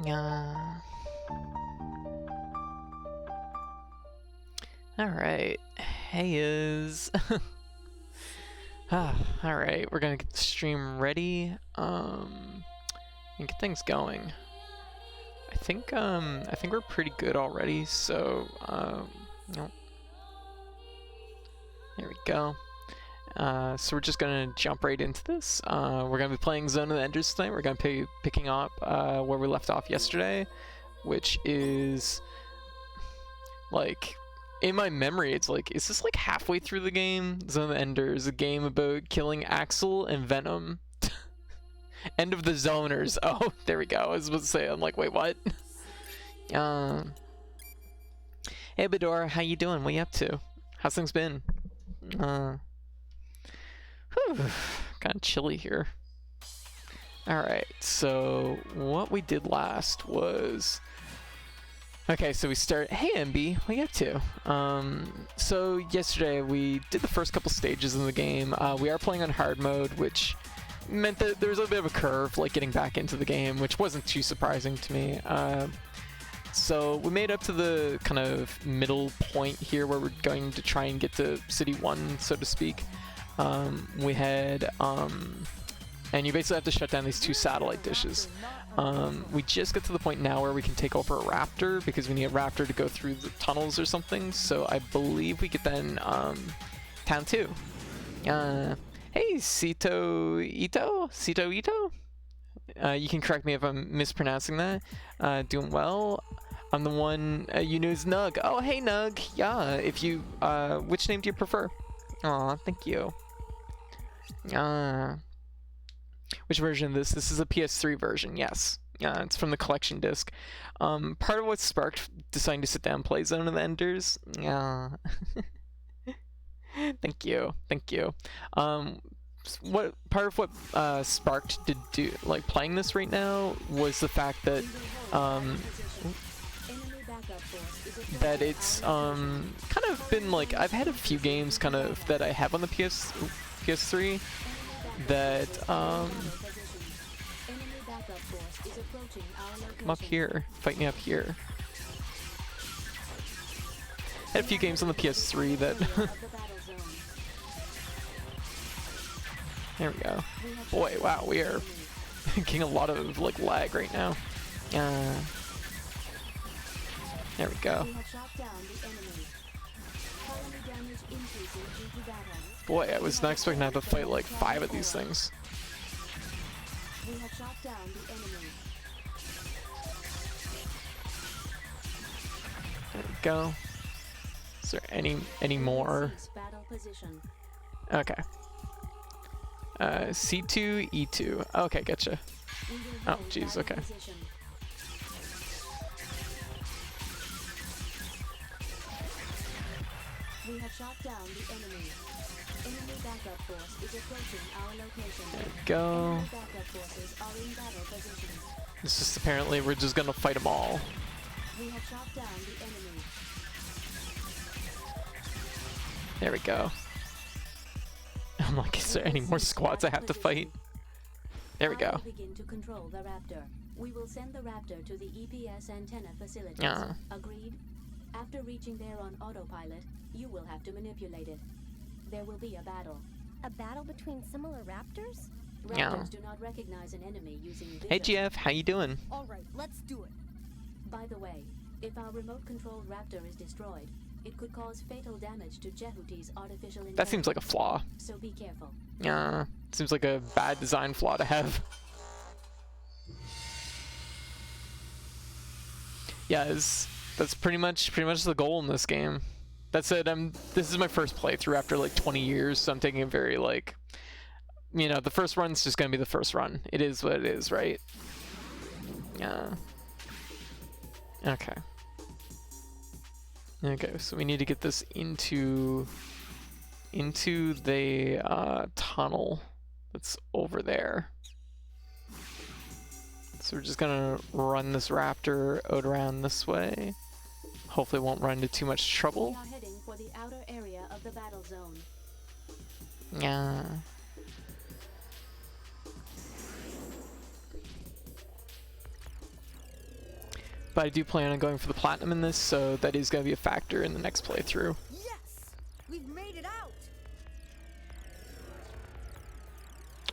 Yeah. Alright. Hey is. Alright, we're gonna get the stream ready. And get things going. I think we're pretty good already, so nope. There we go. So we're just gonna jump right into this. We're gonna be playing Zone of the Enders tonight. We're gonna be picking up where we left off yesterday, which is like, in my memory, it's like, is this like halfway through the game? Zone of the Enders, a game about killing Axel and Venom. End of the Zoners. Oh, there we go. I was about to say, I'm like, wait, what? Hey, Bedora, how you doing? What you up to? How's things been? Kind of chilly here. Alright, so what we did last was... Okay, so we start... Hey, MB, what you up to? So yesterday we did the first couple stages in the game. We are playing on hard mode, which meant that there was a bit of a curve, like getting back into the game, which wasn't too surprising to me. So we made up to the kind of middle point here where we're going to try and get to City 1, so to speak. We had... and you basically have to shut down these 2 satellite dishes. We just get to the point now where we can take over a raptor because we need a raptor to go through the tunnels or something. So I believe we get then town 2. Hey, Sito Ito? You can correct me if I'm mispronouncing that. Doing well. I'm the one you know is Nug. Oh, hey Nug. Yeah, if you which name do you prefer? Aw, thank you. Which version of this? This is a PS3 version, yes. It's from the collection disc. Part of what sparked deciding to sit down and play Zone of the Enders. Thank you. What part of what sparked to do like playing this right now was the fact that that it's kind of been like I've had a few games kind of that I have on the PS3 that come up here, fight me up here. Had a few games on the PS3 that there we go. Boy, wow, we are getting a lot of like lag right now. There we go. Boy, I was not expecting to have to fight like 5 of these things. There we go. Is there any more? Okay. C2, E2. Okay, getcha. Oh, jeez, okay. We have shot down the enemy. Enemy backup force is approaching our location. There we go. Enemy backup forces are in battle position. This is apparently we're just gonna fight them all. We have shot down the enemy. There we go. I'm like, is there any more squads I have to fight? There we go. Begin to control the raptor. We will send the raptor to the EPS antenna facilities. Agreed? After reaching there on autopilot, you will have to manipulate it. There will be a battle. A battle between similar raptors? Raptors do not recognize an enemy using vision. Hey GF, how you doing? Alright, let's do it. By the way, if our remote-controlled raptor is destroyed, it could cause fatal damage to Jehuti's artificial intelligence. That seems like a flaw. So be careful. Yeah, seems like a bad design flaw to have. Yeah, that's pretty much the goal in this game. That said, this is my first playthrough after like 20 years, so I'm taking it very like, you know, the first run's just gonna be the first run. It is what it is, right? Yeah. Okay. Okay, so we need to get this into the tunnel that's over there. So we're just gonna run this raptor out around this way. Hopefully it won't run into too much trouble. We are heading for the outer area of the battle zone. Yeah. but I do plan on going for the platinum in this, so that is going to be a factor in the next playthrough. Yes! We've made it out!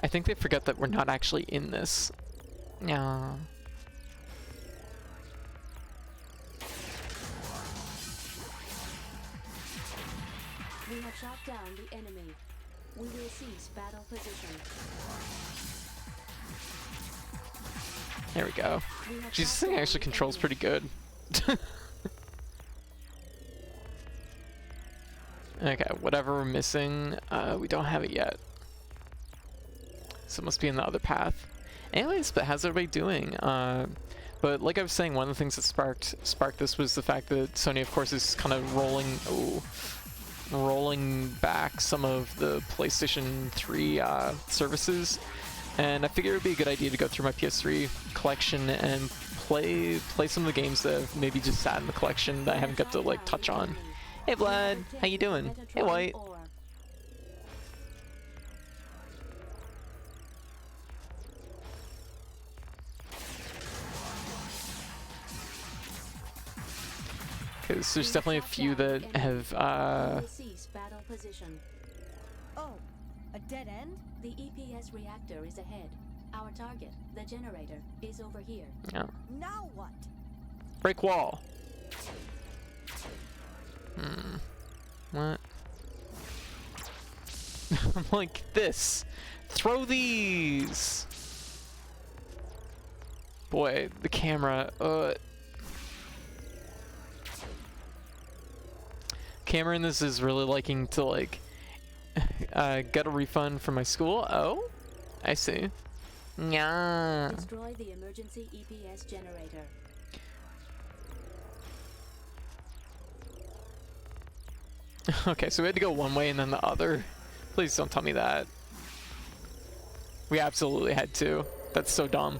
I think they forget that we're not actually in this. Yeah. We have shot down the enemy. We will cease battle position. There we go. Jeez, this thing actually controls pretty good. Okay, whatever we're missing, we don't have it yet. So it must be in the other path. Anyways, but how's everybody doing? But like I was saying, one of the things that sparked this was the fact that Sony, of course, is kind of rolling back some of the PlayStation 3 services, and I figured it would be a good idea to go through my PS3 collection and play some of the games that have maybe just sat in the collection that I haven't got to like touch on. Hey Vlad, how you doing? Hey White. Because there's definitely a few that have Oh, a dead end? The EPS reactor is ahead. Our target, the generator, is over here. Yeah. Now what? Break wall. What? I'm like this. Throw these. Boy, the camera. Camera in this is really liking to like get a refund from my school. Oh, I see. Yeah. Destroy the emergency EPS generator. Okay, so we had to go one way and then the other. Please don't tell me that. We absolutely had to. That's so dumb.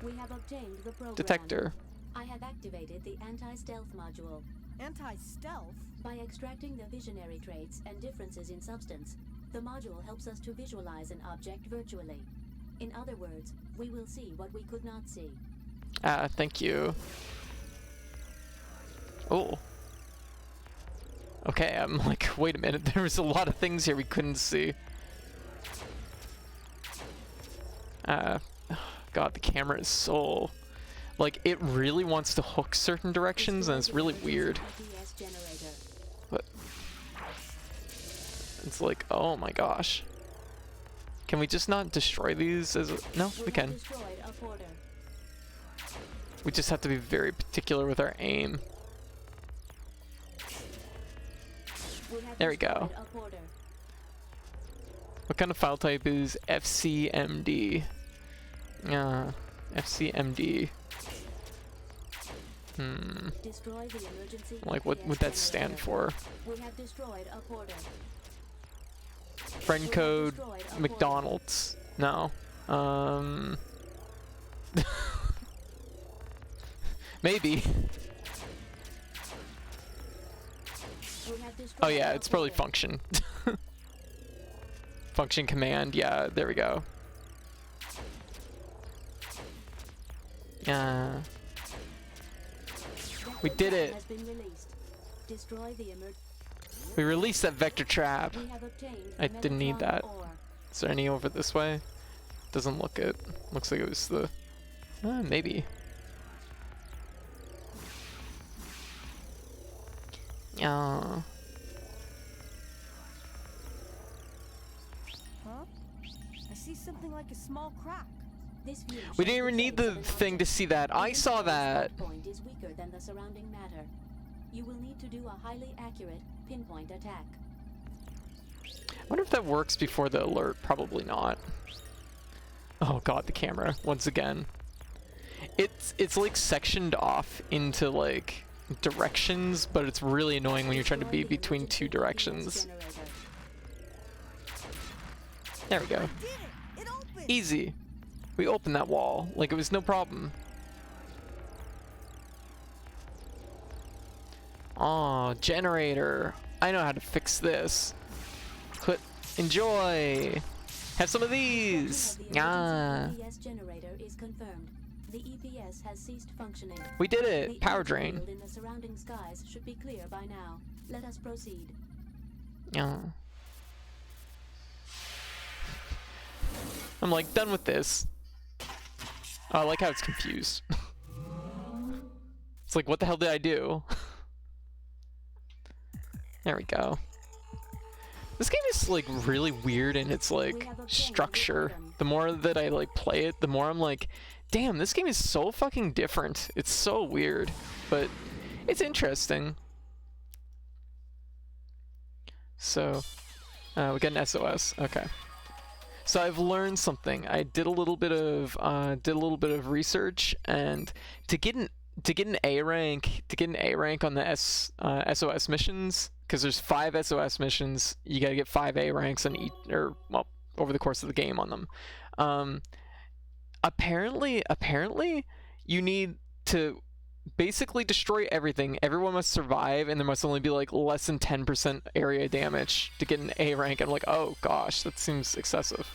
We have obtained the program. Detector. I have activated the anti-stealth module. Anti-stealth? By extracting the visionary traits and differences in substance, the module helps us to visualize an object virtually. In other words, we will see what we could not see. Thank you. Oh. Okay, I'm like, wait a minute, there was a lot of things here we couldn't see. God, the camera is so... Like, it really wants to hook certain directions, and it's really weird. But... It's like, oh my gosh. Can we just not destroy these as a... No, we can. We just have to be very particular with our aim. There we go. What kind of file type is FCMD? FCMD. Like, what would that stand for? Friend code McDonald's. No. Maybe. Oh yeah, it's probably function. Function command, yeah, there we go. We did it! We released that vector trap. I didn't need that. Is there any over this way? Doesn't look it. Looks like it was the... maybe. Huh? I see something like a small crack. We didn't even need the thing to see that. I saw that. Point is weaker than the surrounding matter. You will need to do a highly accurate pinpoint attack. I wonder if that works before the alert. Probably not. Oh god, the camera once again. It's like sectioned off into like directions, but it's really annoying when you're trying to be between two directions. There we go. Easy. We opened that wall like it was no problem. Aw, generator. I know how to fix this. Enjoy. Have some of these. Yeah. generator is confirmed. The EPS has ceased functioning. We did The it! Power energy drain. field in the surrounding skies should be clear by now. Let us proceed. Yeah. I'm like, done with this. Oh, I like how it's confused. It's like, what the hell did I do? There we go. This game is like really weird in its like structure. The more that I like play it, the more I'm like, damn, this game is so fucking different. It's so weird, but it's interesting. So, we got an SOS. Okay. So I've learned something. I did a little bit of research, and to get an A rank on the SOS missions, because there's 5 SOS missions, you gotta get 5 A ranks on each, or well, over the course of the game on them. Apparently, you need to basically destroy everything. Everyone must survive, and there must only be like less than 10% area damage to get an A rank. I'm like, oh gosh, that seems excessive.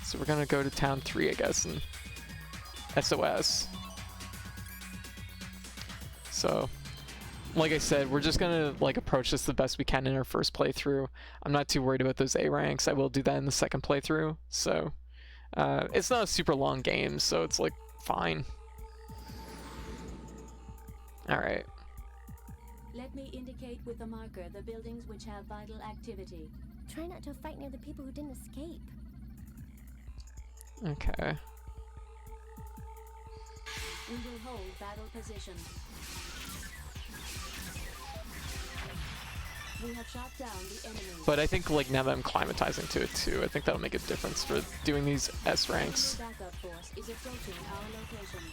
So we're gonna go to town 3, I guess, and SOS. So, like I said, we're just gonna like approach this the best we can in our first playthrough. I'm not too worried about those A ranks. I will do that in the second playthrough. So, it's not a super long game, so it's like fine. Alright. Let me indicate with the marker the buildings which have vital activity. Try not to fight near the people who didn't escape. Okay. We will hold battle position. We have shot down the enemy. But I think like now that I'm climatizing to it too, I think that'll make a difference for doing these S ranks. Enemy backup force is approaching our location.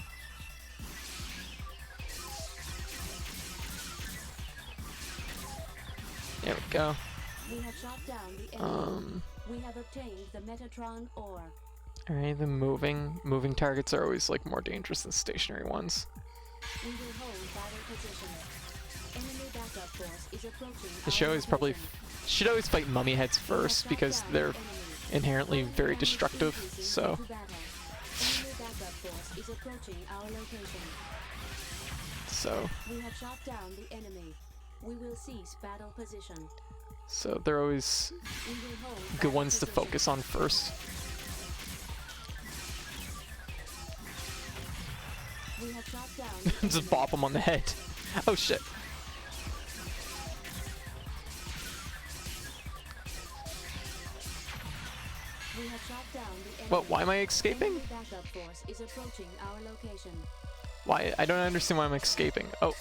There we go. We have shot down the enemy. We have obtained the Metatron ore. Alright, the moving targets are always like more dangerous than stationary ones. We will hold battle position. Enemy backup force is approaching. The show is probably should always fight mummy heads first because they're inherently very destructive. So. Enemy backup force is approaching our location. So. We have shot down the enemy. We will cease battle position. So they're always We will hold good ones to position. focus on first. We have shot down the Just enemy. bop them on the head. Oh shit. We have shot down the enemy. What? Why am I escaping? Enemy backup force is approaching our location. Why? I don't understand why I'm escaping. Oh.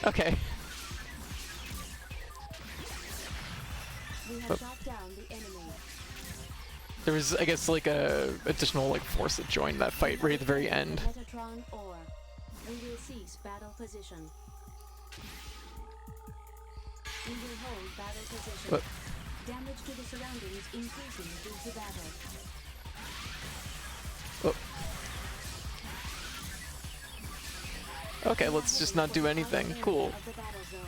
Okay. We have Oh. shot down the enemy. There was, I guess, like a additional like force that joined that fight right at the very end. Metatron ore. We will cease battle position. We will hold battle position. What? Damage to the surroundings increasing due to battle. Oh. Okay, let's just not do anything. Cool. Of the battle zone.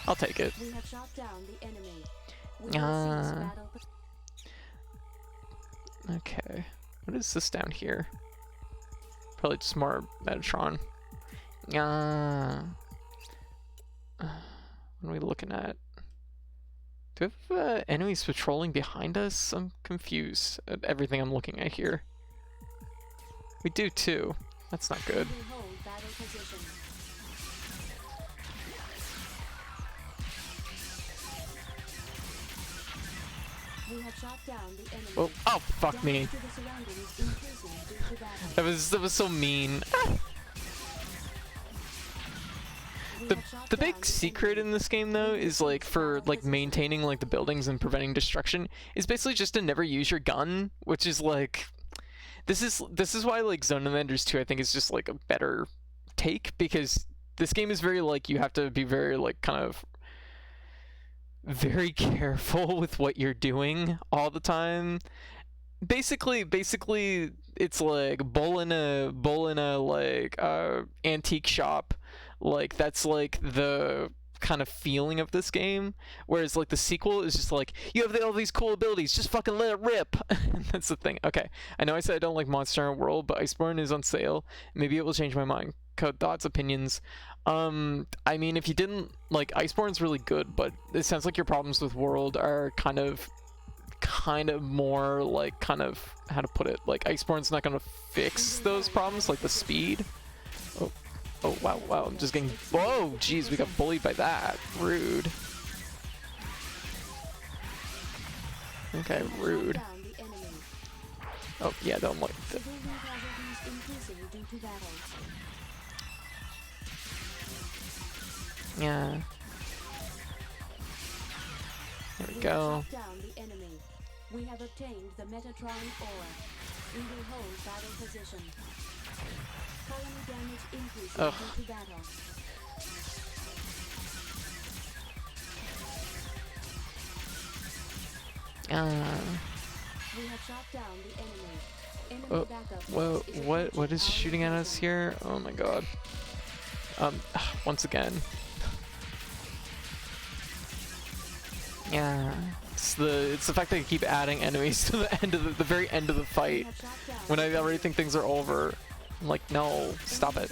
I'll take it. We have shot down the enemy. We will cease battle. Okay. What is this down here? Probably just more Metatron. What are we looking at? Do we have enemies patrolling behind us? I'm confused at everything I'm looking at here. We do too. That's not good. We will hold battle position. We have shot down the enemy. Oh, oh fuck me. Damage to the surroundings increasing due to battle. That was so mean. We The have shot the down big secret enemy. in this game though is like for like maintaining like the buildings and preventing destruction is basically just to never use your gun, which is like this is why like Zone of Enders 2 I think is just like a better take, because this game is very like you have to be very like kind of very careful with what you're doing all the time. Basically it's like bull in a like antique shop. Like that's like the kind of feeling of this game, whereas like the sequel is just like, you have all these cool abilities, just fucking let it rip. That's the thing. Okay, I know I said I don't like Monster Hunter World, but Iceborne is on sale. Maybe it will change my mind. Code thoughts, opinions. I mean, if you didn't like, Iceborne's really good, but it sounds like your problems with World are kind of more like, kind of, how to put it, like Iceborne's not gonna fix those problems, like the speed. Oh, wow, I'm just getting... Whoa, jeez, we got bullied by that. Rude. Okay, rude. Oh, yeah, don't like that. Yeah. There we go. We have obtained the Metatron ore. We will hold battle position. Colony damage increases due to battle. We have shot down the enemy. Enemy backup Whoa, what is shooting at us here? Oh my god. Once again. Yeah. It's the fact that you keep adding enemies to the end of the very end of the fight when I already think things are over. I'm like, no, stop it.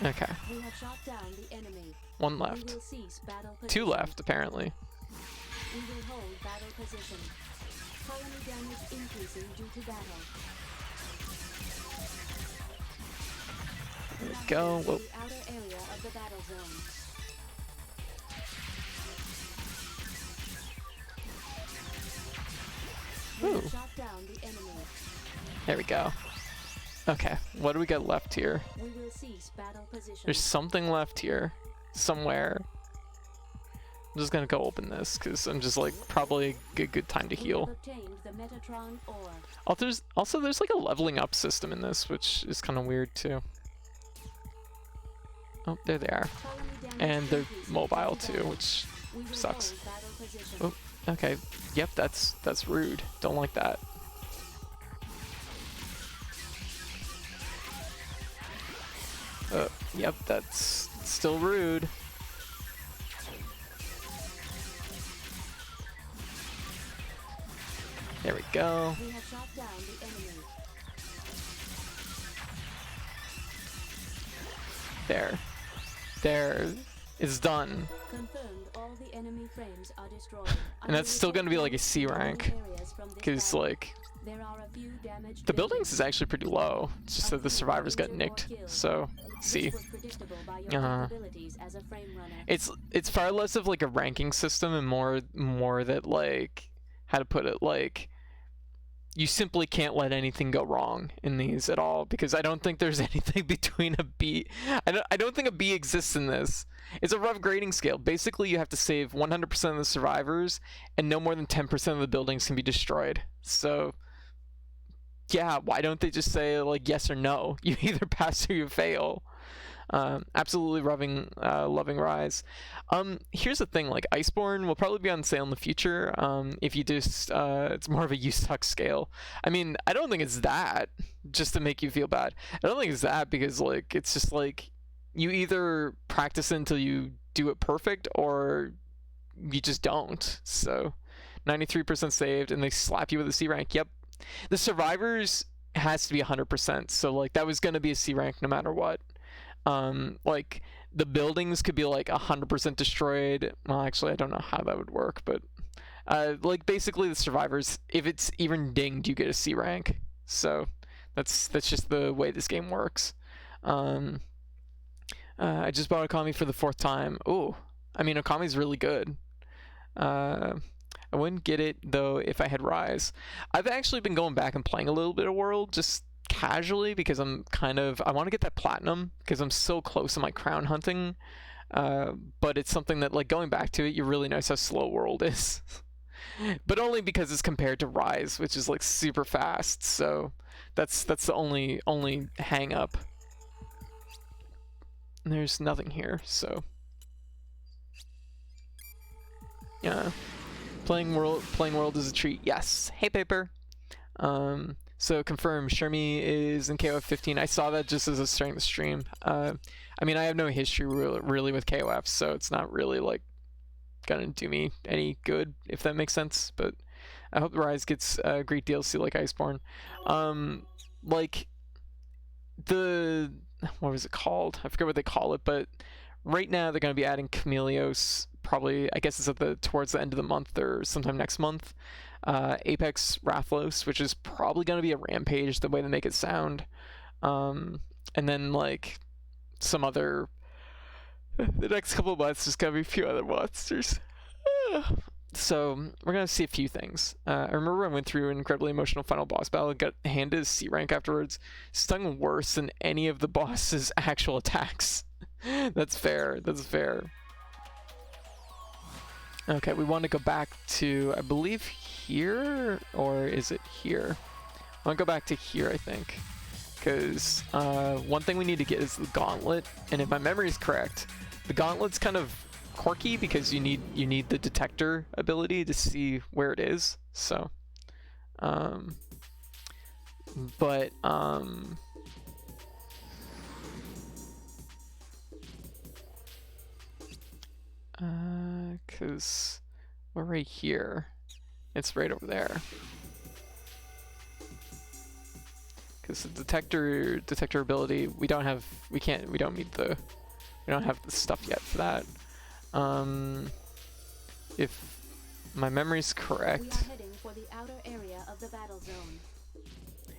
Okay. We have shot down the enemy. One left. Two left, apparently. We will hold battle position. Colony damage increasing due to battle. There we go. Whoa. The outer area of the battle zone. Ooh. Shot down the enemy. There we go. Okay, what do we got left here? We will cease battle position. There's something left here. Somewhere. I'm just gonna go open this, because I'm just like, probably a good time to heal. The Metatron ore. Also, there's like a leveling up system in this, which is kind of weird too. Oh, there they are. And they're mobile too, which sucks. Oh, okay. Yep, that's rude. Don't like that. Yep, that's still rude. There we go. We have shot down the enemy. There. It's done. Confirmed, all the enemy frames are destroyed. And that's still gonna be like a C rank, because like the buildings is actually pretty low. It's just that the survivors got nicked. So C. It's far less of like a ranking system and more that, like, how to put it, like, you simply can't let anything go wrong in these at all, because I don't think there's anything between a B. I don't think a B exists in this. It's a rough grading scale. Basically, you have to save 100% of the survivors, and no more than 10% of the buildings can be destroyed. So, yeah, why don't they just say, like, yes or no? You either pass or you fail. Absolutely loving Rise. Here's the thing, like, Iceborne will probably be on sale in the future. If you just, it's more of a you suck scale. I mean, I don't think it's that, just to make you feel bad. I don't think it's that, because, like, it's just like, you either practice until you do it perfect, or you just don't. So, 93% saved, and they slap you with a C rank. Yep. The survivors has to be 100%, so, like, that was gonna be a C rank no matter what. Like, the buildings could be like 100% destroyed. Well, actually, I don't know how that would work, but like, basically the survivors, if it's even dinged, you get a C rank. So that's just the way this game works. I just bought Konami for the 4th time. Ooh, I mean, Okami's really good. I wouldn't get it though if I had Rise. I've actually been going back and playing a little bit of World, just casually, because I want to get that platinum, because I'm so close to my crown hunting, but it's something that, like, going back to it, you really notice how slow World is. But only because it's compared to Rise, which is like super fast. So that's the only hang up. And there's nothing here, so yeah. Playing world is a treat. Yes. Hey, Paper. So confirm Shermie is in KOF 15. I saw that just as I was starting the stream. I mean, I have no history really with KOF, so it's not really like gonna do me any good, if that makes sense. But I hope Rise gets a great DLC like Iceborne. Like the, what was it called? I forget what they call it, but right now they're gonna be adding Chameleos. Probably, I guess it's at towards the end of the month or sometime next month. Apex Rathlos, which is probably gonna be a Rampage the way they make it sound. And then like some other. The next couple of months there's gonna be a few other monsters. So we're gonna see a few things. I remember I went through an incredibly emotional final boss battle and got handed a C rank afterwards. Stung worse than any of the boss's actual attacks. That's fair. That's fair. Okay, we want to go back to, I believe, here, or is it here? I want to go back to here, I think, because one thing we need to get is the gauntlet, and if my memory is correct, the gauntlet's kind of quirky because you need the detector ability to see where it is. So, because we're right here, it's right over there. Because the detector ability, we don't have the stuff yet for that. If my memory's correct, We are heading for the outer area of the battle zone.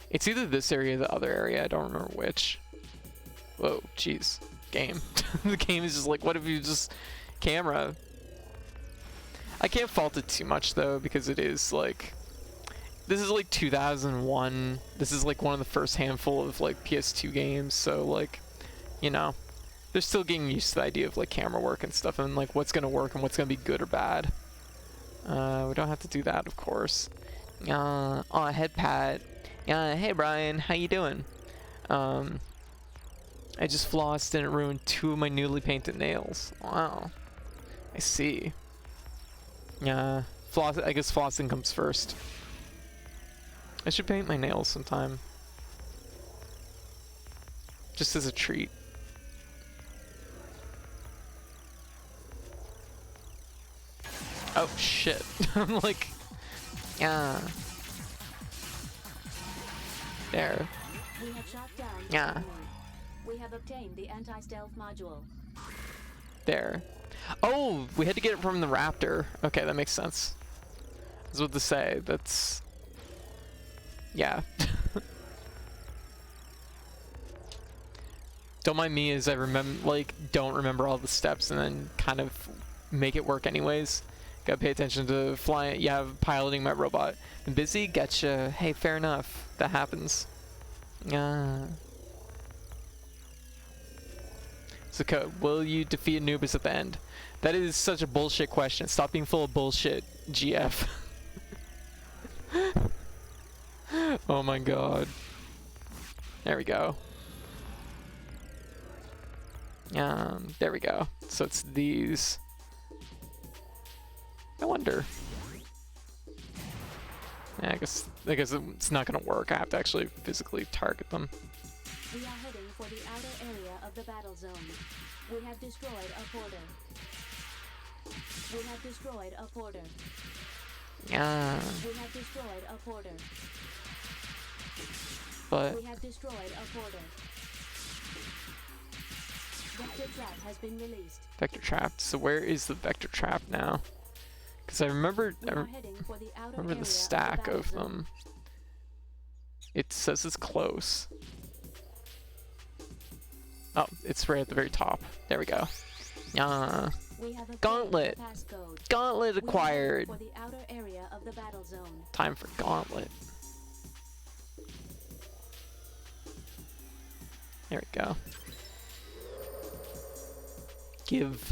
it's either this area or the other area. I don't remember which. Whoa, jeez, game. The game is just like, what if you just camera? I can't fault it too much though, because it is like, this is like 2001. This is like one of the first handful of like PS2 games, so like, you know, they're still getting used to the idea of like camera work and stuff, and like what's gonna work and what's gonna be good or bad. We don't have to do that, of course. Oh, head pat. Hey Brian, how you doing? I just flossed and it ruined 2 of my newly painted nails. Wow. I see. Yeah, I guess flossing comes first. I should paint my nails sometime. Just as a treat. Oh shit. I'm like, yeah. There. We have shot down Yeah. the enemy. We have obtained the anti-stealth module. There. Oh, we had to get it from the raptor. Okay, that makes sense. I was about to say, that's... Yeah. Don't mind me as I don't remember all the steps and then kind of make it work anyways. Gotta pay attention to flying, piloting my robot. Been busy? Getcha. Hey, fair enough. That happens. So, will you defeat Anubis at the end? That is such a bullshit question. Stop being full of bullshit, GF. Oh my god. There we go. There we go. So it's these. I wonder. Yeah, I guess it's not gonna work. I have to actually physically target them. We are heading for the outer area of the battle zone. We have destroyed a porter. We have destroyed a porter. Yeah. We have destroyed a porter. But We have destroyed a porter. Vector trap has been released. vector trap. So where is the vector trap now? Because I remember We are heading for the outer the area stack battle of zone. them. It says it's close. Oh, it's right at the very top. There we go. We have obtained Gauntlet. the passcode. Gauntlet We are heading acquired. for the outer area of the battle zone. Time for gauntlet. There we go. Give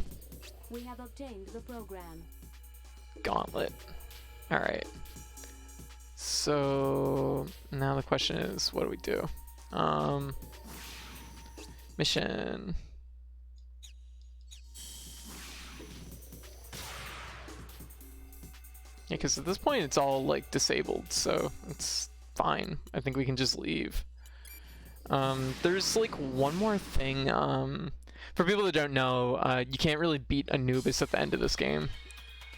We have obtained the program. gauntlet. Alright. So now the question is, what do we do? Mission. Yeah, because at this point it's all like disabled, so it's fine. I think we can just leave. There's like one more thing. For people that don't know, you can't really beat Anubis at the end of this game.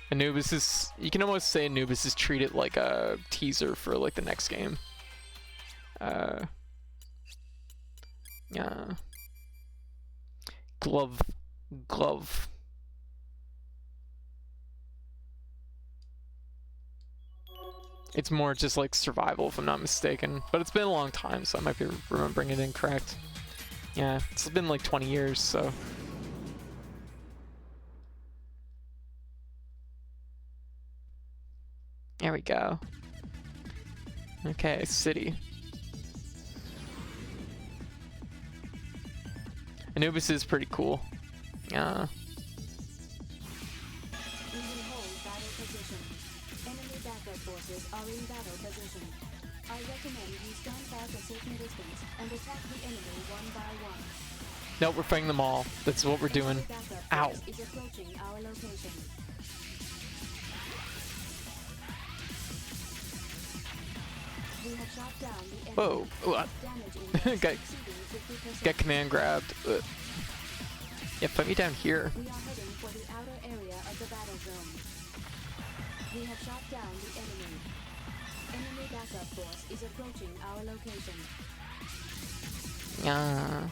Anubis is, you can almost say Anubis is treated like a teaser for like the next game. Yeah. Glove. It's more just like survival, if I'm not mistaken. But it's been a long time, so I might be remembering it incorrect. Yeah, it's been like 20 years, so. There we go. Okay, city. Anubis is pretty cool. Yeah. We will hold battle position. Enemy backup forces are in battle position. I recommend you stand back a certain distance and attack the enemy one by one. Nope, we're fighting them all. That's what we're doing. Ow. Is approaching our location. We have shot down the enemy. Whoa. Damage got, index exceeding 50%. got command grabbed. Yeah, put me down here. We are heading for the outer area of the battle zone. We have shot down the enemy. Enemy backup force is approaching our location. Yeah.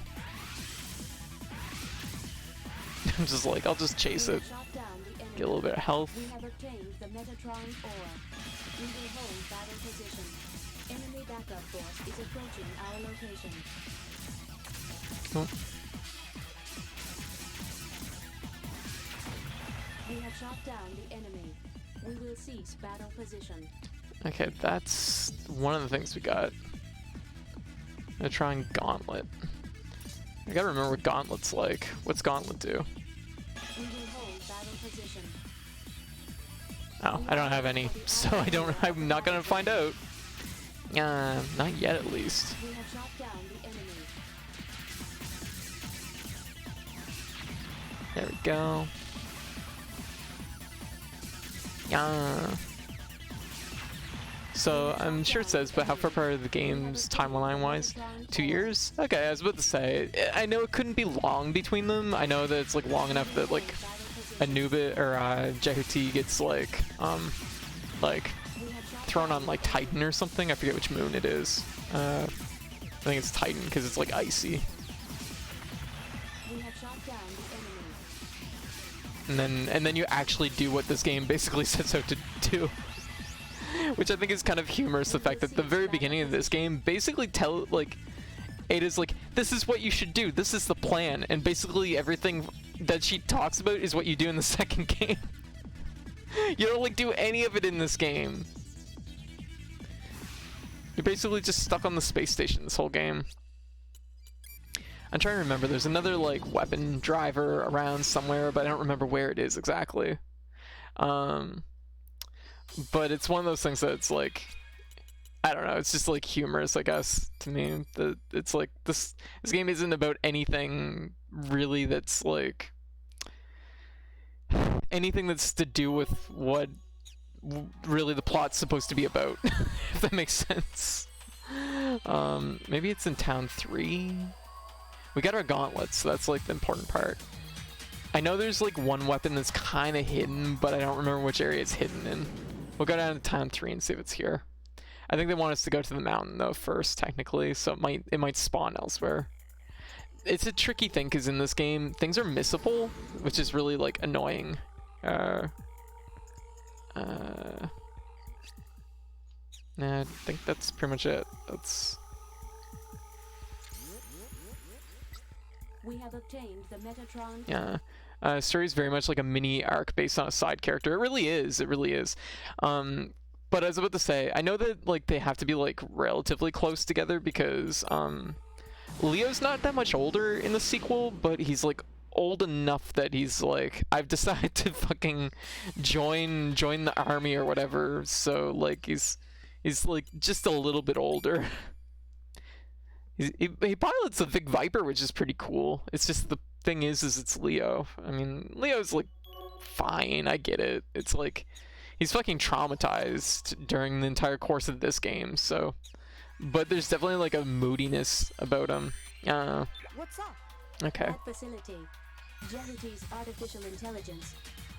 I'm just like, I'll just chase it. Shot down the enemy. Get a little bit of health. We have obtained the Metatron ore. We will hold battle position. Enemy backup force is approaching our location. Cool. We have shot down the enemy. We will cease battle position. Okay, that's one of the things we got. I'm gonna try and Gauntlet. I gotta remember what Gauntlet's like. What's Gauntlet do? We will hold battle position. Oh, I don't have any, so I'm not gonna find out. Not yet at least. We have shot down the enemy. There we go. So I'm sure it says, but how far apart are the games timeline-wise? 2 years? Okay, I was about to say. I know it couldn't be long between them. I know that it's like long enough that like Anubis or Jehuti gets like thrown on like Titan or something. I forget which moon it is. I think it's Titan because it's like icy. We have shot down the enemy. And then you actually do what this game basically sets out to do. Which I think is kind of humorous, the fact that the very beginning of this game basically Ada's like, this is what you should do, this is the plan, and basically everything that she talks about is what you do in the second game. You don't like do any of it in this game. You're basically just stuck on the space station this whole game. I'm trying to remember, there's another like weapon driver around somewhere, but I don't remember where it is exactly. But it's one of those things that it's like, I don't know, it's just like humorous, I guess, to me. It's like this game isn't about anything really that's like anything that's to do with what really the plot's supposed to be about, if that makes sense. Maybe it's in Town 3. We got our gauntlets, so that's like the important part. I know there's like one weapon that's kind of hidden, but I don't remember which area it's hidden in. We'll go down to Town 3 and see if it's here. I think they want us to go to the mountain though first, technically, so it might spawn elsewhere. It's a tricky thing because in this game things are missable, which is really like annoying. Nah, I think that's pretty much it. We have obtained the Metatron. Yeah. Story is very much like a mini arc based on a side character. It really is. It really is. But I was about to say, I know that like they have to be like relatively close together because Leo's not that much older in the sequel, but he's like old enough that he's like, I've decided to fucking join the army or whatever. So like he's like just a little bit older. He pilots a Vic Viper, which is pretty cool. It's just the thing is it's Leo. I mean, Leo's like fine, I get it. It's like he's fucking traumatized during the entire course of this game. So, but there's definitely like a moodiness about him. What's up? Okay. That facility, Jelity's artificial intelligence,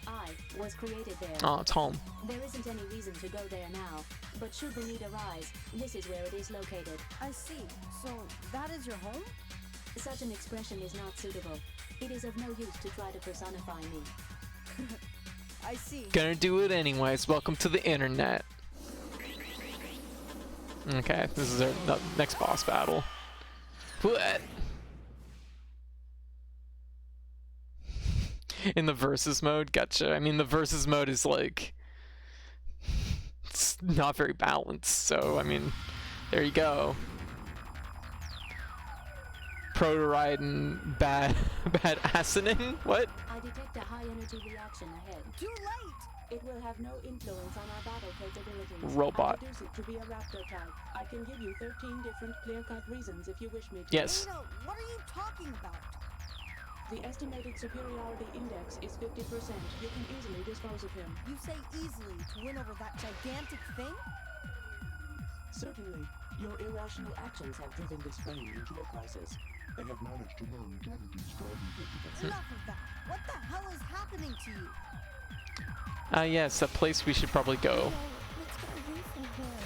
I, was created there. Oh, it's home. There isn't any reason to go there now, but should the need arise, this is where it is located. I see. So that is your home? Such an expression is not suitable. It is of no use to try to personify me. I see. Gonna do it anyways. Welcome to the internet. Okay, this is our next boss battle. What? In the versus mode, gotcha. I mean, the versus mode is like, it's not very balanced. So I mean, there you go. Proto-riding bad assing. What? I detect a high energy reaction ahead. Too late! It will have no influence on our battle capabilities. Robot. I deduce it to be a raptor type. I can give you 13 different clear-cut reasons if you wish me to. Yes. Ada, what are you talking about? The estimated superiority index is 50%. You can easily dispose of him. You say easily to win over that gigantic thing? Certainly. Your irrational actions have driven this frame into a crisis. I have managed to learn Jelity's driving. Enough of that. What the hell is happening to you? Yes, a place we should probably go. No, let's get away from here.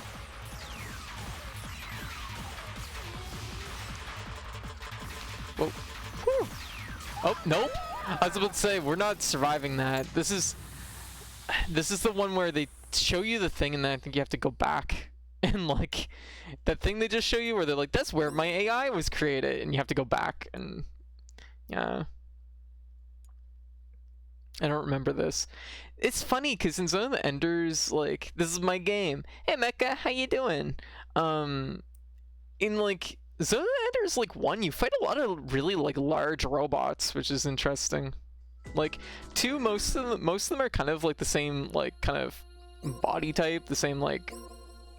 Whoa. Whew. Oh, nope. I was about to say, we're not surviving that. This is the one where they show you the thing and then I think you have to go back. And like, that thing they just show you where they're like, that's where my AI was created. And you have to go back and, yeah. I don't remember this. It's funny because in Zone of the Enders, like, this is my game. Hey Mecha, how you doing? In like Zone of the Enders, like 1, you fight a lot of really like large robots, which is interesting. Like 2, most of them are kind of like the same like kind of body type, the same like,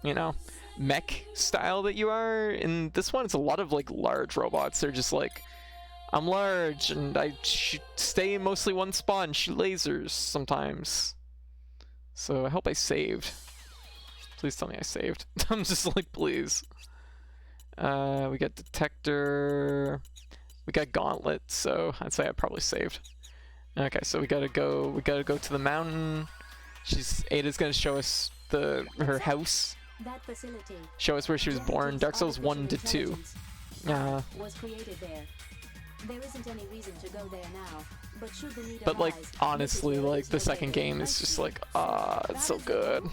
you know, mech style that you are. In this one, it's a lot of like large robots. They're just like, I'm large and I stay in mostly one spot and shoot lasers sometimes. So I hope I saved. Please tell me I saved. I'm just like, please. We got detector. We got gauntlet, so I'd say I probably saved. Okay, so we gotta go to the mountain. Ada's gonna show us her house. That facility. Show us where she was born. Dark Souls 1 to 2. Was created there. There isn't any reason to go there now, but should the need But like, arise, honestly, this is where it like is the second located. game is just like, it's so good.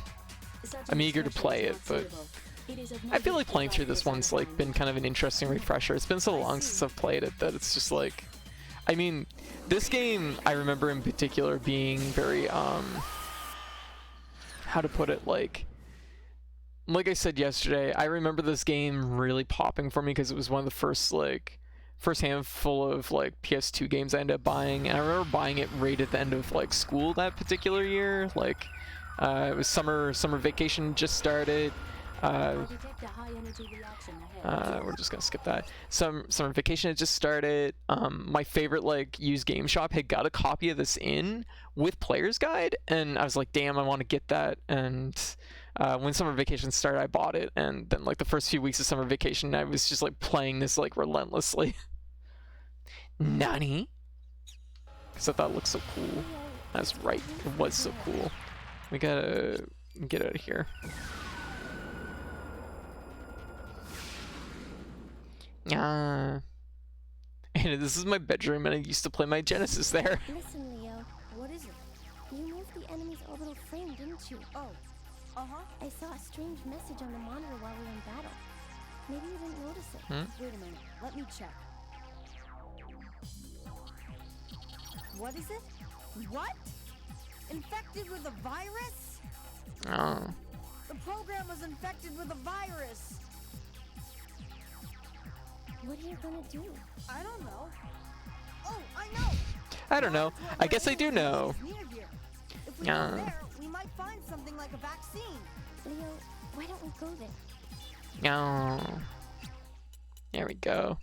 Such I'm an eager to expression play is it, not but suitable. It is of no I feel use like to playing try through to this one's like personify been me. kind of an interesting refresher. It's been so long since I've played it that it's just like, I mean, this game I remember in particular being very how to put it, like I said yesterday, I remember this game really popping for me because it was one of the first handful of like PS2 games I ended up buying, and I remember buying it right at the end of like school that particular year. Like it was summer vacation just started. I detect a high energy reaction ahead. We're just gonna skip that. Summer vacation had just started. My favorite like used game shop had got a copy of this in with player's guide, and I was like, damn, I want to get that. And when summer vacation started, I bought it, and then like the first few weeks of summer vacation, I was just like playing this like relentlessly. Nani? Because I thought it looked so cool. That's right, it was so cool. We gotta get out of here. And this is my bedroom, and I used to play my Genesis there. Listen, Leo. What is it? You moved the enemy's orbital frame, didn't you? Oh, uh-huh. I saw a strange message on the monitor while we were in battle. Maybe you didn't notice it. Wait a minute. Let me check. What is it? What? Infected with a virus? Oh. The program was infected with a virus. What are you gonna do? I don't know. Oh, I know. I don't know. I guess I do know. Near here. If we Yeah. go there, we might find something like a vaccine. Leo, why don't we go there? Oh. There we go.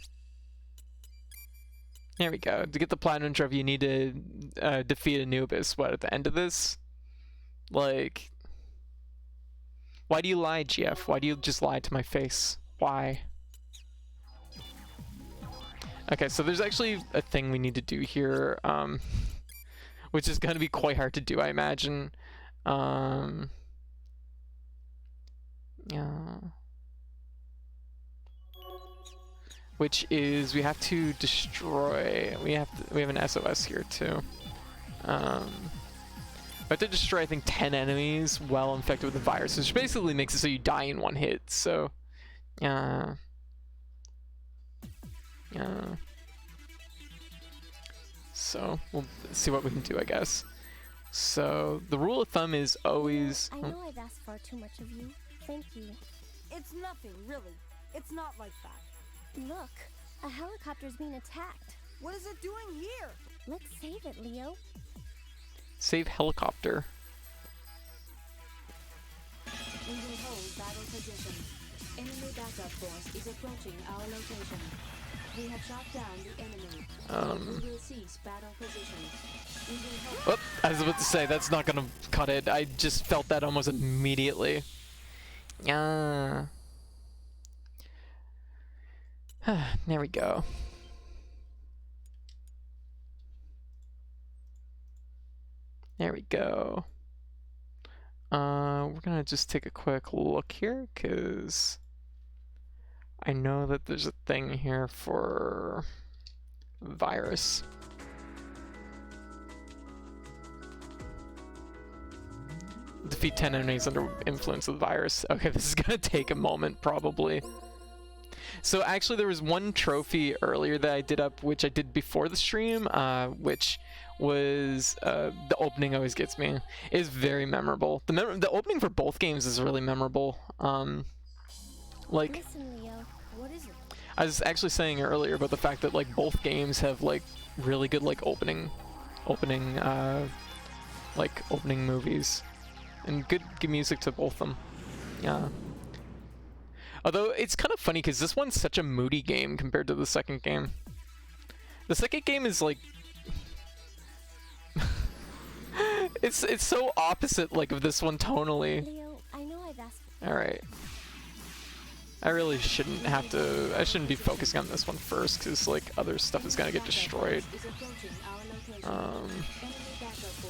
There we go. To get the platinum trophy, you need to defeat Anubis. What, at the end of this? Like, why do you lie, GF? Why do you just lie to my face? Why? Okay, so there's actually a thing we need to do here, which is going to be quite hard to do, I imagine. Yeah. Which is we have to destroy. We have an SOS here too. We have to destroy, I think, 10 enemies while infected with the virus, which basically makes it so you die in one hit. So, yeah. So we'll see what we can do, I guess. So the rule of thumb is always. I know I've asked far too much of you. Thank you. It's nothing, really. It's not like that. Look, a helicopter's being attacked. What is it doing here? Let's save it, Leo. Save helicopter. We will hold battle position. Enemy backup force is approaching our location. We have shot down the enemy. We will cease battle position. We will hold. Oh, I was about to say that's not gonna cut it. I just felt that almost immediately. Yeah. There we go. There we go. We're gonna just take a quick look here, because I know that there's a thing here for virus. Defeat 10 enemies under influence of the virus. Okay, this is gonna take a moment, probably. So actually there was one trophy earlier that I did up, which I did before the stream, which was the opening always gets me. It is very memorable. The opening for both games is really memorable. Like, Listen, Leo. What is it? I was actually saying earlier about the fact that like both games have like really good like opening movies, and good music to both of them. Yeah. Although it's kind of funny because this one's such a moody game compared to the second game. The second game is like it's so opposite like of this one tonally. Leo, I know I've asked. All right. I really shouldn't have to. I shouldn't be focusing on this one first because like other stuff is gonna get destroyed.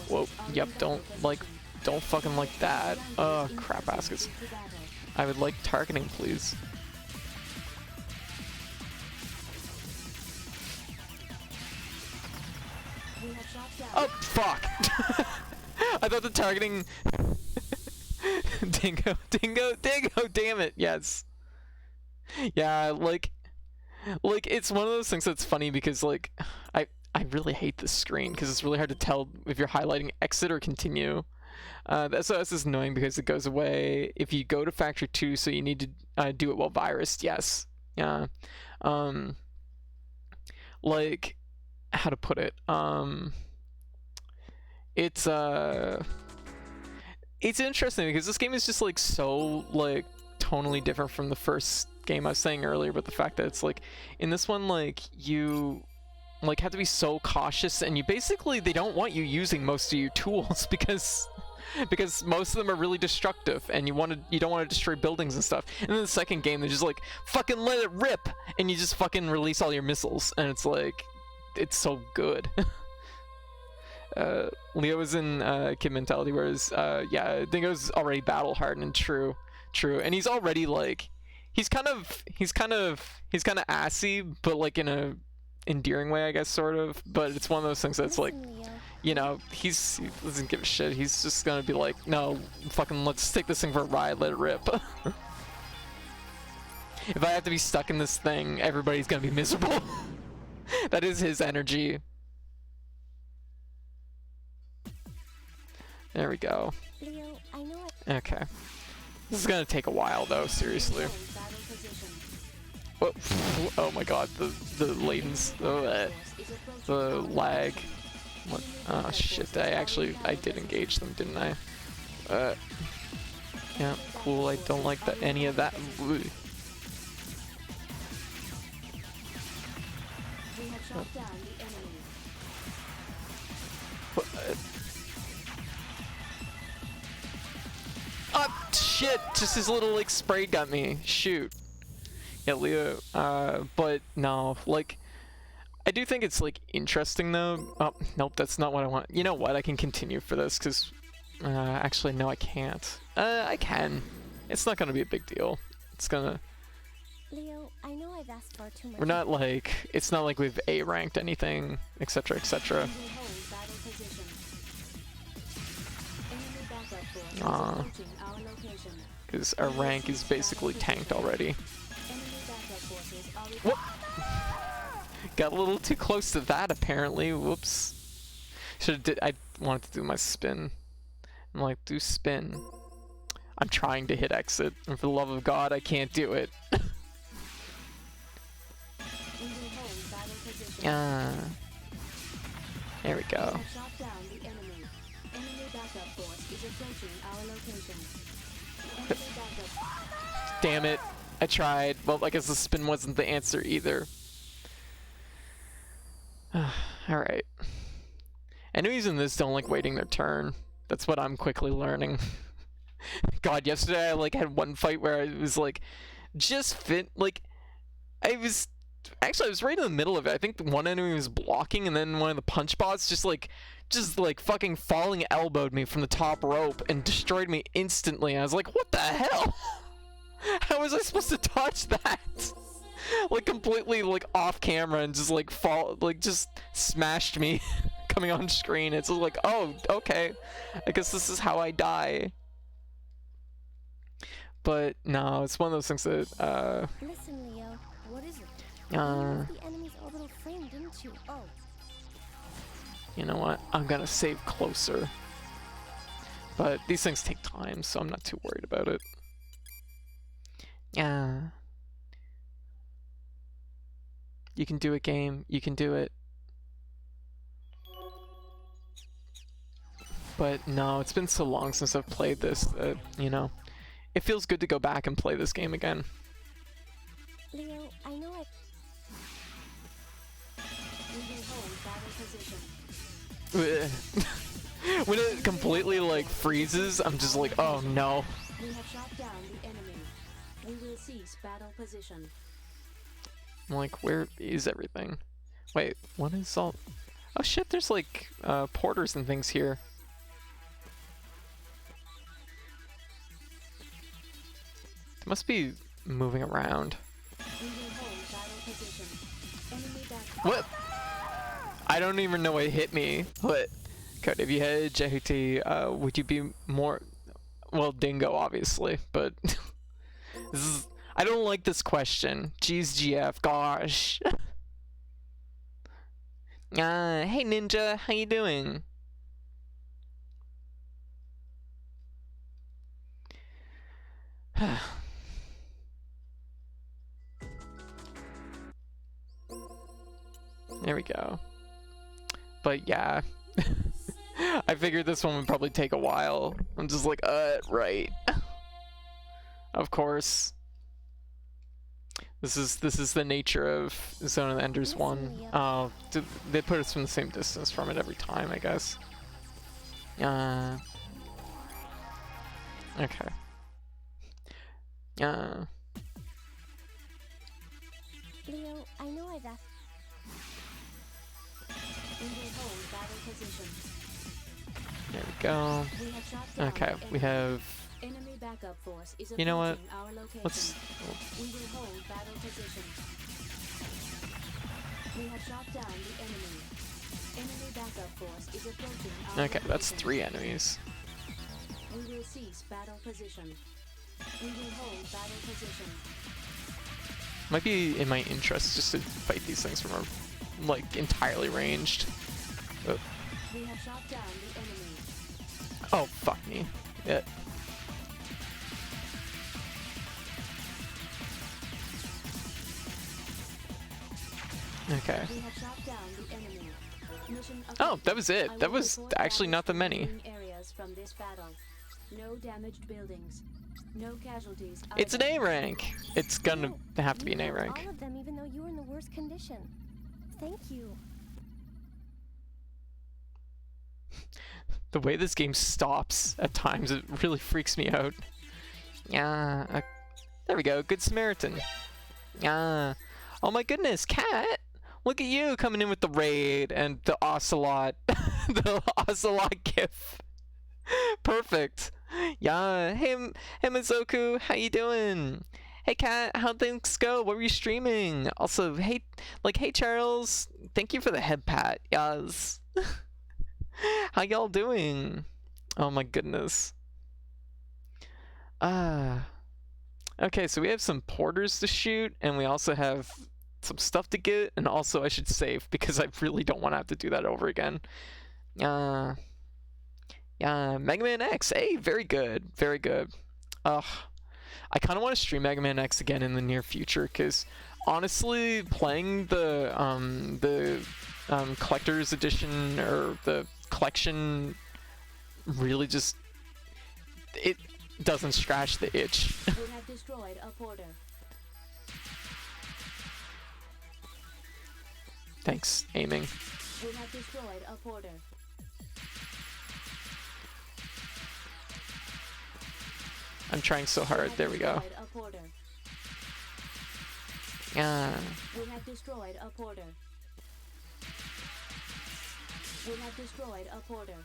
Whoa. Yep. Don't fucking like that. Oh crap baskets. I would like targeting, please. Oh fuck! I thought the targeting. Dingo, damn it, yes. Yeah, like it's one of those things that's funny because like I really hate this screen because it's really hard to tell if you're highlighting exit or continue. The SOS is annoying because it goes away if you go to Factory 2, so you need to do it while virused. Yes. Yeah. Like, how to put it? It's interesting because this game is just like so like tonally different from the first game I was saying earlier, but the fact that it's like in this one like you like have to be so cautious, and you basically they don't want you using most of your tools because most of them are really destructive, and you don't want to destroy buildings and stuff. And then the second game they're just like fucking let it rip, and you just fucking release all your missiles, and it's like it's so good. Leo was in kid mentality, whereas yeah, I think it was already battle hardened and true, and he's already like he's kind of assy, but like in a endearing way, I guess, sort of. But it's one of those things that's like, you know, he doesn't give a shit. He's just gonna be like, no, fucking let's take this thing for a ride, let it rip. If I have to be stuck in this thing, everybody's gonna be miserable. That is his energy. There we go. Leo, I know Okay. This is gonna take a while though, seriously. Oh my god, the latents, the lag. What? Oh shit, I did engage them, didn't I? Yeah, cool, I don't like any of that. Ah, shit! Just his little like spray got me. Shoot. Yeah, Leo. But no, like, I do think it's like interesting though. Oh, nope, that's not what I want. You know what? I can continue for this because, actually, no, I can't. I can. It's not gonna be a big deal. It's gonna. Leo, I know I've asked for too much. We're not like. It's not like we've A ranked anything, etc., etc. Because our rank is basically tanked already. Whoop! Got a little too close to that apparently. Whoops. Should've did. I wanted to do my spin. I'm like, do spin. I'm trying to hit exit, and for the love of God, I can't do it. There we go. Damn it. I tried. Well, I guess the spin wasn't the answer either. Alright. Enemies in this don't like waiting their turn. That's what I'm quickly learning. God, yesterday I like had one fight where I was like, I was right in the middle of it. I think one enemy was blocking, and then one of the punch bots just fucking falling elbowed me from the top rope and destroyed me instantly. I was like, what the hell? How was I supposed to dodge that? Like completely like off camera and just like just smashed me coming on screen. It's just like, oh, okay. I guess this is how I die. But no, it's one of those things that Listen, Leo, what is it? the enemy's orbital frame, didn't you? Oh. You know what? I'm gonna save closer. But these things take time, so I'm not too worried about it. Yeah. You can do it, game. You can do it. But no, it's been so long since I've played this that, you know, it feels good to go back and play this game again. Leo, I know When it completely like freezes, I'm just like, oh no. We have shot down the enemy. We will cease battle position. I'm like, where is everything? Wait, what is all... Oh shit, there's like porters and things here. They must be moving around. We will hold battle position. Enemy back. What? I don't even know what hit me. What? Code, if you had Jehuti, would you be more... Well, Dingo, obviously, but... This is... I don't like this question. Jeez, GF, gosh. Hey Ninja, how you doing? There we go. But yeah. I figured this one would probably take a while. I'm just like, right. Of course. This is the nature of Zone of the Enders 1. Oh, they put us from the same distance from it every time, I guess. Okay. Leo, I know I've asked. We will hold battle position. There we go. We have shot down Okay, the we have... enemy backup force is You know what? approaching our location. Let's... We will hold battle position. We have shot down the enemy. Enemy backup force is approaching our Okay, that's location. 3 enemies. We will cease battle position. We will hold battle position. Might be in my interest just to fight these things from like entirely ranged. We have shot down the enemy. Oh, fuck me. Yeah. Okay. We have shot down the enemy. Mission Oh, that was I it. That will was report actually not that many. damage areas from this battle. No damaged buildings. No casualties. It's an either. A rank. It's gonna have to be an A You rank. all of them, even though you were in the worst condition. Thank you. The way this game stops at times, it really freaks me out. Yeah. There we go. Good Samaritan. Yeah. Oh my goodness, Cat! Look at you coming in with the raid and the ocelot, the ocelot gif. Perfect. Yeah. Hey, Mizoku, how you doing? Hey, Cat, how'd things go? What were you streaming? Also, hey, hey, Charles, thank you for the head pat. Yes. How y'all doing? Oh my goodness. Okay, so we have some porters to shoot, and we also have some stuff to get, and also I should save because I really don't want to have to do that over again. Yeah, Mega Man X. Hey, very good, very good. I kind of want to stream Mega Man X again in the near future because honestly, playing the collector's edition or the collection really just it doesn't scratch the itch. We have destroyed a porter. Thanks, aiming. We have destroyed a porter. I'm trying so hard. There we go. Yeah. We have destroyed a porter. We have destroyed a porter.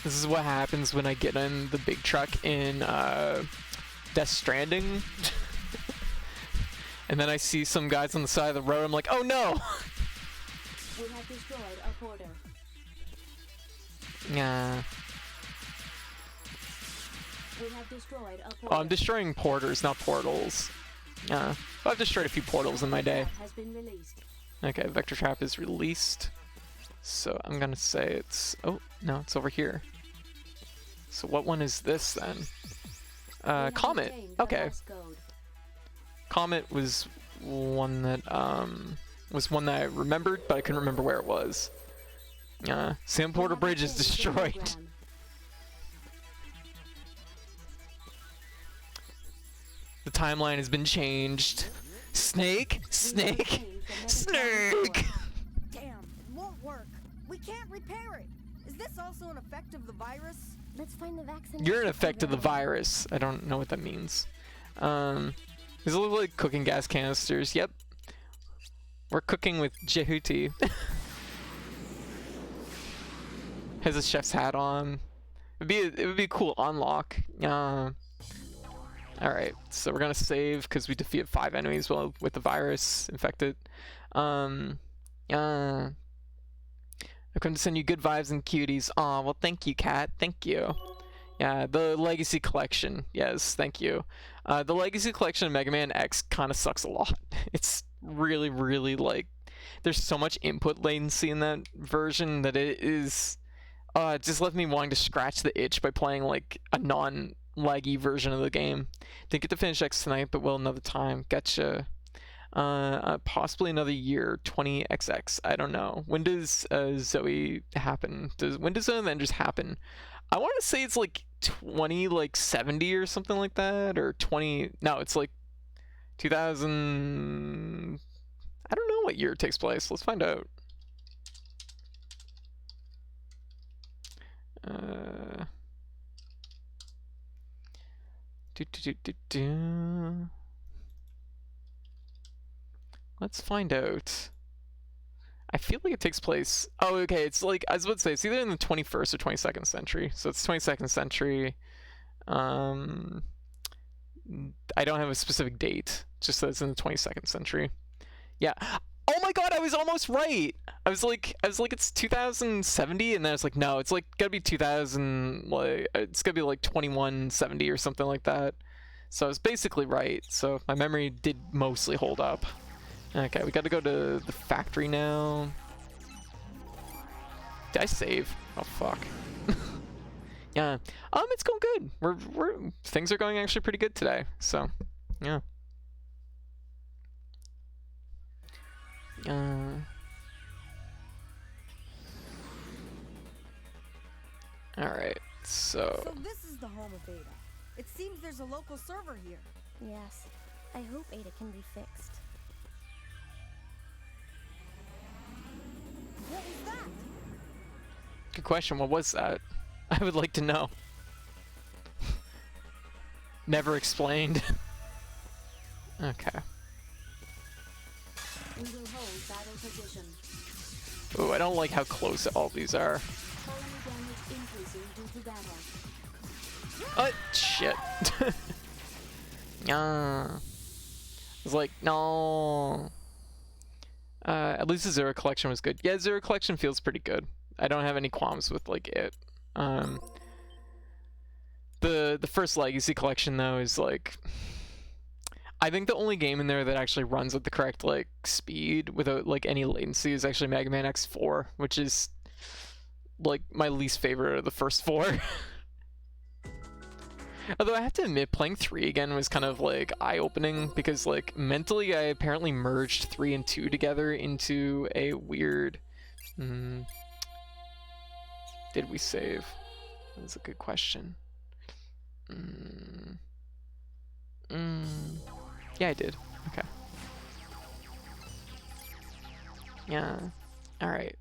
This is what happens when I get in the big truck in Death Stranding. And then I see some guys on the side of the road. I'm like, oh no! We have destroyed a porter. Yeah. We have destroyed a porter. Oh, I'm destroying porters, not portals. Yeah. I've destroyed a few portals in my day. Has been released. Okay, Vector Trap is released. So I'm gonna say it's... Oh, no, it's over here. So what one is this then? Comet. Okay. Comet was one that I remembered, but I couldn't remember where it was. Sam Porter Bridge is destroyed. The timeline has been changed. Snake? Snake? Snake! Damn, it won't work. We can't repair it. Is this also an effect of the virus? Let's find the vaccination. You're an effect of the virus. I don't know what that means. These look like cooking gas canisters. Yep. We're cooking with Jehuti. Has a chef's hat on. It would be a cool unlock. Alright, so we're gonna save because we defeated 5 enemies with the virus infected. I've come to send you good vibes and cuties. Aw, well thank you, Cat. Thank you. Yeah, the Legacy Collection. Yes, thank you. The Legacy Collection of Mega Man X kind of sucks a lot. It's really, really like... There's so much input latency in that version that it is... it just left me wanting to scratch the itch by playing like a non-laggy version of the game. Didn't get to finish X tonight, but will another time. Gotcha. Possibly another year. 20XX. I don't know. When does Zoe happen? When does Avengers happen? I want to say it's like 2070 or something like that, or 20. No, it's like 2000. I don't know what year it takes place. Let's find out. Let's find out. I feel like it takes place... Oh, okay, it's like... I was about to say, it's either in the 21st or 22nd century. So it's 22nd century. I don't have a specific date. Just that it's in the 22nd century. Yeah. Oh my god, I was almost right! I was like, it's 2070, and then I was like, no, it's like gotta be 2000, like, it's gotta be like 2170 or something like that. So I was basically right, so my memory did mostly hold up. Okay, we gotta go to the factory now. Did I save? Oh fuck. Yeah. It's going good. Things are going actually pretty good today, so yeah. Alright, so... So this is the home of Ada. It seems there's a local server here. Yes. I hope Ada can be fixed. What was that? Good question, what was that? I would like to know. Never explained. Okay. We will hold battle position. Oh, I don't like how close all these are. Colony damage increasing due to battle. Shit. I was like, no. At least the Zero Collection was good. Yeah, Zero Collection feels pretty good. I don't have any qualms with like it. The first Legacy Collection though is like, I think the only game in there that actually runs at the correct like speed without like any latency is actually Mega Man X4, which is like my least favorite of the first four. Although I have to admit, playing 3 again was kind of like eye-opening because like mentally I apparently merged 3 and 2 together into a weird... Did we save? That's a good question. Yeah, I did. Okay. Yeah. Alright.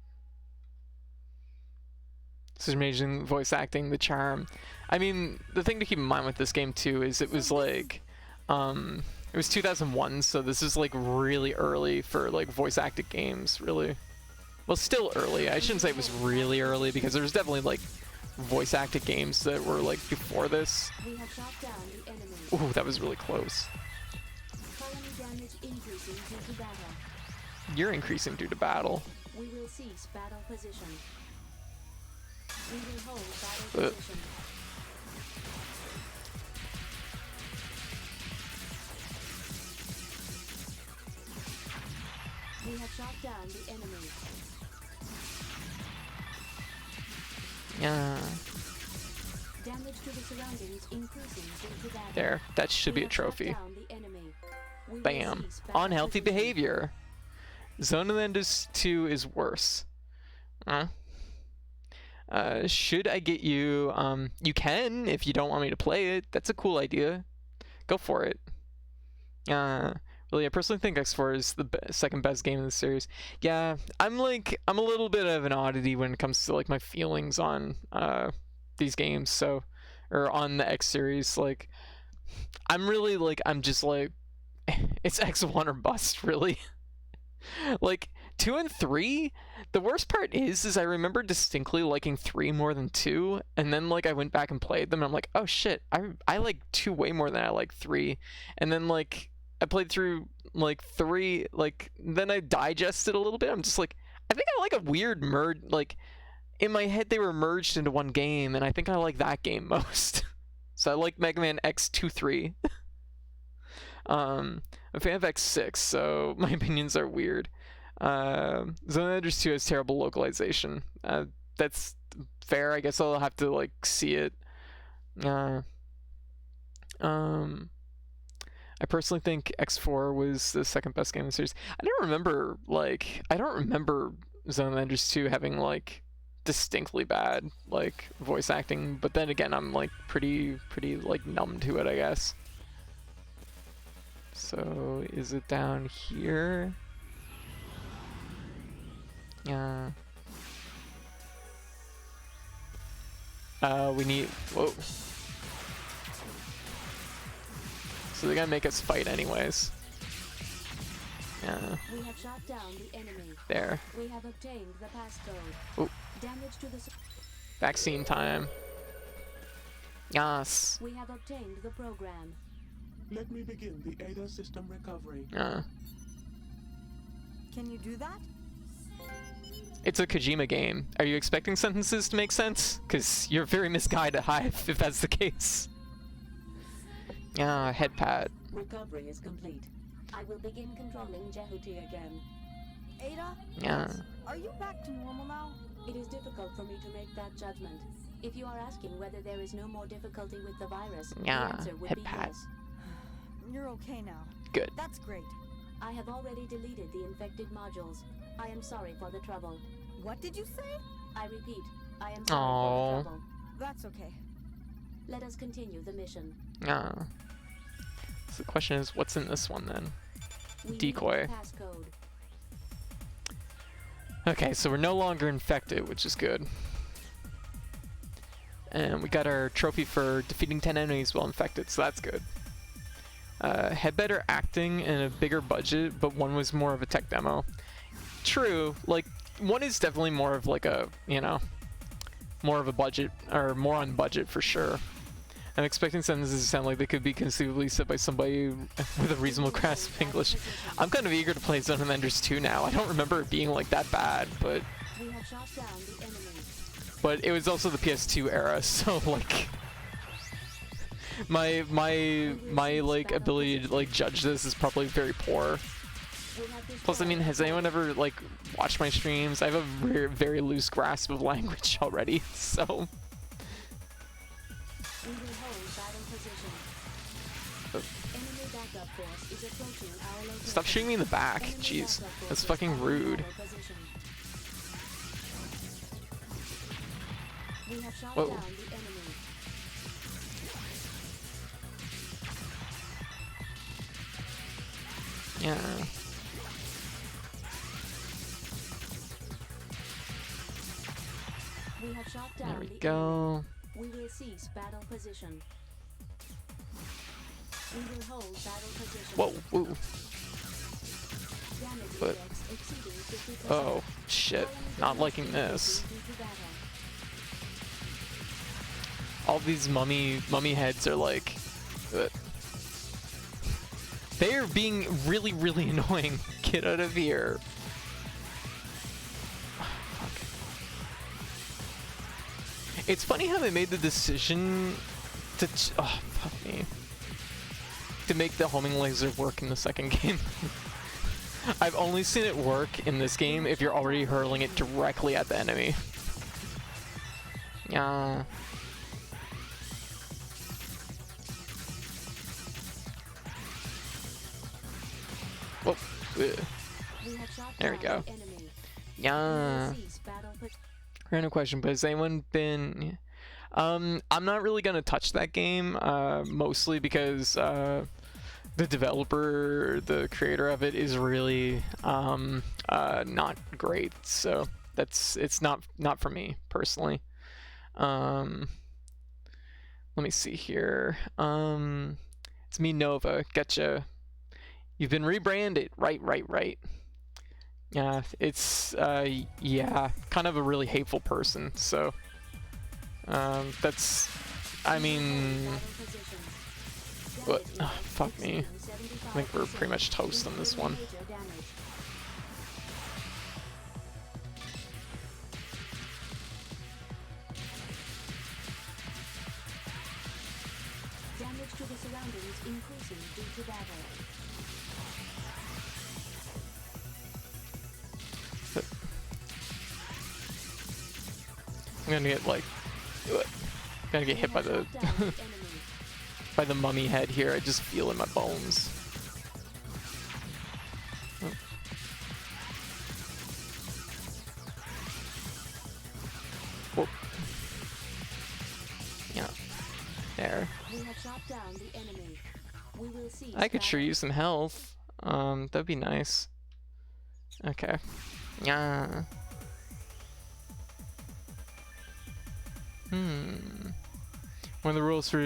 This is amazing voice acting, the charm. I mean, the thing to keep in mind with this game too is it was like, it was 2001, so this is like really early for like voice acted games, really. Well, still early. I shouldn't say it was really early because there was definitely like voice acted games that were like before this. We have shot down the enemy. Ooh, that was really close. Colony damage increasing due to battle. You're increasing due to battle. We will cease battle position. We will hold battle position. We have shot down the enemy. Yeah. Damage to the surroundings increasing due to battle. There. That should be a trophy. Bam. Unhealthy behavior. Zone of the Enders 2 is worse. Should I get you? You can if you don't want me to play it. That's a cool idea. Go for it. Really, I personally think X4 is the second best game in the series. Yeah, I'm a little bit of an oddity when it comes to like my feelings on these games. So, or on the X series, like I'm just like, it's X1 or bust, really. Like 2 and 3, the worst part is I remember distinctly liking 3 more than 2, and then like I went back and played them and I'm like, oh shit, I like 2 way more than I like 3. And then like I played through like 3, like then I digested a little bit. I'm just like, I think I like a weird merge, like in my head they were merged into one game, and I think I like that game most. So I like Mega Man X2 3. I'm a fan of X6, so my opinions are weird. Zone of the Enders 2 has terrible localization. That's fair. I guess I'll have to like see it. I personally think X4 was the second best game in the series. I don't remember Zone of the Enders 2 having like distinctly bad like voice acting, but then again I'm like pretty like numb to it, I guess. So is it down here? Yeah. We need, whoa. So they're gonna make us fight anyways. Yeah. We have shot down the enemy. There. We have obtained the passcode. Oh. Damage to the Vaccine time. Yes. We have obtained the program. Let me begin the ADA system recovery. Can you do that? It's a Kojima game. Are you expecting sentences to make sense? Because you're very misguided, Hive, if that's the case. Head pat. Recovery is complete. I will begin controlling Jehuti again. Ada? Yeah. Are you back to normal now? It is difficult for me to make that judgment. If you are asking whether there is no more difficulty with the virus, the answer would head be pat. yes. You're okay now. Good. That's great. I have already deleted the infected modules. I am sorry for the trouble. What did you say? I repeat, I am sorry for the trouble. That's okay. Let us continue the mission. So the question is, what's in this one then? We Decoy. need the passcode. Okay, so we're no longer infected, which is good. And we got our trophy for defeating 10 enemies while infected, so that's good. Had better acting and a bigger budget, but one was more of a tech demo. True, like, one is definitely more of like a, you know, more of a budget, or more on budget for sure. I'm expecting sentences to sound like they could be conceivably said by somebody with a reasonable grasp of English. I'm kind of eager to play Zone of Enders 2 now. I don't remember it being like that bad, but it was also the PS2 era, so like my like ability to like judge this is probably very poor. Plus, I mean, has anyone ever like watched my streams? I have a very, very loose grasp of language already, so. Stop shooting me in the back. Jeez, that's fucking rude. Whoa. Yeah. There we go. We will cease battle position. We will hold battle position. Whoa, whoa. But, oh, shit. Not liking this. All these mummy heads are like... they are being really, really annoying. Get out of here. It's funny how they made the decision to fuck me, to make the homing laser work in the second game. I've only seen it work in this game if you're already hurling it directly at the enemy. Yeah. Whoa. There we go. Yeah. Random question, but has anyone been... I'm not really gonna touch that game, mostly because the developer, the creator of it, is really not great. So it's not for me personally. Let me see here. It's me, Nova. Gotcha. You've been rebranded. Right. Yeah, it's yeah, kind of a really hateful person. So that's, I mean, what? Oh, fuck me. I think we're pretty much toast on this one. Damage to the surroundings increasing due to battle. I'm gonna get like, gonna get hit by the by the mummy head here. I just feel it in my bones. Oh. Whoop. Yeah. There. I could sure use some health. That'd be nice. Okay. Yeah. One of the rules for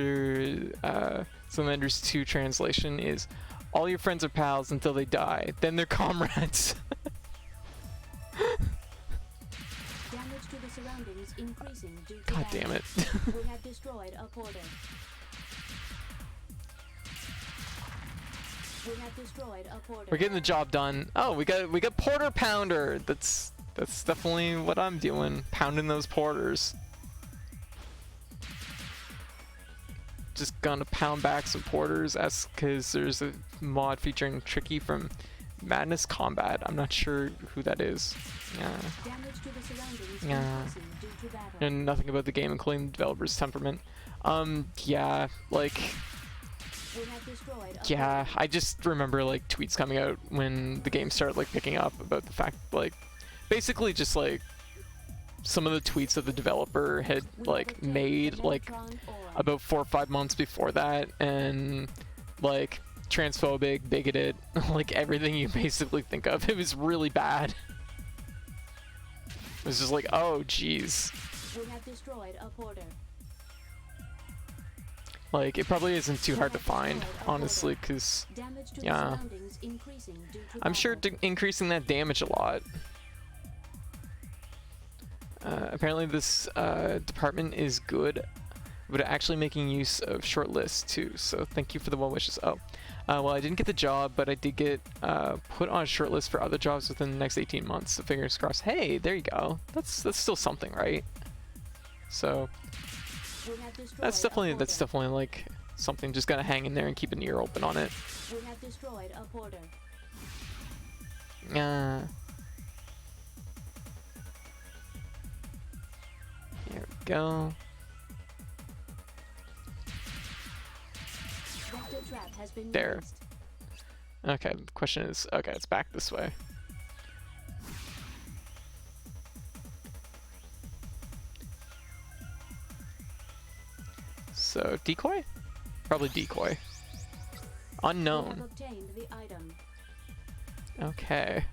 Zone of Enders 2 translation is all your friends are pals until they die, then they're comrades. Damage to the surroundings increasing due to God damn it. We have destroyed a portal. We have destroyed a portal. We're getting the job done. Oh, we got Porter Pounder. That's definitely what I'm doing. Pounding those porters. Just gonna pound back some porters. That's because there's a mod featuring Tricky from Madness Combat. I'm not sure who that is. Yeah. Yeah. And nothing about the game, including the developer's temperament. Yeah, like... yeah, I just remember like tweets coming out when the game started like picking up about the fact like basically just like some of the tweets that the developer had like made like about 4 or 5 months before that, and like transphobic, bigoted, like everything you basically think of. It was really bad. It was just like, oh jeez. We have destroyed a portal. Like, it probably isn't too hard to find, honestly, because, yeah, I'm sure increasing that damage a lot. Apparently this department is good, but actually making use of short lists too, so thank you for the well wishes. Oh, well, I didn't get the job, but I did get put on a short list for other jobs within the next 18 months, so fingers crossed. Hey, there you go. That's still something, right? So that's definitely like something. Just gotta hang in there and keep an ear open on it. We have destroyed a porter. Here we go. Vector trap has been There. released. Okay, the question is, okay, it's back this way. So, decoy? Probably decoy. We Unknown. have obtained the item. Okay.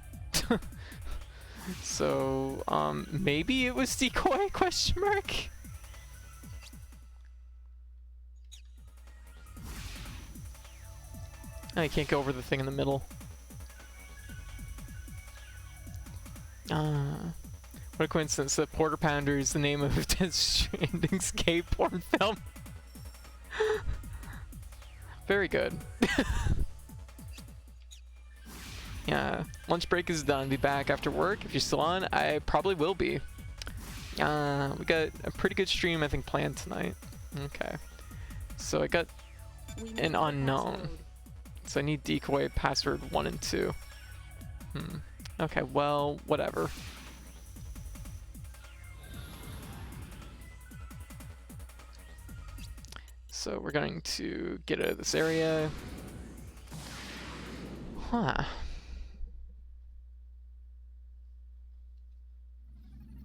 So, maybe it was decoy, question mark? I can't go over the thing in the middle. What a coincidence that Porter Pounder is the name of Death Stranding's gay porn film. Very good. Yeah, lunch break is done. Be back after work. If you're still on, I probably will be. We got a pretty good stream, I think, planned tonight. Okay. So I got an unknown. So I need decoy password 1 and 2. Okay, well, whatever. So we're going to get out of this area. Huh.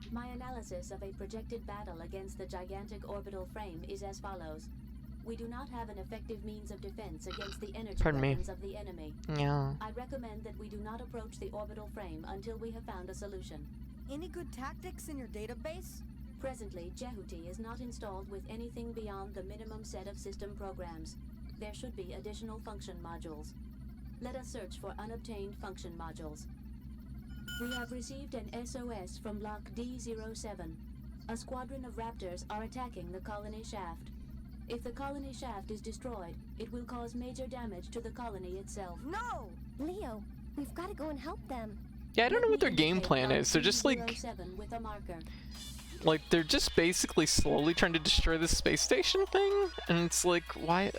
My analysis of a projected battle against the gigantic orbital frame is as follows. We do not have an effective means of defense against the energy weapons of the enemy. Yeah. I recommend that we do not approach the orbital frame until we have found a solution. Any good tactics in your database? Presently, Jehuti is not installed with anything beyond the minimum set of system programs. There should be additional function modules. Let us search for unobtained function modules. We have received an SOS from Block D07. A squadron of raptors are attacking the colony shaft. If the colony shaft is destroyed, it will cause major damage to the colony itself. No! Leo, we've got to go and help them. Yeah, I don't know what their game plan is. They're just like, with a marker. they're just basically slowly trying to destroy the space station thing, and it's like, why?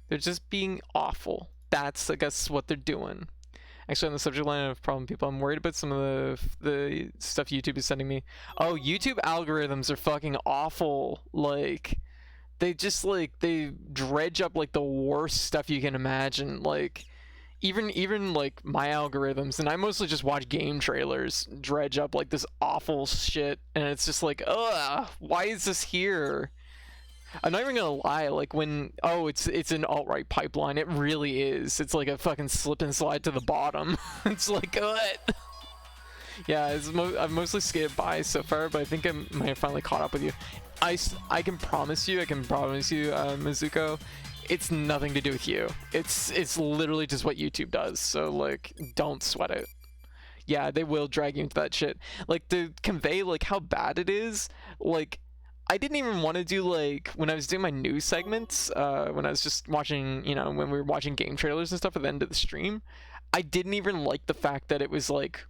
They're just being awful. That's, I guess, what they're doing. Actually, on the subject line of problem people, I'm worried about some of the stuff YouTube is sending me. Oh, YouTube algorithms are fucking awful. Like, they just, like, they dredge up, like, the worst stuff you can imagine. Like, even like, my algorithms, and I mostly just watch game trailers, dredge up, like, this awful shit. And it's just like, ugh, why is this here? I'm not even gonna lie, like when, oh, it's an alt-right pipeline, it really is. It's like a fucking slip and slide to the bottom. It's like, what? Yeah, I've mostly skated by so far, but I think I might have finally caught up with you. I can promise you, Mizuko, it's nothing to do with you. It's literally just what YouTube does, so like, don't sweat it. Yeah, they will drag you into that shit. Like, to convey, like, how bad it is, like, I didn't even want to do, like, when I was doing my news segments, when I was just watching, you know, when we were watching game trailers and stuff at the end of the stream, I didn't even like the fact that it was, like,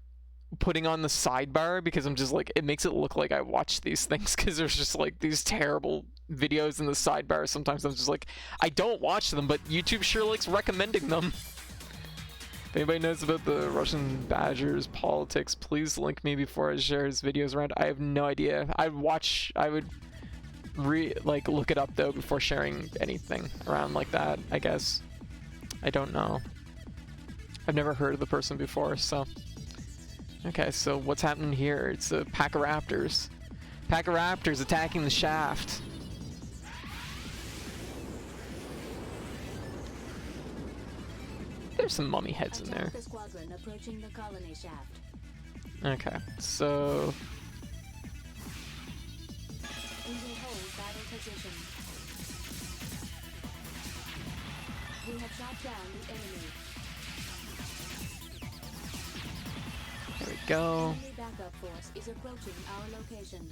putting on the sidebar, because I'm just, like, it makes it look like I watch these things, because there's just, like, these terrible videos in the sidebar. Sometimes I'm just like, I don't watch them, but YouTube sure likes recommending them. If anybody knows about the Russian Badgers politics, please link me before I share his videos around. I have no idea. I would look it up though before sharing anything around like that, I guess. I don't know. I've never heard of the person before, so. Okay, so what's happening here? It's a pack of raptors. Pack of raptors attacking the shaft. There's some mummy heads in there. The squadron approaching the colony shaft. Okay, so We will hold battle position. We have shot down the enemy. There we go. Enemy backup force is approaching our location.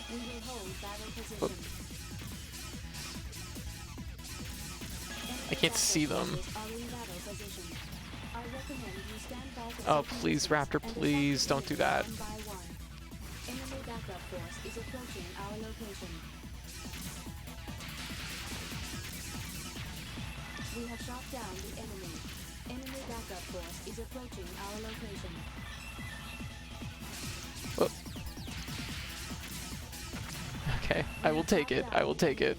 We will hold battle position. I can't see them. Are in battle position. I recommend you stand back Oh, please, Raptor, please don't do that. one by one. Enemy backup force is approaching our location. We have shot down the enemy. Enemy backup force is approaching our location. Oh. Okay, I will take it. I will take it.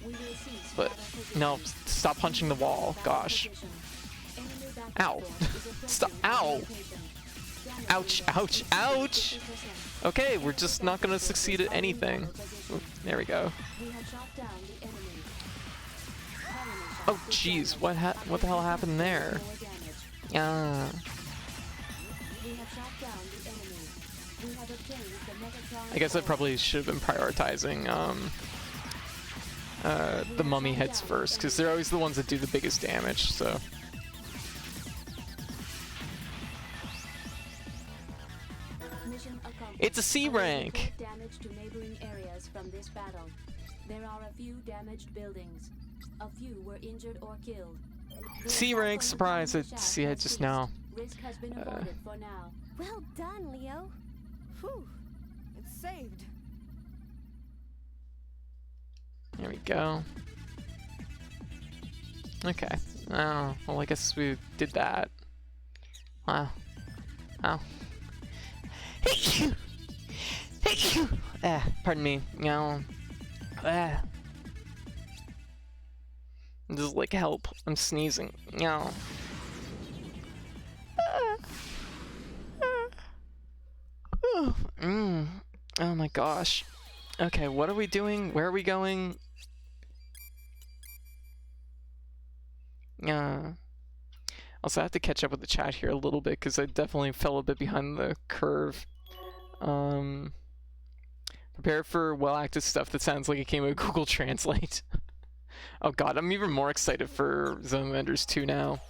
We will cease But battle position. no, stop punching the wall. Gosh. Enemy backup Ow. force is approaching Stop. our Ow. location. Damage Ouch, index ouch, exceeding ouch. 50%. Okay, we're just not gonna succeed at anything. Oop, there we go. We have shot down the enemy. Colony shot Oh, is jeez, damaged. what the hell happened there? More damage. Yeah. We have shot down the enemy. We have obtained the Megatron I guess I core. probably should have been prioritizing the mummy heads first, because they're always the ones that do the biggest damage. So. Mission accomplished. It's a C I will rank. report damage to neighboring areas from this battle. There are a few damaged buildings. A few were injured or killed. The C attack rank, on the surprise, Konami I shaft see it has just ceased. now. Risk has been avoided for now. Well done, Leo. Whew. It's saved. There we go. Okay. Oh, well, I guess we did that. Wow. Wow. Pardon me. No. Just like help. I'm sneezing. No. Oh my gosh. Okay, what are we doing? Where are we going? Also, I have to catch up with the chat here a little bit because I definitely fell a bit behind the curve. Prepare for well-acted stuff that sounds like it came with Google Translate. Oh god, I'm even more excited for Zone of the Enders 2 now.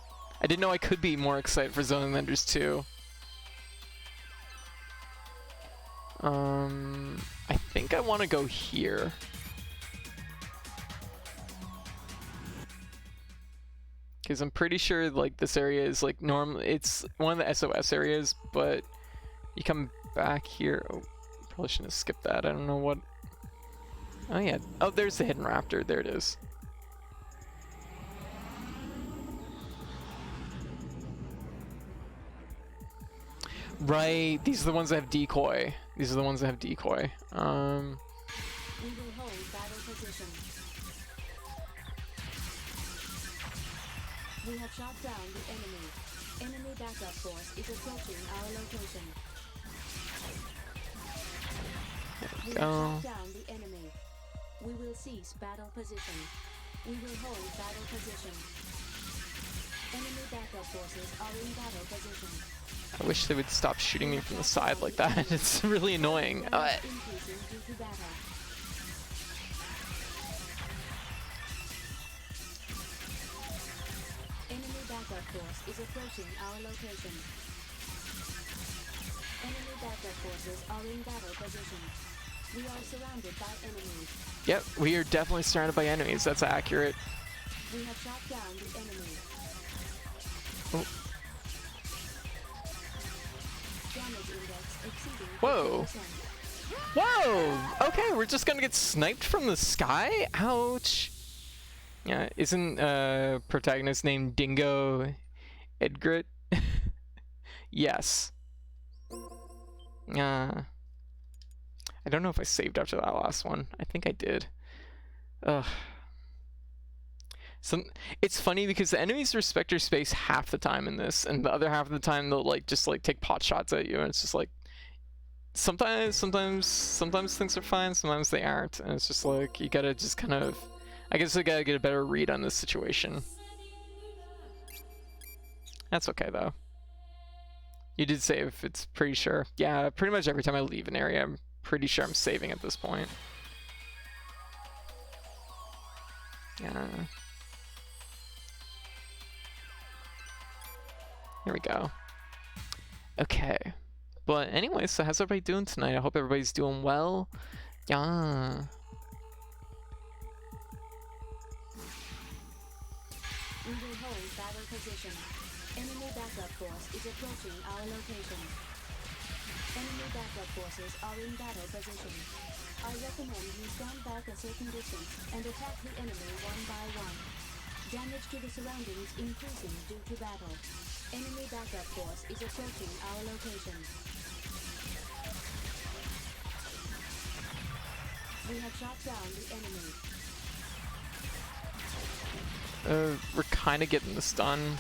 I didn't know I could be more excited for Zone of the Enders 2. I think I want to go here. Because I'm pretty sure like this area is like it's one of the SOS areas, but you come back here. Oh, probably shouldn't have skipped that. I don't know what. Oh yeah. Oh, there's the hidden raptor. There it is. Right. These are the ones that have decoy. These are the ones that have decoy. We will hold battle position. We have shot down the enemy. Enemy backup force is approaching our location. We have Go. shot down the enemy. We will cease battle position. We will hold battle position. Enemy backup forces are in battle position. I wish they would stop shooting me from the side like that. It's really annoying. Damage increasing due to battle. Enemy backup force is approaching our location. Enemy backup forces are in battle position. We are surrounded by enemies. Yep, we are definitely surrounded by enemies. That's accurate. We have shot down the enemy. Oh. Damage index exceeding Whoa. 50%. Whoa! Okay, we're just gonna get sniped from the sky? Ouch. Yeah, isn't protagonist named Dingo Edgrit? Yes. I don't know if I saved after that last one. I think I did. Ugh. It's funny because the enemies respect your space half the time in this, and the other half of the time they'll like just like take pot shots at you, and it's just like sometimes things are fine, sometimes they aren't, and it's just like you gotta just kind of, I guess I gotta get a better read on this situation. That's okay though. You did save, it's pretty sure. Yeah, pretty much every time I leave an area, I'm pretty sure I'm saving at this point. Yeah. There we go. Okay. But anyway, so how's everybody doing tonight? I hope everybody's doing well. Yeah. We will hold battle position. Enemy backup force is approaching our location. Enemy backup forces are in battle position. I recommend you stand back a certain distance and attack the enemy one by one. Damage to the surroundings increasing due to battle. Enemy backup force is approaching our location. We have shot down the enemy. We're kind of getting this done.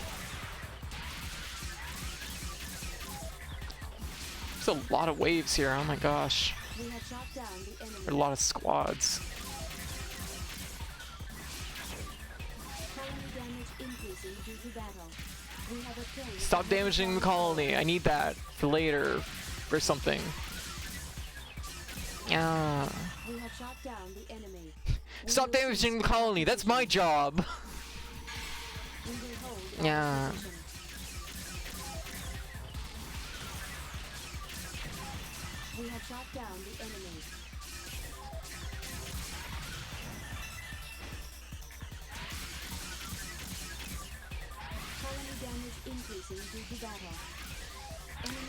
There's a lot of waves here, oh my gosh. We have shot down the enemy. There are a lot of squads. Colony damage increasing due to battle. We have obtained. Stop damaging the colony. I need that for later or something. Yeah. We have shot down the enemy. Stop damaging the colony. That's my job. We will hold Yeah. position. We have shot down the enemy. Colony damage increasing due to battle.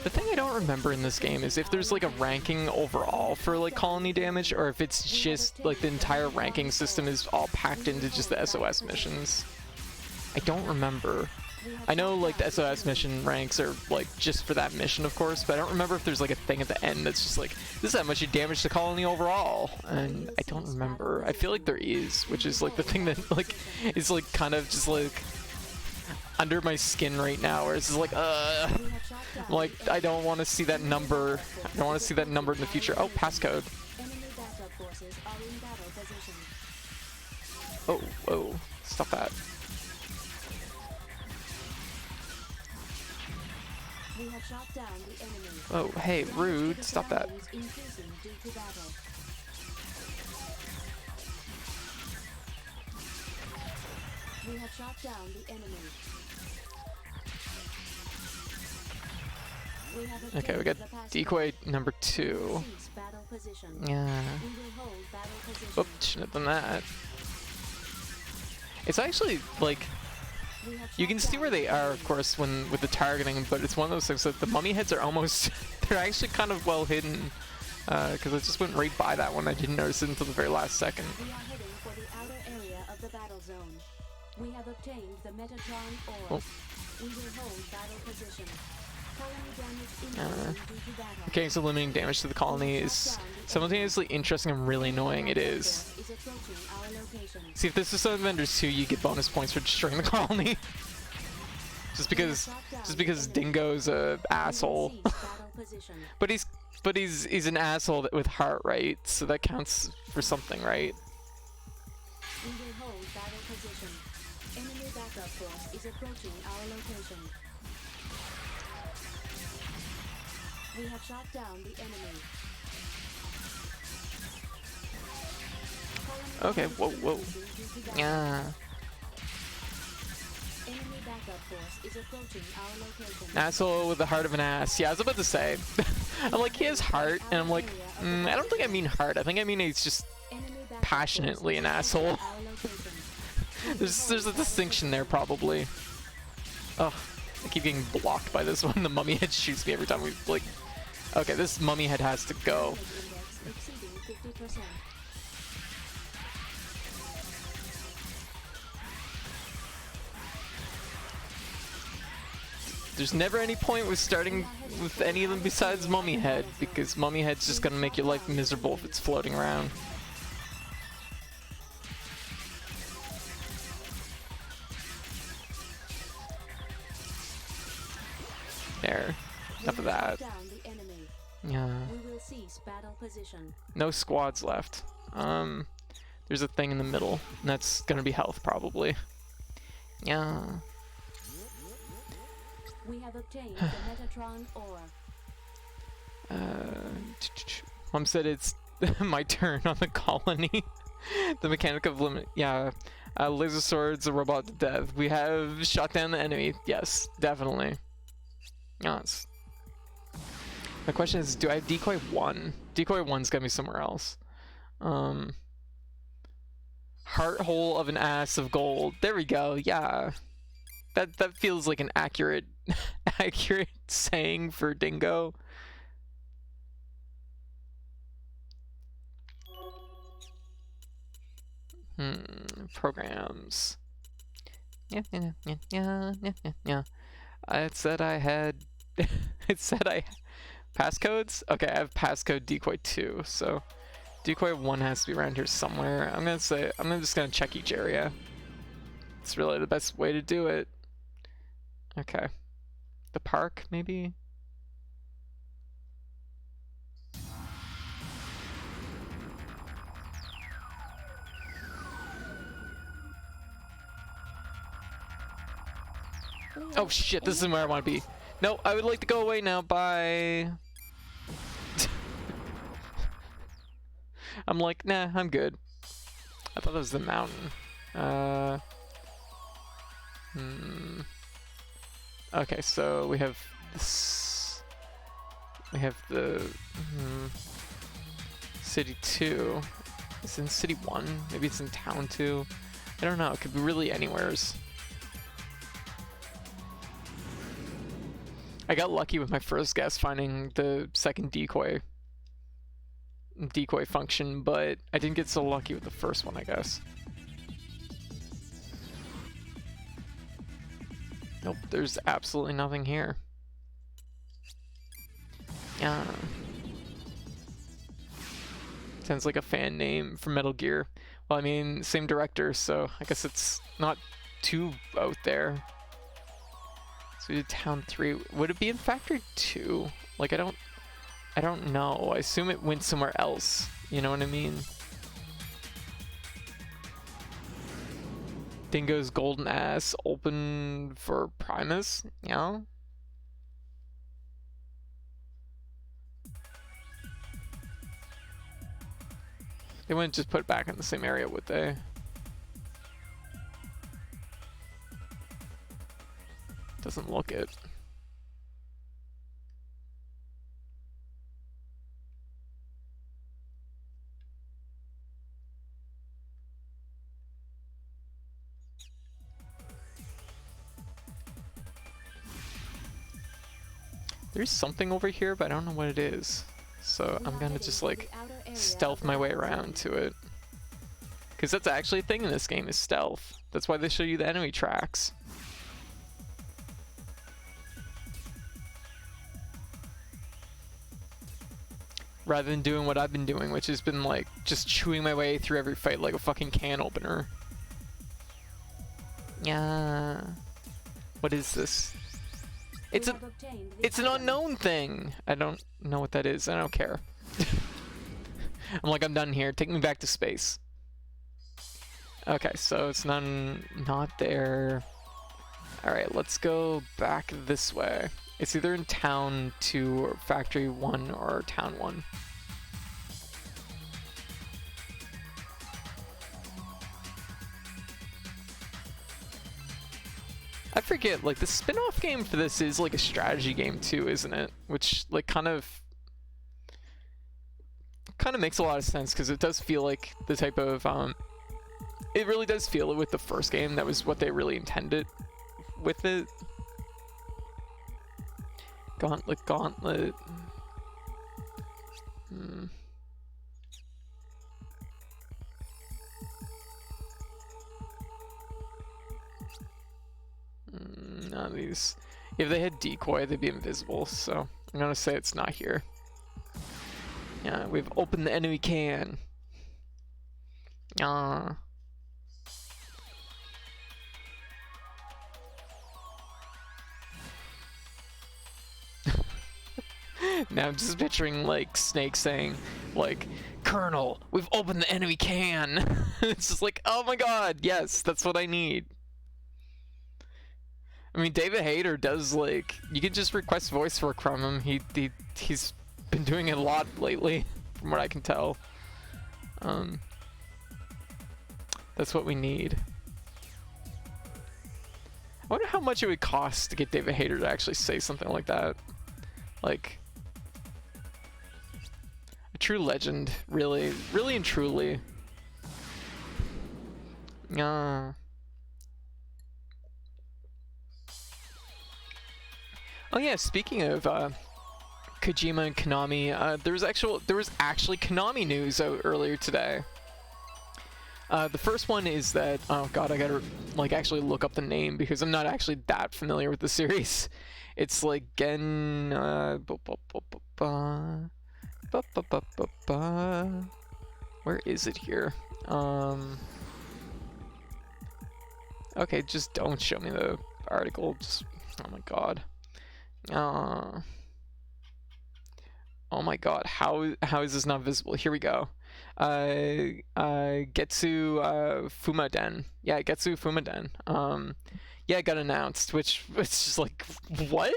The thing I don't remember in this game is if there's like a ranking overall for like colony damage, or if it's just like the entire ranking system is all packed into just the SOS missions. I don't remember. I know like the SOS mission ranks are like just for that mission, of course, but I don't remember if there's like a thing at the end that's just like, this is how much you damage the colony overall, and I don't remember. I feel like there is, which is like the thing that like is like kind of just like under my skin right now, where it's just like, like I don't want to see that number. I don't want to see that number in the future. Oh, passcode. Enemy backup forces are in battle position. Oh, whoa, stop that. We have shot down the enemy. Oh, hey, rude, stop that. Surroundings increasing due to battle. We have shot down the enemy. We have Okay, we got obtained the pass decoy number code. 2. Cease battle position. Yeah. We will hold battle position. Oops, shouldn't have done that. It's actually like, We have you shot can see down where they the are, enemy. of course, when with the targeting, but it's one of those things that the mummy heads are almost, they're actually kind of well hidden, because I just went right by that one. I didn't notice it until the very last second. We are heading for the outer area of the battle zone. We have obtained the Metatron ore. Oh. We will hold battle position. Colony damage increasing due to battle. Okay, so limiting damage to the colony is simultaneously interesting and really annoying. It is. Is approaching our location. See, if this is Sun Vendors 2, you get bonus points for destroying the colony. just because Dingo's a asshole. Cease battle position. But he's an asshole with heart, right? So that counts for something, right? We will hold battle position. Enemy backup force is approaching our location. We have shot down the enemy. Colony Okay, whoa, damage whoa. increasing due to battle. Yeah. Enemy backup force is approaching our location. Asshole with the heart of an ass. Yeah, I was about to say. I'm like, he has heart, and I'm like, I don't think I mean heart. I think I mean he's just Enemy backup passionately force an is approaching asshole. our location. There's a distinction there, probably. Ugh, I keep getting blocked by this one. The mummy head shoots me every time we, like... Okay, this mummy head has to go. Damage index exceeding 50%. There's never any point with starting with any of them besides mummy head, because mummy head's just gonna make your life miserable if it's floating around. There. Enough of that. Down the enemy. Yeah. We will cease battle position. No squads left. There's a thing in the middle, and that's gonna be health, probably. Yeah. We have obtained the Metatron ore. Mom said it's my turn on the colony. The mechanic of limit. Yeah. Laser swords, a robot to death. We have shot down the enemy. Yes, definitely. Yes. My question is, do I have decoy 1? Decoy 1's gotta be somewhere else. Heart hole of an ass of gold. There we go. Yeah. That feels like an accurate accurate saying for Dingo. Programs. Yeah. It said I had it said I passcodes? Okay, I have passcode decoy 2, so decoy 1 has to be around here somewhere. I'm just gonna check each area. It's really the best way to do it. Okay. The park, maybe? Oh shit, this is where I want to be. No, I would like to go away now. Bye. I'm like, nah, I'm good. I thought it was the mountain. Okay, so we have this. We have the city 2. It's in city 1. Maybe it's in town 2. I don't know. It could be really anywheres. I got lucky with my first guess finding the second decoy function, but I didn't get so lucky with the first one, I guess. Nope, there's absolutely nothing here. Yeah. Sounds like a fan name for Metal Gear. Well, I mean, same director, so I guess it's not too out there. So we did town 3. Would it be in factory 2? Like, I don't know. I assume it went somewhere else. You know what I mean? Dingo's golden ass open for Primus? Yeah. They wouldn't just put it back in the same area, would they? Doesn't look it. There's something over here, but I don't know what it is. So I'm gonna just like stealth my way around to it. Because that's actually a thing in this game, is stealth. That's why they show you the enemy tracks. Rather than doing what I've been doing, which has been like just chewing my way through every fight like a fucking can opener. Yeah. What is this? It's an unknown thing. I don't know what that is. I don't care. I'm like, I'm done here. Take me back to space. Okay, so it's not there. Alright, let's go back this way. It's either in town 2 or factory 1 or town 1. I forget, like, the spin-off game for this is like a strategy game too, isn't it? Which, like, kind of makes a lot of sense, because it does feel like the type of, it really does feel it with the first game. That was what they really intended with it. Gauntlet. None of these. If they had decoy, they'd be invisible, so I'm gonna say it's not here. Yeah, we've opened the enemy can. Ah. Now I'm just picturing like Snake saying, like, Colonel, we've opened the enemy can. It's just like, oh my god, yes, that's what I need. I mean, David Hayter does, like, you can just request voice work from him. He's been doing it a lot lately, from what I can tell. That's what we need. I wonder how much it would cost to get David Hayter to actually say something like that. Like, a true legend, really, really and truly. Oh yeah, speaking of Kojima and Konami, there was actually Konami news out earlier today. The first one is that, oh god, I gotta like actually look up the name because I'm not actually that familiar with the series. It's like where is it here? Okay, just don't show me the article. Just, oh my god. Oh my god, how is this not visible? Here we go. Getsu Fumaden. Yeah, Getsu Fumaden. Yeah, it got announced, which it's just like, what?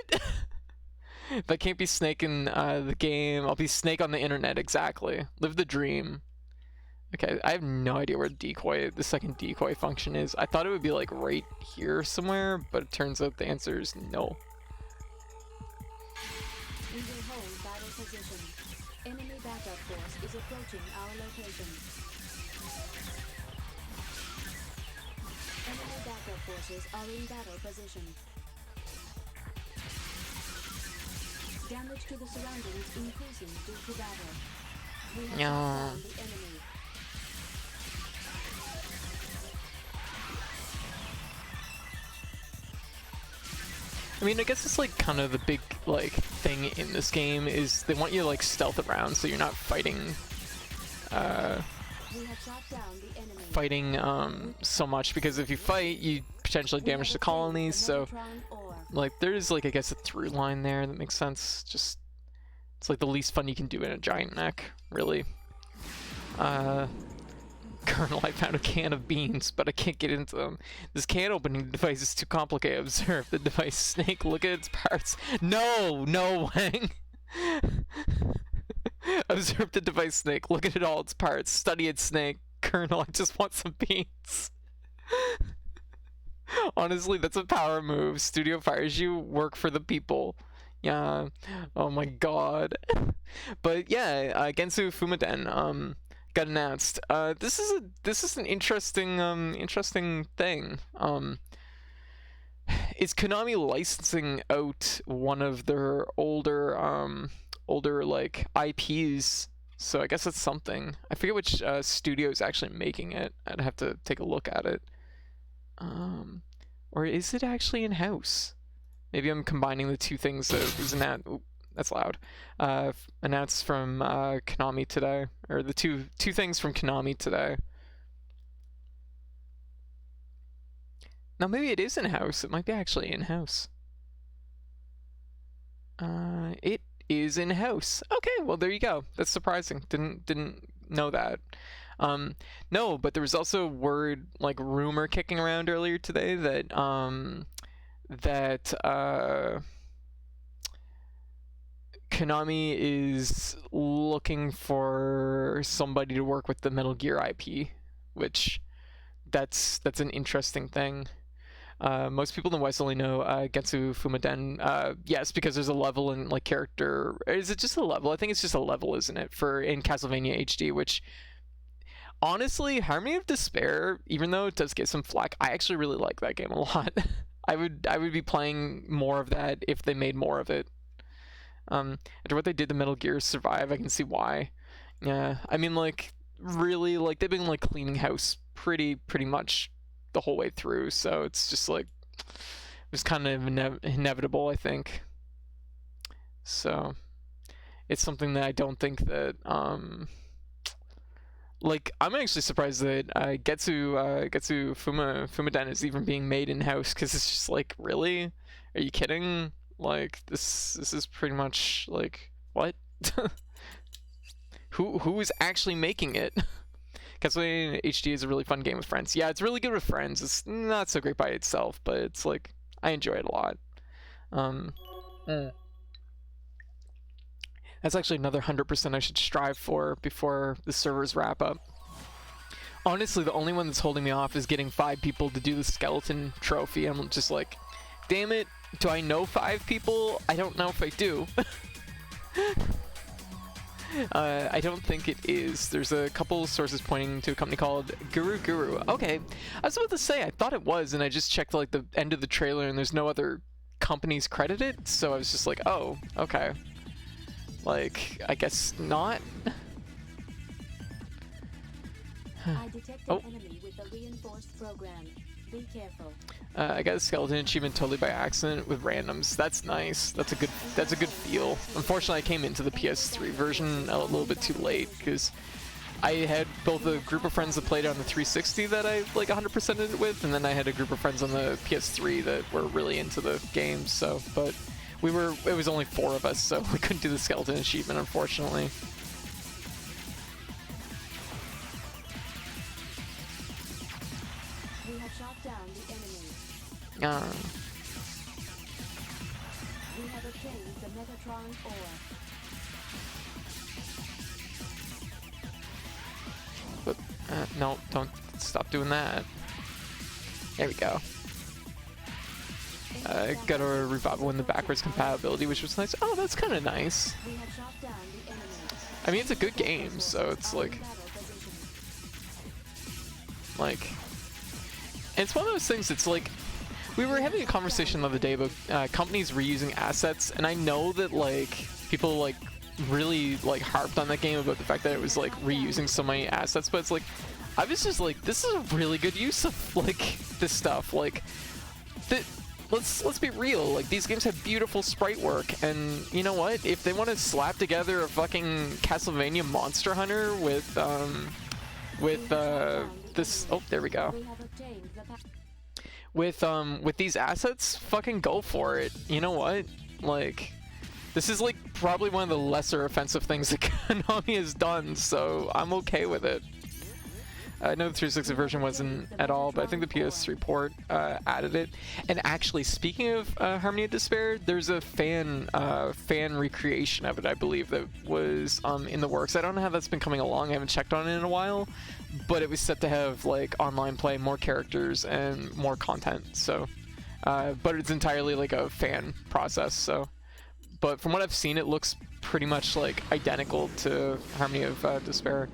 If I can't be Snake in the game, I'll be Snake on the internet, exactly. Live the dream. Okay, I have no idea where the second decoy function is. I thought it would be like right here somewhere, but it turns out the answer is no. We will hold battle position. Enemy backup force is approaching our location. Enemy backup forces are in battle position. Damage to the surroundings increasing due to battle. We have shut down the enemy. I mean, I guess it's like kind of the big like thing in this game is they want you to like stealth around so you're not fighting so much, because if you fight you potentially damage the colonies, so like there's like I guess a through line there that makes sense. Just it's like the least fun you can do in a giant mech, really. Colonel, I found a can of beans, but I can't get into them. This can opening device is too complicated. Observe the device, Snake. Look at its parts. No, Wang. Observe the device, Snake. Look at all its parts. Study it, Snake. Colonel, I just want some beans. Honestly, that's a power move. Studio fires you, work for the people. Yeah. Oh my god. But yeah, Gensu Fumaden, got announced. This is an interesting thing. Is Konami licensing out one of their older like IPs? So I guess that's something. I forget which studio is actually making it. I'd have to take a look at it. Or is it actually in house? Maybe I'm combining the two things that was announced. That's loud. Announced from Konami today, or the two things from Konami today. Now maybe it is in house. It might be actually in house. It is in house. Okay, well there you go. That's surprising. Didn't know that. No, but there was also word, like rumor kicking around earlier today that Konami is looking for somebody to work with the Metal Gear IP, which that's an interesting thing. Most people in the West only know Getsu Fumaden. Yes, because there's a level in like character. Is it just a level? I think it's just a level, isn't it? In Castlevania HD, which honestly, Harmony of Despair, even though it does get some flack, I actually really like that game a lot. I would be playing more of that if they made more of it. After what they did to Metal Gear Survive, I can see why. Yeah, I mean, like, really, like, they've been, like, cleaning house pretty much the whole way through, so it's just, like, it was kind of inevitable, I think. So, it's something that I don't think that, like, I'm actually surprised that Getsu Fumaden is even being made in-house, because it's just, like, really? Are you kidding? Like, this is pretty much, like, what? Who is actually making it? Castlevania HD is a really fun game with friends. Yeah, it's really good with friends. It's not so great by itself, but it's, like, I enjoy it a lot. That's actually another 100% I should strive for before the servers wrap up. Honestly, the only one that's holding me off is getting 5 people to do the skeleton trophy. I'm just like, damn it, do I know 5 people? I don't know if I do. I don't think it is. There's a couple sources pointing to a company called Guru. Okay, I was about to say, I thought it was, and I just checked like the end of the trailer and there's no other companies credited, so I was just like, oh, okay. Like, I guess not. I detect an enemy with a reinforced program. Be careful. I got a skeleton achievement totally by accident with randoms. That's nice. That's a good feel. Unfortunately, I came into the PS3 version a little bit too late because I had both a group of friends that played it on the 360 that I like 100%ed it with, and then I had a group of friends on the PS3 that were really into the game. So, but it was only 4 of us, so we couldn't do the skeleton achievement, unfortunately. We have shot down the enemy. We have obtained the Megatron ore. But, no, don't stop doing that. There we go. Got a revival in the backwards compatibility, which was nice. Oh, that's kind of nice. We have shot down the enemy. I mean, it's a good game, so it's like, and it's one of those things. It's like, we were having a conversation the other day about companies reusing assets, and I know that like people like really like harped on that game about the fact that it was like reusing so many assets, but it's like, I was just like, this is a really good use of like this stuff. Like, let's be real. Like, these games have beautiful sprite work, and you know what? If they want to slap together a fucking Castlevania Monster Hunter with this, oh, there we go. We have obtained the With these assets, fucking go for it. You know what? Like, this is like probably one of the lesser offensive things that Konami has done, so I'm okay with it. I know the 360 version wasn't at all, but I think the PS3 port added it. And actually, speaking of Harmony of Despair, there's a fan recreation of it, I believe, that was in the works. I don't know how that's been coming along. I haven't checked on it in a while, but it was set to have like online play, more characters, and more content. So, but it's entirely like a fan process. So, but from what I've seen, it looks pretty much like identical to Harmony of Despair.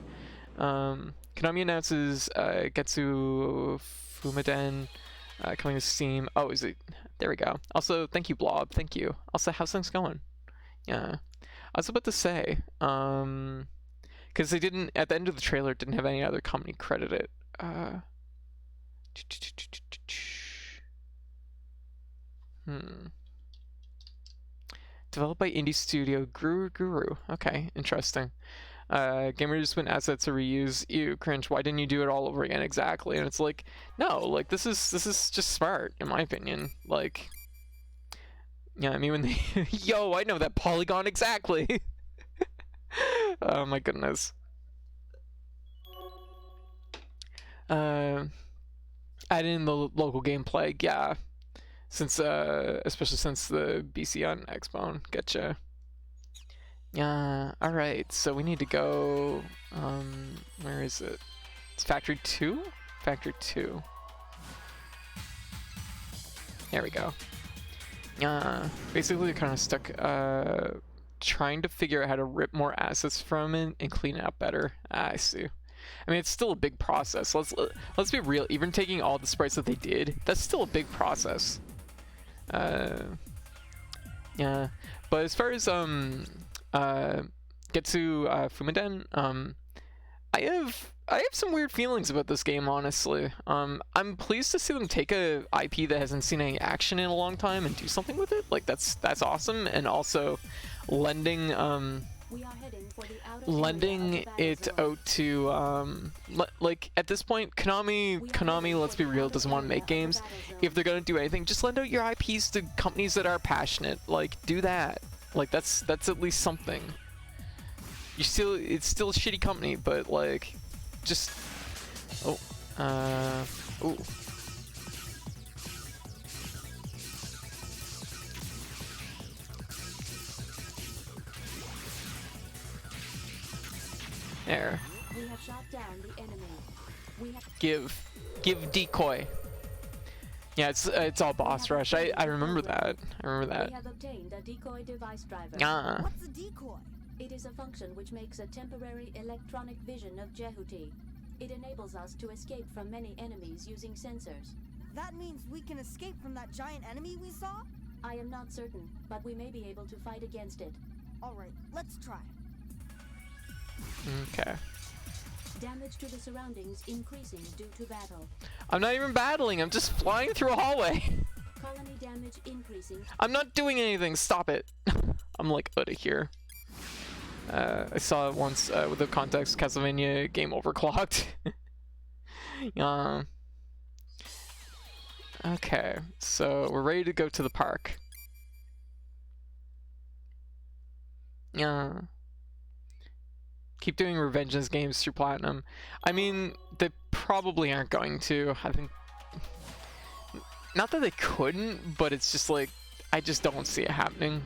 Konami announces Getsu Fumaden coming to Steam. Oh, is it? There we go. Also, thank you, Blob. Thank you. Also, how's things going? Yeah. I was about to say, because they didn't, at the end of the trailer, didn't have any other company credited. Developed by indie studio Guru. Okay, interesting. Gamers when assets are reused, ew, cringe. Why didn't you do it all over again? Exactly. And it's like, no, like this is just smart in my opinion. Like, yeah, I mean when they yo, I know that polygon exactly. Oh my goodness. Add in the local gameplay, yeah. Since especially since the BC on Xbone, getcha. Yeah, alright, so we need to go, where is it? It's Factory 2? Factory 2. There we go. Yeah, basically we're kind of stuck, trying to figure out how to rip more assets from it and clean it up better. I see. I mean, it's still a big process. Let's be real, even taking all the sprites that they did, that's still a big process. Yeah, but as far as, Getsu Fumaden, I have some weird feelings about this game, honestly. I'm pleased to see them take a IP that hasn't seen any action in a long time and do something with it. Like that's awesome, and also lending it out to like at this point, Konami, let's be real, doesn't want to make games. If they're gonna do anything, just lend out your IPs to companies that are passionate. Like, do that. Like that's at least something. It's still a shitty company, but like, just ooh. There. We have shot down the enemy. Give decoy. Yeah, it's all boss rush. I remember that. I remember that. We have obtained a decoy device driver. Ah. What's a decoy? It is a function which makes a temporary electronic vision of Jehuti. It enables us to escape from many enemies using sensors. That means we can escape from that giant enemy we saw? I am not certain, but we may be able to fight against it. Alright, let's try. Okay. Damage to the surroundings increasing due to battle. I'm not even battling. I'm just flying through a hallway. Colony damage increasing. I'm not doing anything. Stop it. I'm like out of here. I saw it once with the context Castlevania game overclocked. Okay, so we're ready to go to the park. Keep doing Revengeance games through Platinum. I mean, they probably aren't going to. I think, not that they couldn't, but it's just like I just don't see it happening.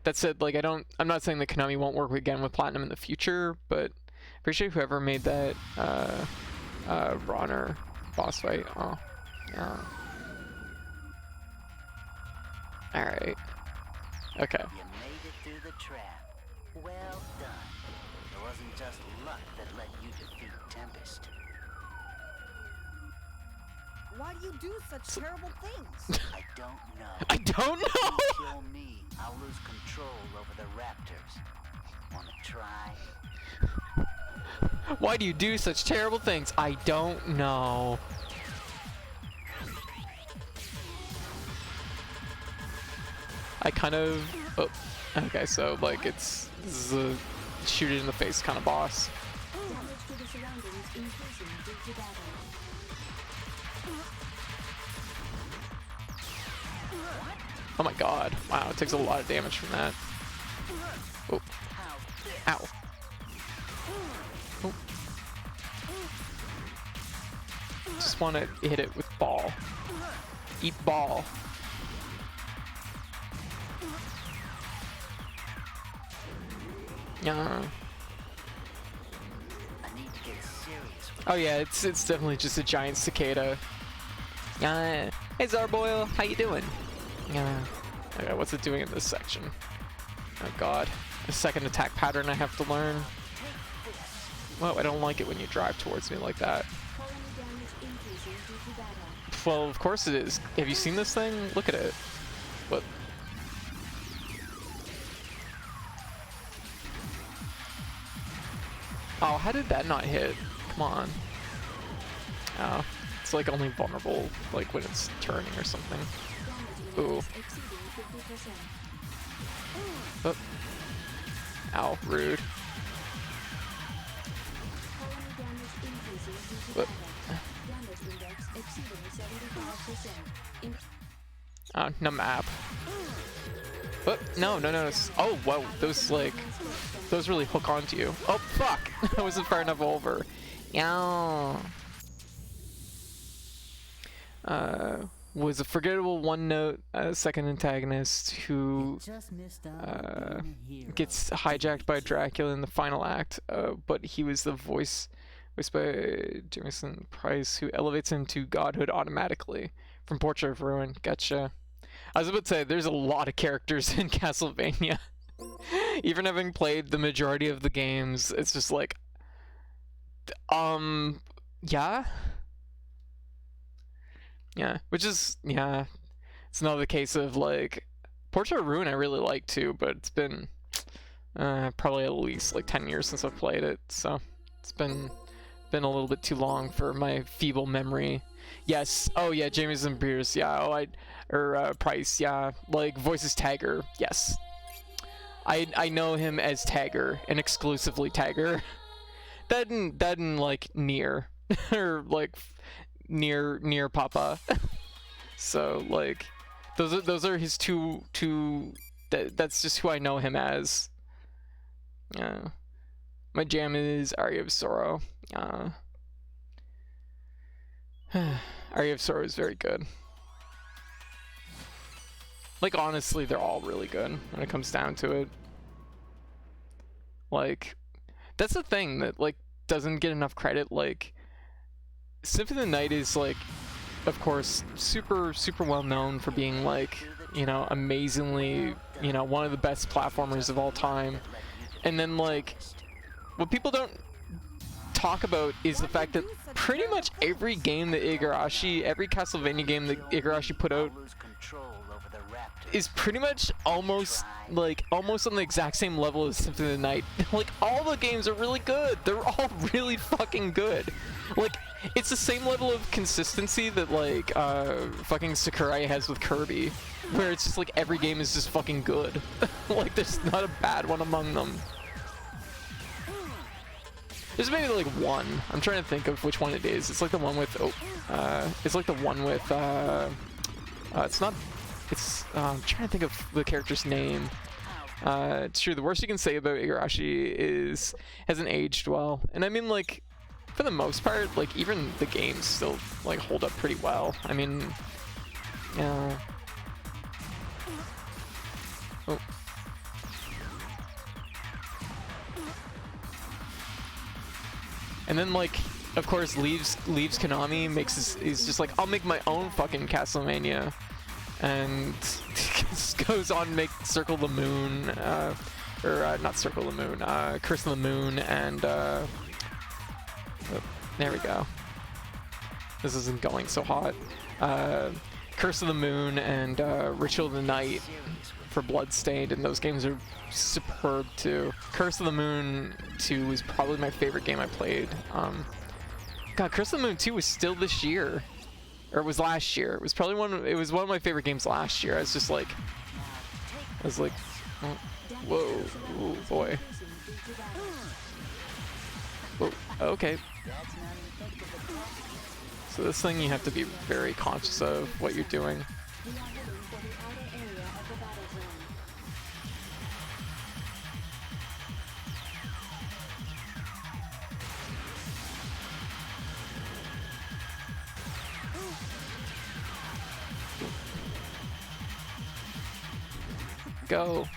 That said, like I'm not saying that Konami won't work again with Platinum in the future, but I appreciate whoever made that Bronner boss fight. Oh, yeah. All right. Okay. You made it through the trap. Well done. It wasn't just luck that let you defeat Tempest. Why do you do such terrible things? I don't know. I don't know. Kill me, I'll lose control over the raptors. Wanna try? Why do you do such terrible things? I don't know. I kind of... Oh, okay, so like this is a shoot it in the face kind of boss. Damage to the surroundings increasing due to battle. Oh my god. Wow, it takes a lot of damage from that. Oh. Ow. Oh. Just want to hit it with ball. Eat ball. Yeah. I need to get serious with Oh yeah, it's definitely just a giant cicada. Hey Zarboil, how you doing? Okay, what's it doing in this section? Oh god, a second attack pattern I have to learn. Well, I don't like it when you drive towards me like that. Colony damage increasing due to battle. Well, of course it is. Have you seen this thing? Look at it. What? Oh, how did that not hit? Come on. Oh, it's like only vulnerable like when it's turning or something. Ooh. Exceeding 50%. Oh. Ow, rude. Colony damage increasing due to What? battle. Damage index exceeding 75%. Oh, no map. But no. Oh, whoa, those like, those really hook onto you. Oh, fuck! I wasn't far enough over. Yeah. Was a forgettable one-note second antagonist who gets hijacked by Dracula in the final act, but he was the voiced by Jameson Price, who elevates him to godhood automatically from Portrait of Ruin. Gotcha. I was about to say, there's a lot of characters in Castlevania. Even having played the majority of the games, it's just like, yeah? Yeah, which is, yeah, it's another case of, like, Portrait of Ruin I really like too, but it's been probably at least, like, 10 years since I've played it, so it's been a little bit too long for my feeble memory. Yes, oh yeah, Jameson Pierce, yeah, Price, yeah, like, voices Tagger, yes. I know him as Tagger, and exclusively Tagger. That and like, Nier, or, like, near Papa. So like those are his two that's just who I know him as. Yeah. My jam is Aria of Sorrow. Aria of Sorrow is very good. Like honestly, they're all really good when it comes down to it. Like that's the thing that like doesn't get enough credit. Like, Symphony of the Night is like, of course, super well known for being like, you know, amazingly, you know, one of the best platformers of all time. And then like, what people don't talk about is the fact that pretty much every game that Igarashi, every Castlevania game that Igarashi put out is pretty much almost on the exact same level as Symphony of the Night. Like, all the games are really good. They're all really fucking good. Like, it's the same level of consistency that like fucking Sakurai has with Kirby, where it's just like every game is just fucking good. Like, there's not a bad one among them. There's maybe like one. I'm trying to think of which one it is. It's like the one with it's like the one with it's not. It's I'm trying to think of the character's name. It's true. The worst you can say about Igarashi is hasn't aged well, and I mean, like, for the most part, like, even the games still like hold up pretty well. I mean, yeah. Oh. And then, like, of course, leaves Konami, he's just like, I'll make my own fucking Castlevania, and goes on to make Circle the Moon, not Circle the Moon, Curse of the Moon, and oh, there we go. This isn't going so hot. Curse of the Moon and Ritual of the Night for Bloodstained, and those games are superb too. Curse of the Moon 2 is probably my favorite game I played. God, Curse of the Moon 2 was still this year, or it was last year. It was probably one of my favorite games last year. I was just like, oh, whoa, oh boy. Whoa, okay. So this thing, you have to be very conscious of what you're doing. Go.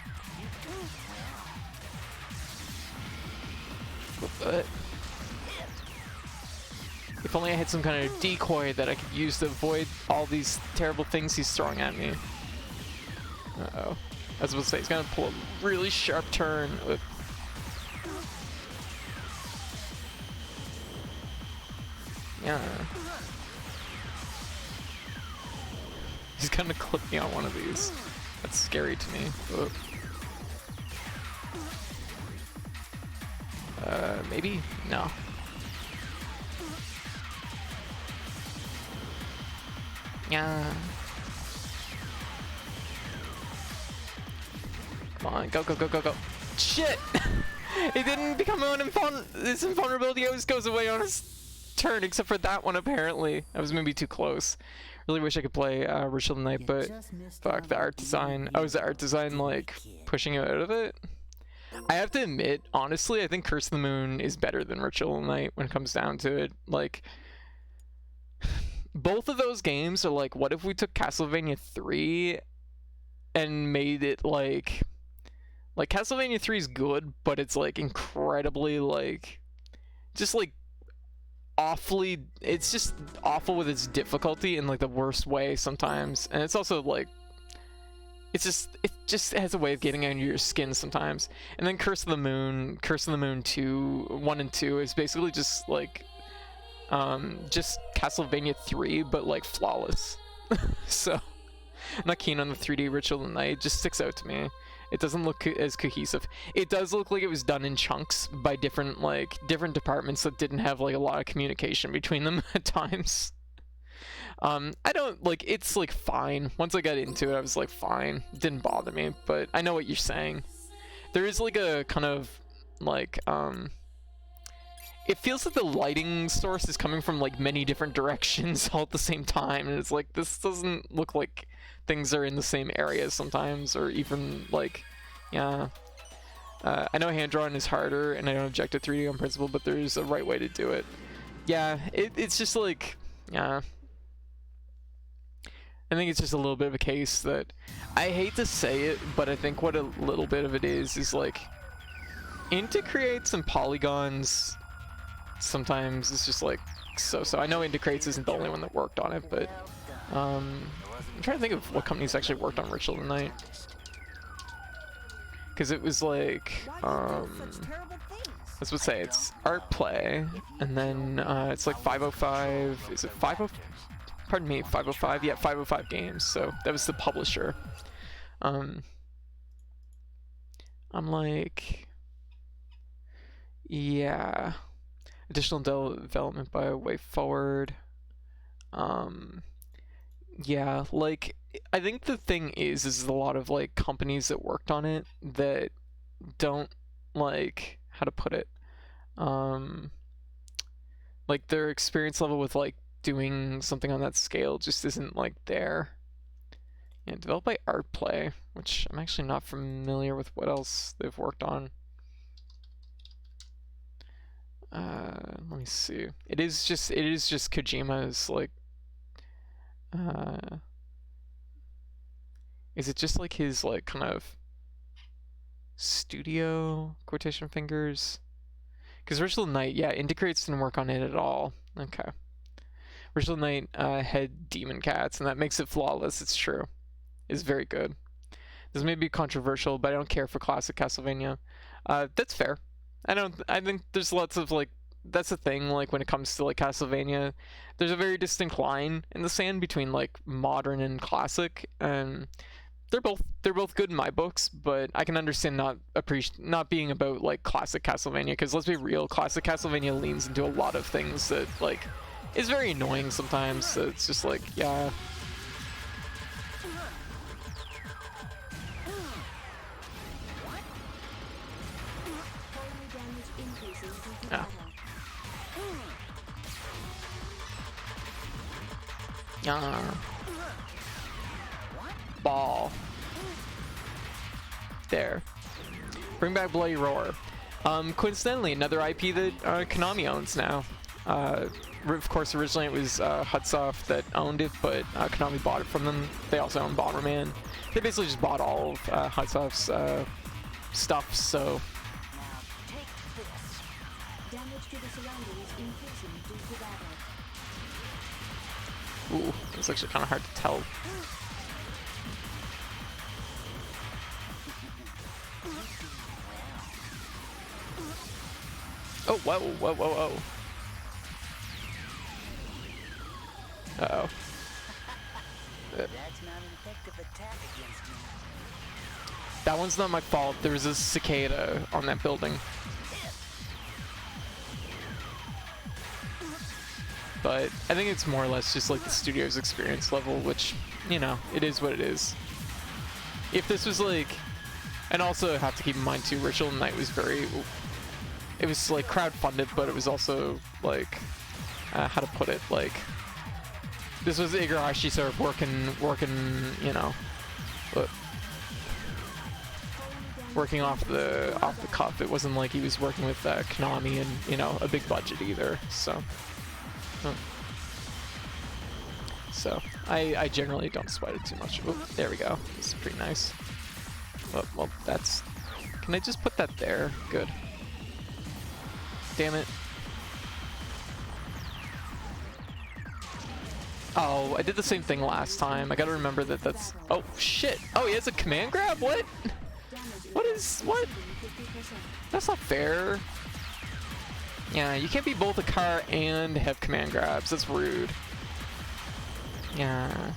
If only I had some kind of decoy that I could use to avoid all these terrible things he's throwing at me. Uh-oh. I was about to say, he's gonna pull a really sharp turn with... Yeah. He's gonna clip me on one of these. That's scary to me. Maybe? No. Yeah. Come on, go, go, go, go, go. Shit! It didn't become his invulnerability always goes away on his turn, except for that one apparently. I was maybe too close. Really wish I could play Ritual of the Night, but fuck, the art design. Oh, is the art design like pushing it out of it? I have to admit, honestly, I think Curse of the Moon is better than Ritual of the Night when it comes down to it. Like, both of those games are like, what if we took Castlevania 3 and made it like Castlevania 3 is good, but it's like incredibly like, just like awfully, it's just awful with its difficulty in like the worst way sometimes, and it's also like, it just has a way of getting under your skin sometimes. And then Curse of the Moon 2, 1 and 2 is basically just like just Castlevania 3 but like flawless. So I'm not keen on the 3D Ritual of the Night. It just sticks out to me. It doesn't look as cohesive. It does look like it was done in chunks by different departments that didn't have like a lot of communication between them at times. I don't like, it's like fine. Once I got into it, I was like fine. It didn't bother me, but I know what you're saying. There is like a kind of like it feels like the lighting source is coming from like many different directions all at the same time, and it's like, this doesn't look like things are in the same areas sometimes, or even like, yeah. I know hand drawing is harder, and I don't object to 3D on principle, but there's a right way to do it. Yeah, it's just like, yeah. I think it's just a little bit of a case that, I hate to say it, but I think what a little bit of it is like, Inta creates and polygons sometimes it's just like so. I know Indicrates isn't the only one that worked on it, but I'm trying to think of what companies actually worked on Ritual of the Night. Because it was like, let's just say it's Art Play, and then it's like 505, is it 50? Pardon me, 505, yeah, 505 Games, so that was the publisher. I'm like, yeah, additional development by Way Forward. Yeah, like, I think the thing is a lot of like companies that worked on it that don't, like, how to put it, like their experience level with like doing something on that scale just isn't like there. Yeah, developed by Artplay, which I'm actually not familiar with what else they've worked on. Let me see. It is just Kojima's like, is it just like his like kind of studio quotation fingers? Because Ritual Knight, yeah, Indicrates didn't work on it at all. Okay. Ritual Knight had Demon Cats, and that makes it flawless. It's true. It's very good. This may be controversial, but I don't care for classic Castlevania. That's fair. I think there's lots of like, that's the thing, like when it comes to like Castlevania, there's a very distinct line in the sand between like modern and classic, and they're both good in my books, but I can understand not being about like classic Castlevania, because let's be real, classic Castlevania leans into a lot of things that like is very annoying sometimes. So it's just like, yeah. Yeah. Ball. There. Bring back Bloody Roar. Coincidentally, another IP that Konami owns now. Of course, originally it was Hudsoft that owned it, but Konami bought it from them. They also own Bomberman. They basically just bought all of Hudsoft's stuff, so... Damage to the surroundings increasing due to battle. Ooh, it's actually kind of hard to tell. Oh, whoa, whoa, whoa, whoa. Uh-oh. That's not an effective attack against me. That one's not my fault. There was a cicada on that building. But I think it's more or less just like the studio's experience level, which, you know, it is what it is. If this was like... And also have to keep in mind too, Ritual of the Night was very... It was like crowdfunded, but it was also like... how to put it, like... This was Igarashi sort of working, you know... working off the cuff. It wasn't like he was working with Konami and, you know, a big budget either, so... So, I generally don't sweat it too much. Oh, there we go. This is pretty nice. Oh, well, that's... Can I just put that there? Good. Damn it. Oh, I did the same thing last time. I gotta remember that that's... Oh, shit! Oh, he has a command grab? What? What? That's not fair. Yeah, you can't be both a car and have command grabs. That's rude. Yeah.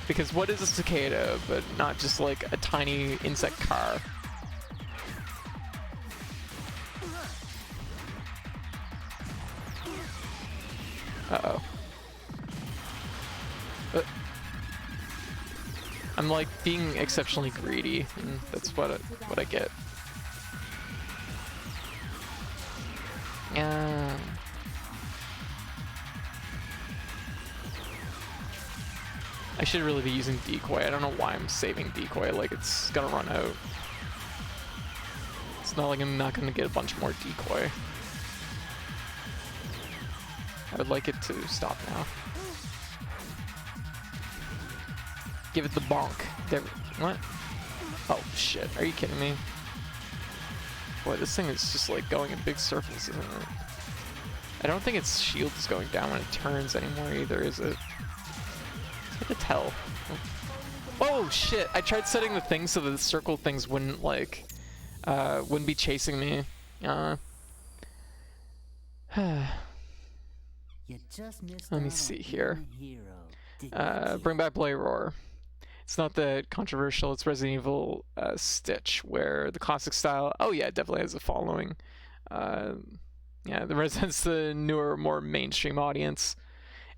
Because what is a cicada, but not just like a tiny insect car? Uh-oh. I'm like being exceptionally greedy, and that's what I get. Yeah. I should really be using decoy. I don't know why I'm saving decoy, like it's gonna run out. It's not like I'm not gonna get a bunch more decoy. I would like it to stop now. Give it the bonk. There. What? Oh shit, are you kidding me? Boy, this thing is just like going in big circles, isn't it? I don't think its shield is going down when it turns anymore either, is it? It's hard to tell. Oh shit! I tried setting the thing so that the circle things wouldn't like, wouldn't be chasing me. Let me see here. Bring back Blade Roar. It's not that controversial. It's Resident Evil Stitch, where the classic style. Oh yeah, it definitely has a following. Yeah, the Resident's the newer, more mainstream audience.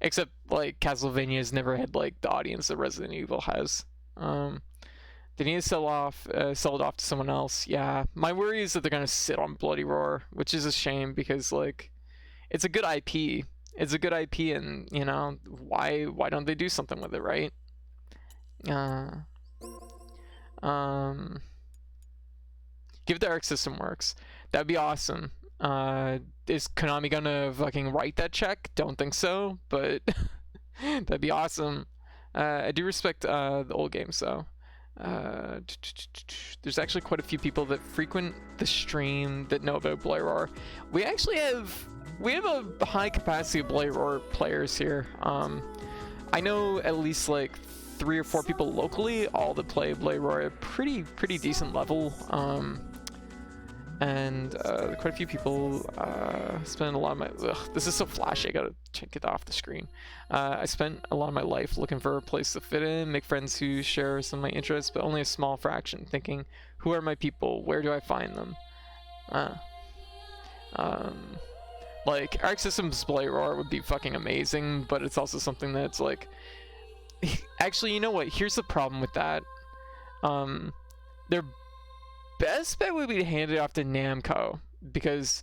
Except like Castlevania has never had like the audience that Resident Evil has. They need to sell it off to someone else. Yeah, my worry is that they're gonna sit on Bloody Roar, which is a shame because like, it's a good IP. It's a good IP, and you know why don't they do something with it, right? Give it to Arc System Works. That'd be awesome. Is Konami gonna fucking write that check? Don't think so, but that'd be awesome. I do respect the old games though. There's actually quite a few people that frequent the stream that know about Blade Roar. We actually have a high capacity of Blade Roar players here. I know at least like 3 or 4 people locally, all that play Blade Roar at a pretty decent level. And quite a few people spend a lot of my... this is so flashy, I gotta check it off the screen. I spent a lot of my life looking for a place to fit in, make friends who share some of my interests, but only a small fraction, thinking, who are my people, where do I find them? Like, Arc System's Blade Roar would be fucking amazing, but it's also something that's like... Actually, you know what, here's the problem with that. Their best bet would be to hand it off to Namco, because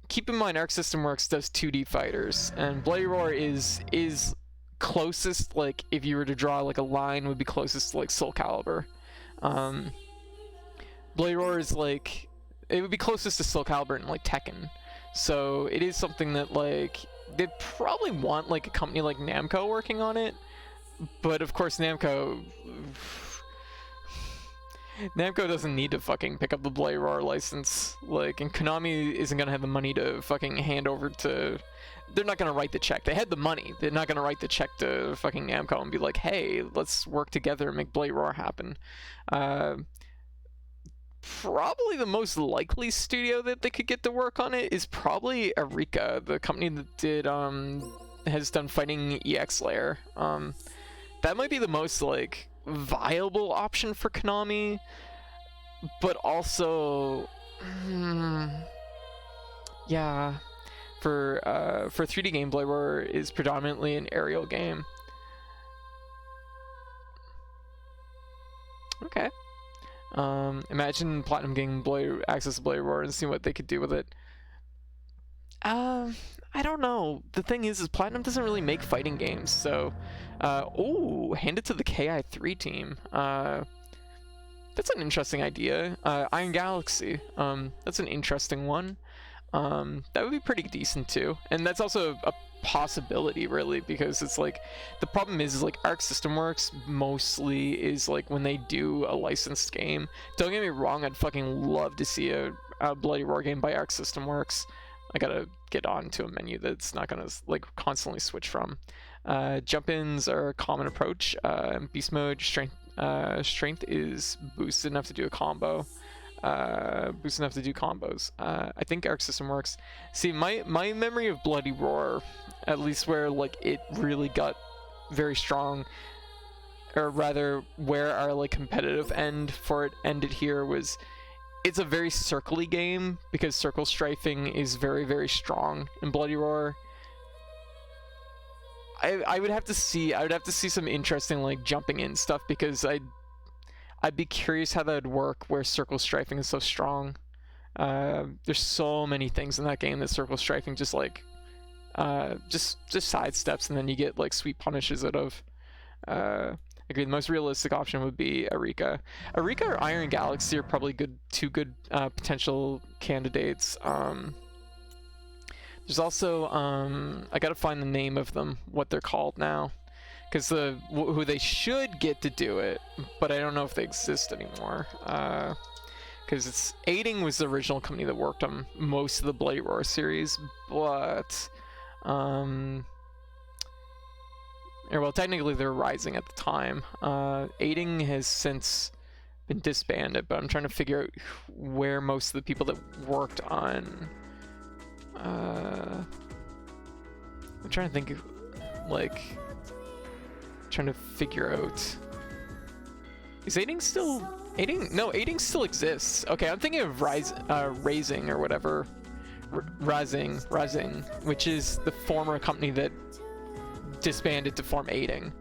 keep in mind Arc System Works does 2D fighters, and Blade Roar is closest, like if you were to draw like a line, would be closest to like Soul Calibur. Blade Roar is like, it would be closest to Soul Calibur and like Tekken, so it is something that like they'd probably want like a company like Namco working on it, but of course Namco doesn't need to fucking pick up the Blade Roar license, like, and Konami isn't gonna have the money to fucking hand over to... They're not gonna write the check. They had the money. They're not gonna write the check to fucking Namco and be like, hey, let's work together and make Blade Roar happen. Probably the most likely studio that they could get to work on it is probably Eureka, the company that did, has done Fighting EX Layer. That might be the most, like, viable option for Konami, but also yeah, for 3D game, Blade Roar is predominantly an aerial game. Okay. Imagine Platinum getting access to Blade Roar and seeing what they could do with it. I don't know. The thing is Platinum doesn't really make fighting games, so... ooh, hand it to the KI3 team. That's an interesting idea. Iron Galaxy. That's an interesting one. That would be pretty decent too. And that's also a possibility, really, because it's like... The problem is like, Arc System Works mostly is like, when they do a licensed game... Don't get me wrong, I'd fucking love to see a Bloody Roar game by Arc System Works. I gotta get on to a menu that's not gonna like constantly switch from. Jump-ins are a common approach. Beast mode strength is boosted enough to do a combo. Boosted enough to do combos. I think Arc System Works. See, my memory of Bloody Roar, at least where like it really got very strong, or rather where our like competitive end for it ended here was. It's a very circly game because circle strafing is very strong in Bloody Roar. I would have to see some interesting like jumping in stuff, because I'd be curious how that would work where circle strafing is so strong. There's so many things in that game that circle strafing just like just sidesteps, and then you get like sweet punishes out of. Agree. The most realistic option would be Eureka. Eureka or Iron Galaxy are probably two good potential candidates. There's also I gotta find the name of them, what they're called now, because who they should get to do it, but I don't know if they exist anymore. because it's Aiding was the original company that worked on most of the Bloody Roar series, but or well, technically they were Rising at the time. Aiding has since been disbanded, but I'm trying to figure out where most of the people that worked on. I'm trying to think of, like, trying to figure out. Is Aiding still? Aiding? No, Aiding still exists. Okay, I'm thinking of Rising or whatever. Rising, which is the former company that disbanded to form Aiding.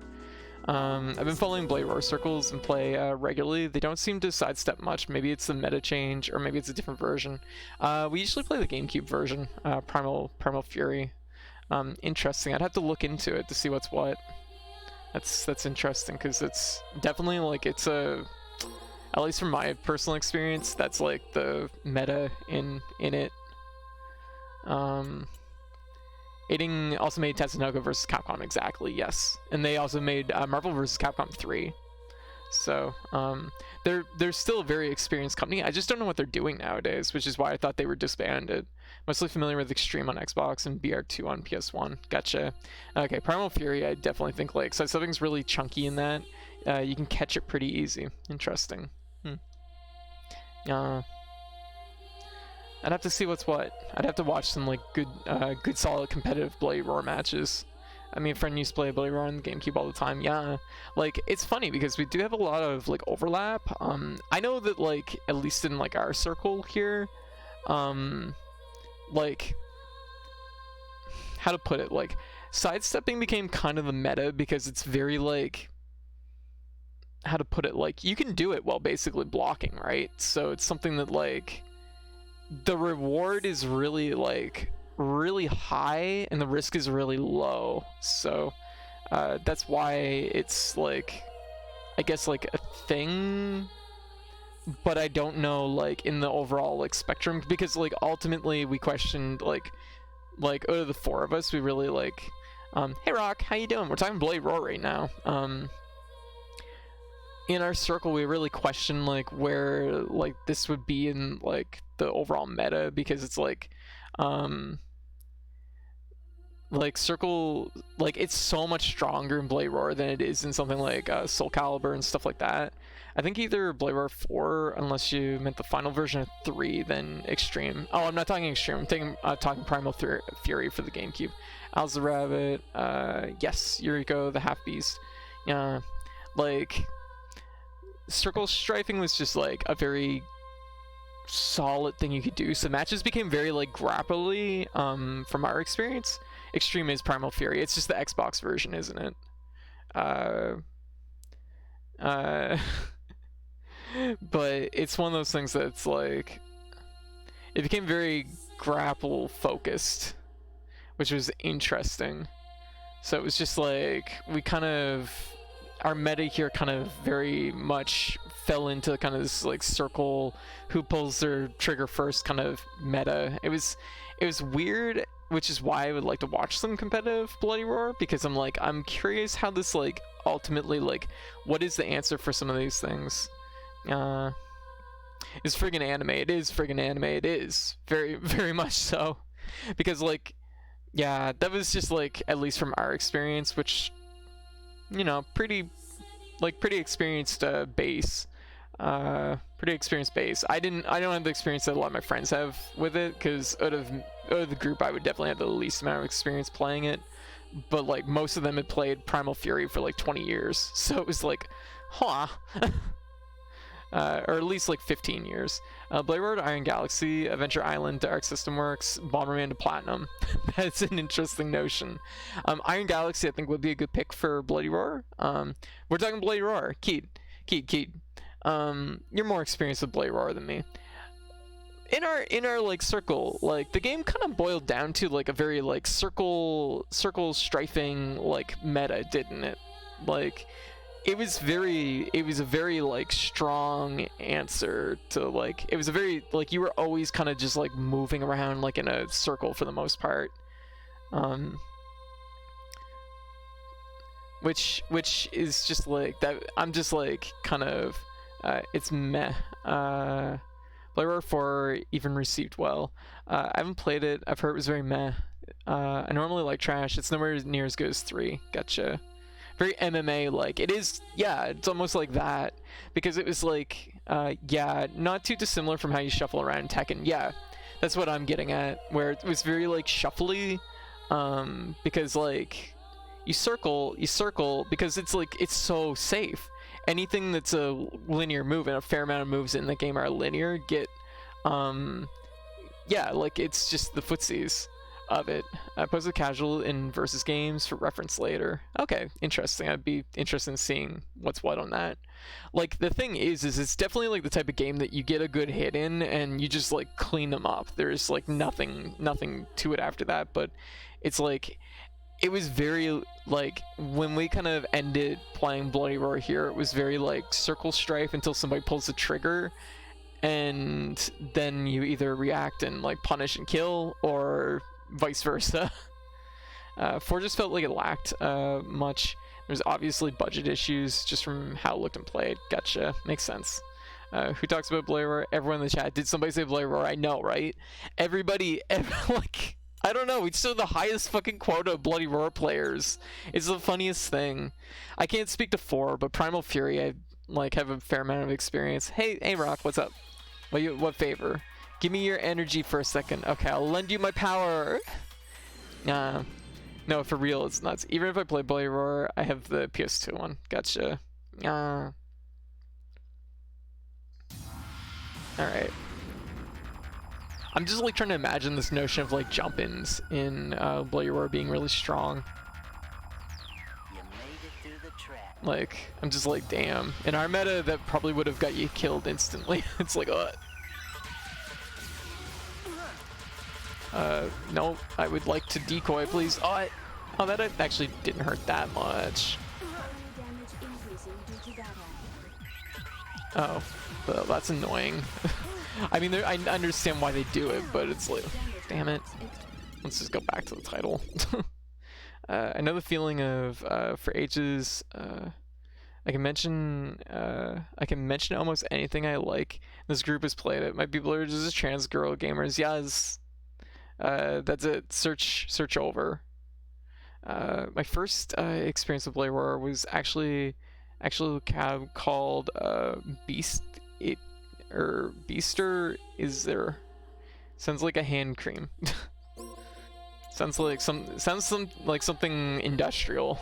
I've been following Bloody Roar circles and play regularly. They don't seem to sidestep much. Maybe it's the meta change, or maybe it's a different version. We usually play the GameCube version, Primal Fury. Interesting. I'd have to look into it to see what's what. That's interesting, because it's definitely like it's a, at least from my personal experience, that's like the meta in it. Aiding also made Tatsunoko vs. Capcom, exactly, yes. And they also made Marvel vs. Capcom 3. So, they're still a very experienced company. I just don't know what they're doing nowadays, which is why I thought they were disbanded. Mostly familiar with Extreme on Xbox and BR2 on PS1. Gotcha. Okay, Primal Fury, I definitely think, like, so something's really chunky in that. You can catch it pretty easy. Interesting. I'd have to see what's what. I'd have to watch some like good solid competitive Bloody Roar matches. I mean, a friend used to play Bloody Roar on the GameCube all the time. Yeah, like it's funny because we do have a lot of like overlap. I know that like at least in like our circle here, like how to put it, like sidestepping became kind of the meta because it's very like, how to put it, like you can do it while basically blocking, right? So it's something that like the reward is really like really high and the risk is really low. So that's why it's like, I guess like a thing, but I don't know like in the overall like spectrum, because like ultimately we questioned like out of the four of us, we really like hey Rock, how you doing? We're talking Bloody Roar right now. In our circle we really question like where like this would be in like the overall meta, because it's like circle, like it's so much stronger in Bloody Roar than it is in something like Soul Calibur and stuff like that. I think either Bloody Roar 4, unless you meant the final version of 3, then Extreme. Oh, I'm not talking Extreme, I'm talking Primal Fury for the GameCube. Al's the Rabbit, yes, Yuriko the Half Beast. Yeah, like circle strafing was just like a very solid thing you could do. So matches became very like grapply from our experience. Extreme is Primal Fury. It's just the Xbox version, isn't it? But it's one of those things that's like, it became very grapple focused, which was interesting. So it was just like, we kind of, our meta here kind of very much fell into kind of this like circle, who pulls their trigger first kind of meta. It was weird, which is why I would like to watch some competitive Bloody Roar, because I'm curious how this like ultimately, like what is the answer for some of these things. It's friggin' anime. It is friggin' anime. It is very, very much so, because like, yeah, that was just like, at least from our experience, which, you know, pretty experienced base. Pretty experienced base. I don't have the experience that a lot of my friends have with it, because out of the group I would definitely have the least amount of experience playing it, but like most of them had played Primal Fury for like 20 years, so it was like, huh. Or at least like 15 years. Bloody Roar to Iron Galaxy, Adventure Island to Arc System Works, Bomberman to Platinum. That's an interesting notion. Iron Galaxy I think would be a good pick for Bloody Roar. We're talking Bloody Roar. Keed. You're more experienced with Bloody Roar than me. In our like circle, like the game kind of boiled down to like a very like circle strafing like meta, didn't it? Like it was a very like strong answer to like, it was a very like, you were always kind of just like moving around like in a circle for the most part, which is just like that. I'm just like kind of it's meh. Bloody Roar 4 even received well. I haven't played it. I've heard it was very meh. I normally like trash. It's nowhere near as good as 3. Gotcha. Very MMA like. It is, yeah, it's almost like that. Because it was like, yeah, not too dissimilar from how you shuffle around Tekken. Yeah, that's what I'm getting at. Where it was very like shuffly. Because like, you circle, because it's like, it's so safe. Anything that's a linear move, and a fair amount of moves in the game are linear, get, yeah, like, it's just the footsies of it. I posted casual in versus games for reference later. Okay, interesting. I'd be interested in seeing what's what on that. Like, the thing is it's definitely, like, the type of game that you get a good hit in, and you just, like, clean them up. There's, like, nothing to it after that, but it's, like, it was very, like, when we kind of ended playing Bloody Roar here, it was very, like, circle strafe until somebody pulls the trigger, and then you either react and, like, punish and kill, or vice versa. 4 just felt like it lacked much. There's obviously budget issues just from how it looked and played. Gotcha. Makes sense. Who talks about Bloody Roar? Everyone in the chat. Did somebody say Bloody Roar? I know, right? Everybody, like... I don't know, we still have the highest fucking quota of Bloody Roar players. It's the funniest thing. I can't speak to 4, but Primal Fury, I like have a fair amount of experience. Hey Rock, what's up? What favor? Give me your energy for a second. Okay, I'll lend you my power. No, for real, it's nuts. Even if I play Bloody Roar, I have the PS2 one. Gotcha. Alright. I'm just like trying to imagine this notion of like jump-ins in Bloody Roar being really strong. You made it through the trap. Like, I'm just like, damn. In our meta, that probably would have got you killed instantly. It's like, no, I would like to decoy, please. Oh, that actually didn't hurt that much. Oh, well, that's annoying. I mean, I understand why they do it, but it's like, damn it. Let's just go back to the title. I know the feeling of, for ages, I can mention almost anything I like. This group has played it. My people are just trans girl gamers. Yes. That's it. Search over. My first experience with Bloody Roar was actually a cab called Beaster is there. Sounds like a hand cream. sounds like something industrial.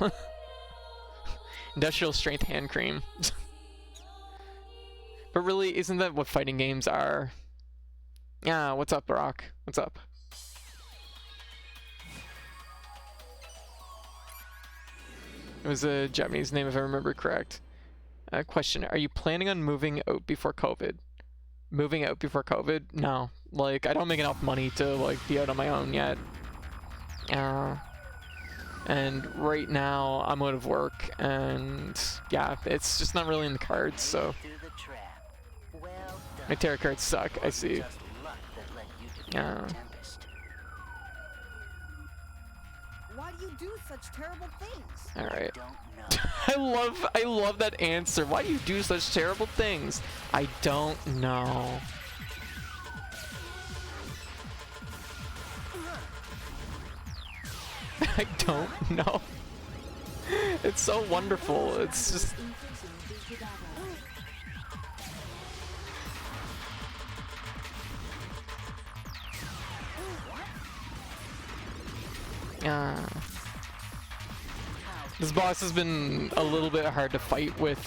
Industrial strength hand cream. But really, isn't that what fighting games are? Yeah, what's up, Brock? What's up? It was a Japanese name, if I remember correct. Question, are you planning on moving out before COVID? Moving out before COVID? No. Like, I don't make enough money to, like, be out on my own yet. And right now, I'm out of work, and yeah, it's just not really in the cards, so... My tarot cards suck, I see. Yeah. Why do you do such terrible things? Alright. I love that answer. Why do you do such terrible things? I don't know. I don't know. It's so wonderful. It's just... This boss has been a little bit hard to fight with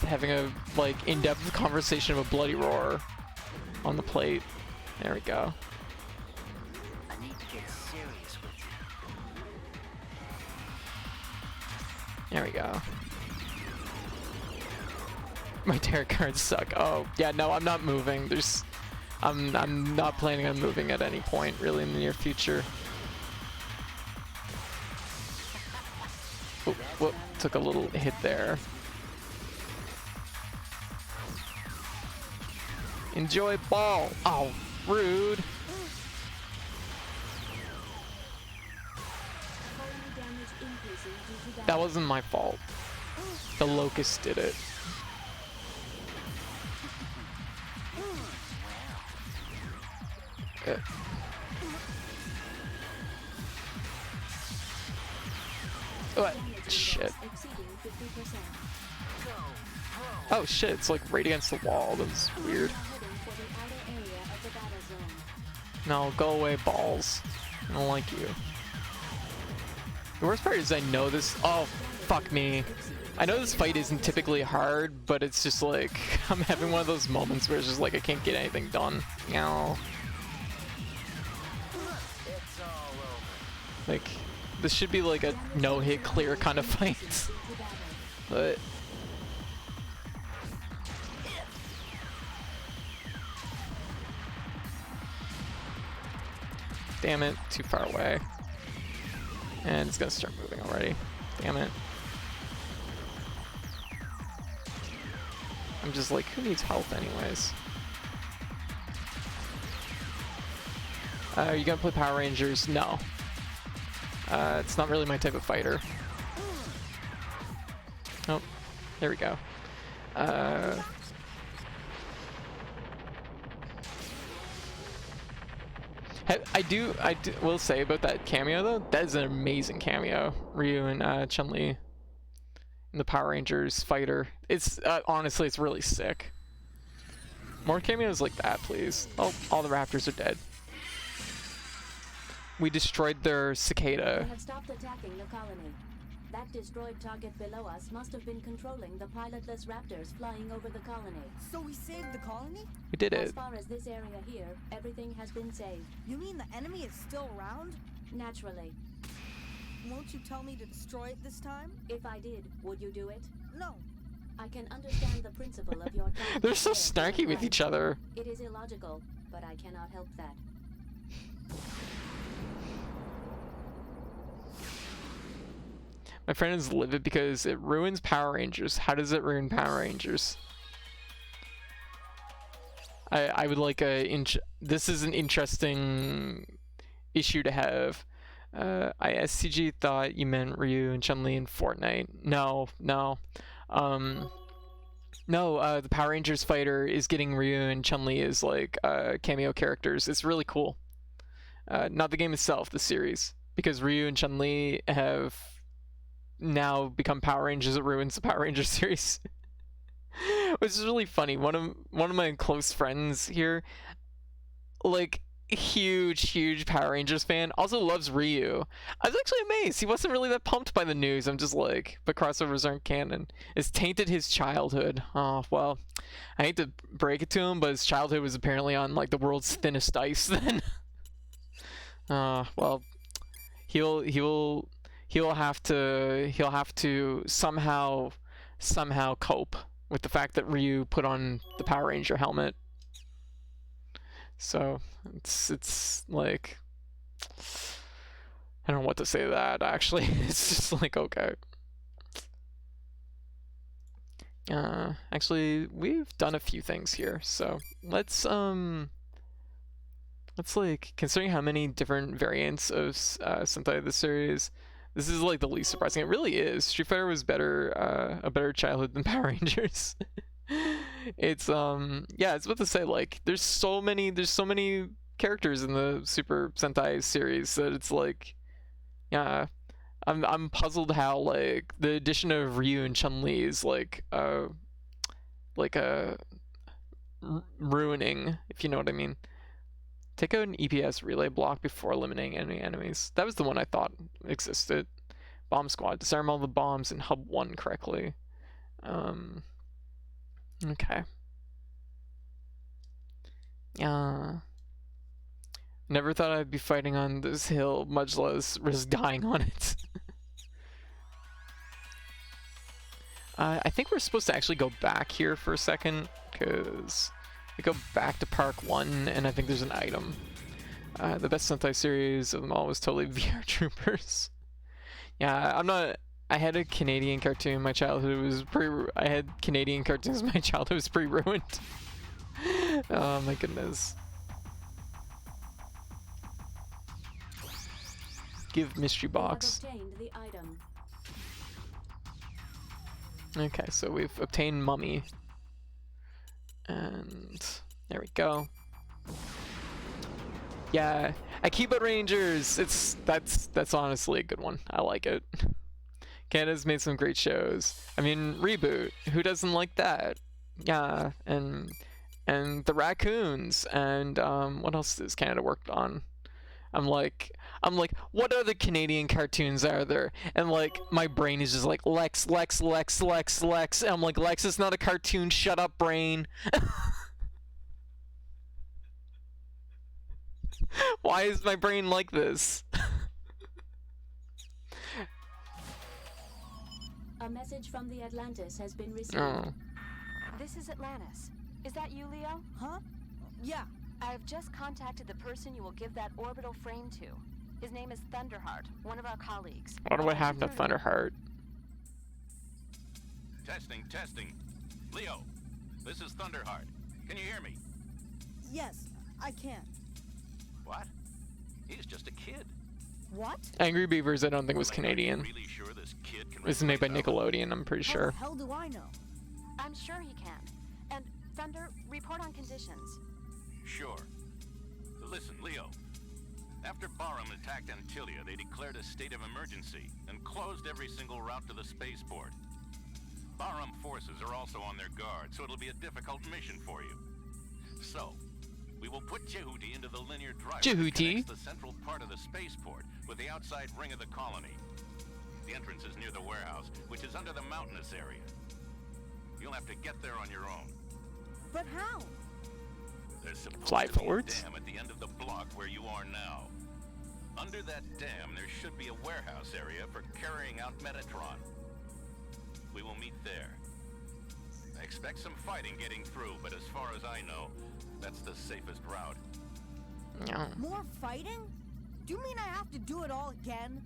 having a like in-depth conversation of a Bloody Roar on the plate. There we go. I need to get serious with you. There we go. My tarot cards suck. Oh yeah, no, I'm not moving. I'm not planning on moving at any point really in the near future. Oh, whoop, took a little hit there. Enjoy ball. Oh, rude. That wasn't my fault. The locust did it. shit. What? Shit. Oh shit, it's like right against the wall. That's weird. No, go away, balls. I don't like you. The worst part is I know this. Oh, fuck me. I know this fight isn't typically hard, but it's just like I'm having one of those moments where it's just like I can't get anything done. You know? Like, this should be like a no-hit clear kind of fight. But damn it, too far away. And it's gonna start moving already. Damn it. I'm just like, who needs health anyways? Are you gonna play Power Rangers? No. It's not really my type of fighter. Oh, there we go. I will say about that cameo though, that is an amazing cameo. Ryu and Chun-Li in the Power Rangers fighter. It's honestly, it's really sick. More cameos like that, please. Oh, all the raptors are dead. We destroyed their cicada. They have stopped attacking the colony. That destroyed target below us must have been controlling the pilotless raptors flying over the colony. So we saved the colony? We did it. As far as this area here, everything has been saved. You mean the enemy is still around? Naturally. Won't you tell me to destroy it this time? If I did, would you do it? No. I can understand the principle of your time. They're so snarky with each other. It is illogical, but I cannot help that. My friend is livid because it ruins Power Rangers. How does it ruin Power Rangers? I would like this is an interesting issue to have. SCG thought you meant Ryu and Chun-Li in Fortnite. No. The Power Rangers fighter is getting Ryu and Chun-Li as like cameo characters. It's really cool. Not the game itself, the series, because Ryu and Chun-Li have now become Power Rangers. It ruins the Power Rangers series. Which is really funny. One of my close friends here, like huge Power Rangers fan, also loves Ryu. I was actually amazed. He wasn't really that pumped by the news. I'm just like, but crossovers aren't canon. It's tainted his childhood. Oh well, I hate to break it to him, but his childhood was apparently on like the world's thinnest ice then. Well, he'll have to somehow cope with the fact that Ryu put on the Power Ranger helmet. So it's like, I don't know what to say to that actually. It's just like, okay. Actually, we've done a few things here, so let's like, considering how many different variants of Sentai this series, this is like the least surprising. It really is. Street Fighter was a better childhood than Power Rangers. It's yeah, it's what to say, like there's so many characters in the Super Sentai series that it's like, yeah, I'm puzzled how like the addition of Ryu and Chun-Li is like ruining, if you know what I mean. Take out an EPS relay block before eliminating any enemies. That was the one I thought existed. Bomb squad. Disarm all the bombs in hub 1 correctly. Okay. Never thought I'd be fighting on this hill, much less risk dying on it. I think we're supposed to actually go back here for a second, because we go back to Park 1, and I think there's an item. The best Sentai series of them all was totally VR Troopers. Yeah, I had a Canadian cartoon in my childhood. It was I had Canadian cartoons in my childhood. It was pretty ruined. Oh my goodness. Give mystery box. The item. Okay, so we've obtained Mummy. And there we go. Yeah, Akiba Rangers. That's honestly a good one. I like it. Canada's made some great shows. I mean, Reboot. Who doesn't like that? Yeah, and the Raccoons and what else has Canada worked on? I'm like, what other Canadian cartoons are there? And like, my brain is just like, Lex. And I'm like, Lex is not a cartoon. Shut up, brain. Why is my brain like this? A message from the Atlantis has been received. Oh. This is Atlantis. Is that you, Leo? Huh? Yeah. I've just contacted the person you will give that orbital frame to. His name is Thunderheart, one of our colleagues. What do I have to Thunderheart? Testing. Leo, this is Thunderheart. Can you hear me? Yes, I can. What? He's just a kid. What? Angry Beavers, I don't think was Canadian. Are you really sure this kid can This is made by replace Alan? Nickelodeon, I'm pretty How sure. the hell do I know? I'm sure he can. And Thunder, report on conditions. Sure. Listen, Leo. After Barham attacked Antilia, they declared a state of emergency and closed every single route to the spaceport. Barham forces are also on their guard, so it'll be a difficult mission for you. So, we will put Jehuti into the linear drive that Jehuti? connects the central part of the spaceport with the outside ring of the colony. The entrance is near the warehouse, which is under the mountainous area. You'll have to get there on your own. But how? There's supposed Fly to be forwards? a dam at the end of the block where you are now. Under that dam, there should be a warehouse area for carrying out Metatron. We will meet there. I expect some fighting getting through, but as far as I know, that's the safest route. No. More fighting? Do you mean I have to do it all again?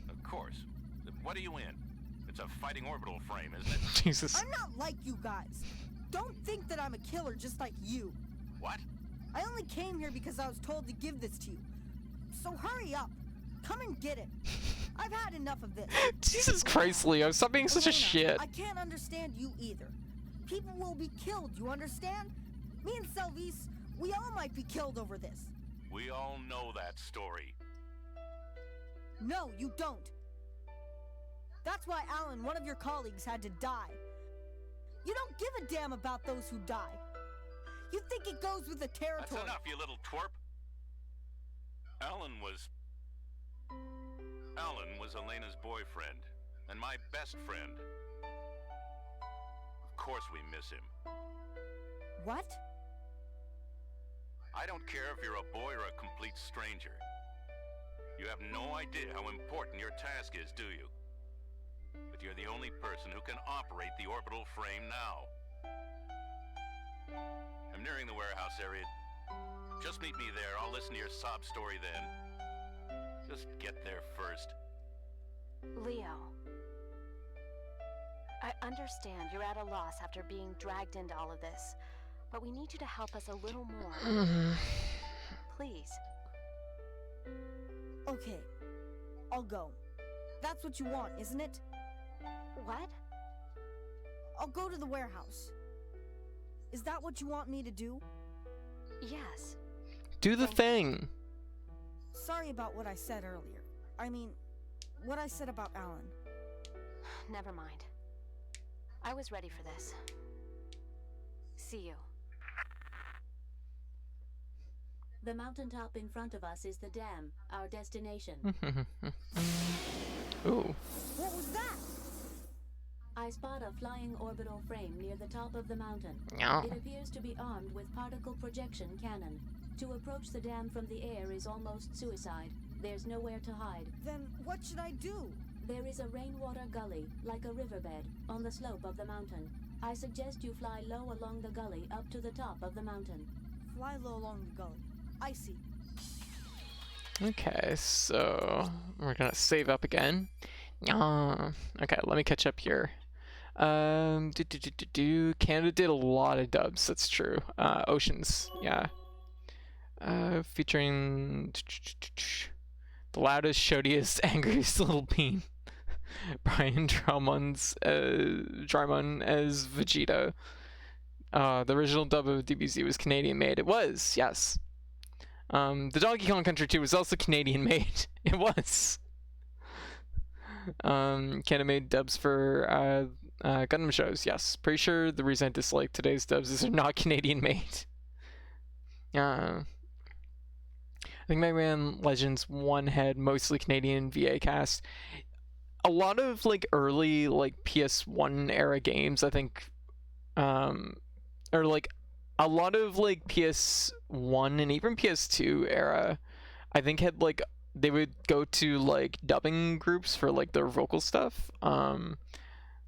Of course. What are you in? It's a fighting orbital frame, isn't it? Jesus. I'm not like you guys. Don't think that I'm a killer just like you. What? I only came here because I was told to give this to you. So hurry up. Come and get it. I've had enough of this. Jesus Christ, Leo, stop being such a Elena, shit. I can't understand you either. People will be killed, you understand? Me and Selvis, we all might be killed over this. We all know that story. No, you don't. That's why Alan, one of your colleagues, had to die. You don't give a damn about those who die. You think it goes with the territory. That's enough, you little twerp. Alan was Elena's boyfriend, and my best friend. Of course we miss him. What? I don't care if you're a boy or a complete stranger. You have no idea how important your task is, do you? But you're the only person who can operate the orbital frame now. I'm nearing the warehouse area. Just meet me there. I'll listen to your sob story then. Just get there first. Leo. I understand you're at a loss after being dragged into all of this, but we need you to help us a little more. Please. Okay, I'll go. That's what you want, isn't it? What? I'll go to the warehouse. Is that what you want me to do? Yes. Do the thing. Sorry about what I said earlier. I mean, what I said about Alan. Never mind. I was ready for this. See you. The mountaintop in front of us is the dam, our destination. Ooh. What was that? I spot a flying orbital frame near the top of the mountain. No. It appears to be armed with particle projection cannon. To approach the dam from the air is almost suicide. There's nowhere to hide. Then what should I do? There is a rainwater gully, like a riverbed, on the slope of the mountain. I suggest you fly low along the gully up to the top of the mountain. Fly low along the gully. I see. Okay, so we're gonna save up again. Okay, let me catch up here. Canada did a lot of dubs. That's true. Oceans, yeah. Featuring the loudest, shoutiest, angriest little bean. Brian Drummond as Vegeta. The original dub of DBZ was Canadian made. It was, yes. The Donkey Kong Country 2 was also Canadian made. It was. Canada made dubs for Gundam shows. Yes, pretty sure the reason I dislike today's dubs is they're not Canadian made. I think Mega Man Legends 1 had mostly Canadian VA cast. A lot of like early like PS1 era games, I think, or like a lot of like PS1 and even PS2 era, I think had like they would go to like dubbing groups for like their vocal stuff.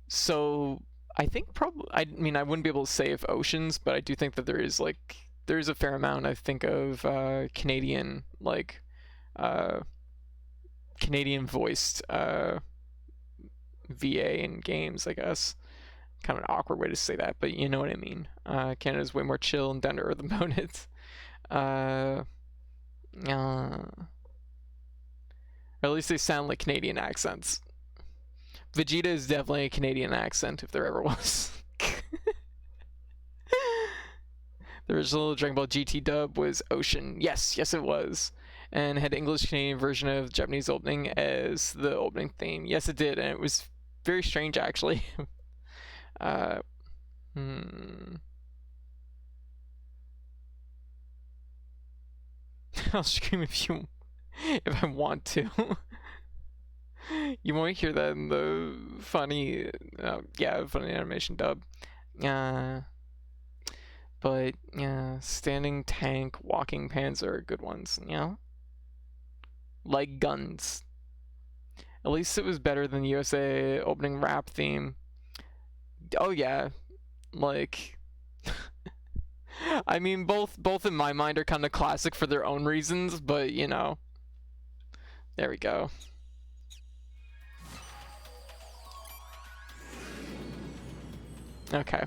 So I think probably, I mean, I wouldn't be able to say if Oceans, but I do think that there's a fair amount, I think, of Canadian like Canadian voiced VA in games, I guess. Kind of an awkward way to say that, but you know what I mean. Canada's way more chill and down to earth about it. Or at least they sound like Canadian accents. Vegeta is definitely a Canadian accent, if there ever was. The original Dragon Ball GT dub was Ocean. Yes, it was. And had English-Canadian version of the Japanese opening as the opening theme. Yes, it did, and it was very strange, actually. I'll scream if I want to. You won't hear that in the funny animation dub. But yeah, standing tank, walking panzer are good ones. Yeah, like guns. At least it was better than the USA opening rap theme. Oh yeah, like. I mean, both in my mind are kind of classic for their own reasons, but you know. There we go. Okay.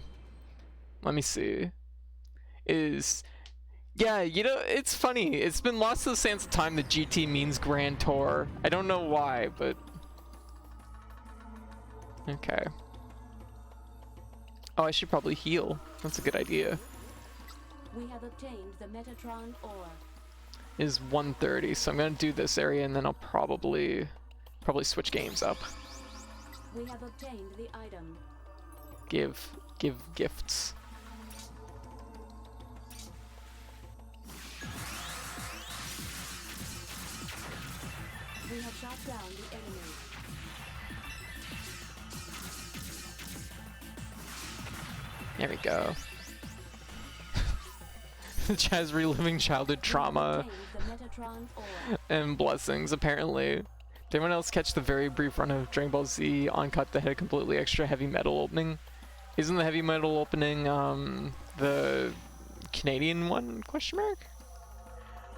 Let me see. Yeah, you know, it's funny. It's been lost to the sands of time that GT means Grand Tour. I don't know why, but... Okay. Oh, I should probably heal. That's a good idea. We have obtained the Metatron ore. It is 1:30, so I'm gonna do this area and then I'll probably switch games up. We have obtained the item. Give gifts. We have shot down the enemy. There we go. Chaz reliving childhood trauma and blessings, apparently. Did anyone else catch the very brief run of Dragon Ball Z Uncut that had a completely extra heavy metal opening? Isn't the heavy metal opening the Canadian one, question mark?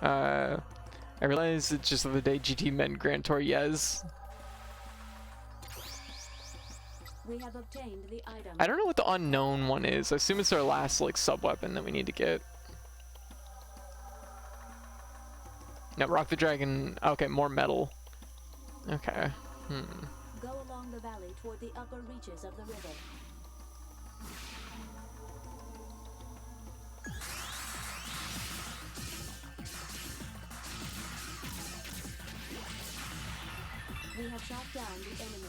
I realized it's just the other day GT meant Grand Tour, yes. We have obtained the item. I don't know what the unknown one is. I assume it's our last like sub-weapon that we need to get. No, Rock the Dragon. Okay, more metal. Okay. Go along the valley toward the upper reaches of the river. We have shot down the enemy.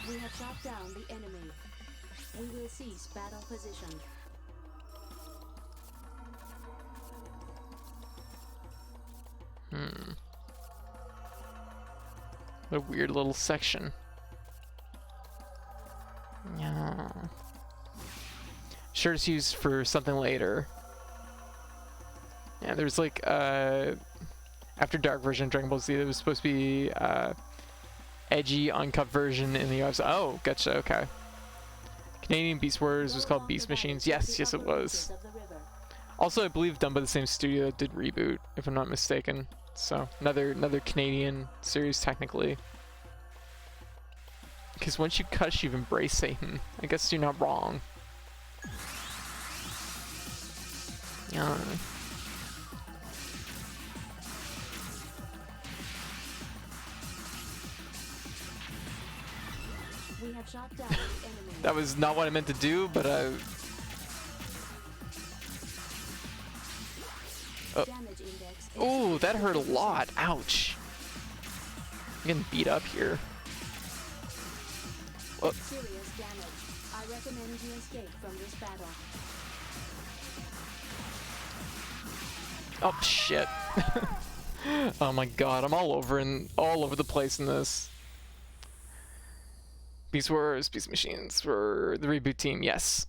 We have shot down the enemy. We will cease battle position. What a weird little section. Yeah. Sure, it's used for something later. Yeah, there's like After Dark version of Dragon Ball Z that was supposed to be edgy, uncut version in the US. Oh, gotcha, okay. Canadian Beast Wars was called Beast Machines. Yes, it was. Also, I believe done by the same studio that did Reboot, if I'm not mistaken. So, another Canadian series, technically. Because once you cuss, you've embraced Satan. I guess you're not wrong. Yeah. We have shot down the enemy. That was not what I meant to do, but I... Damage index. Oh, that hurt a lot. Ouch. I'm getting beat up here. Oh. Serious damage. I recommend you escape from this battle. Oh shit. Oh my god, I'm all over the place in this. Beast Wars, Beast Machines for the reboot team, yes.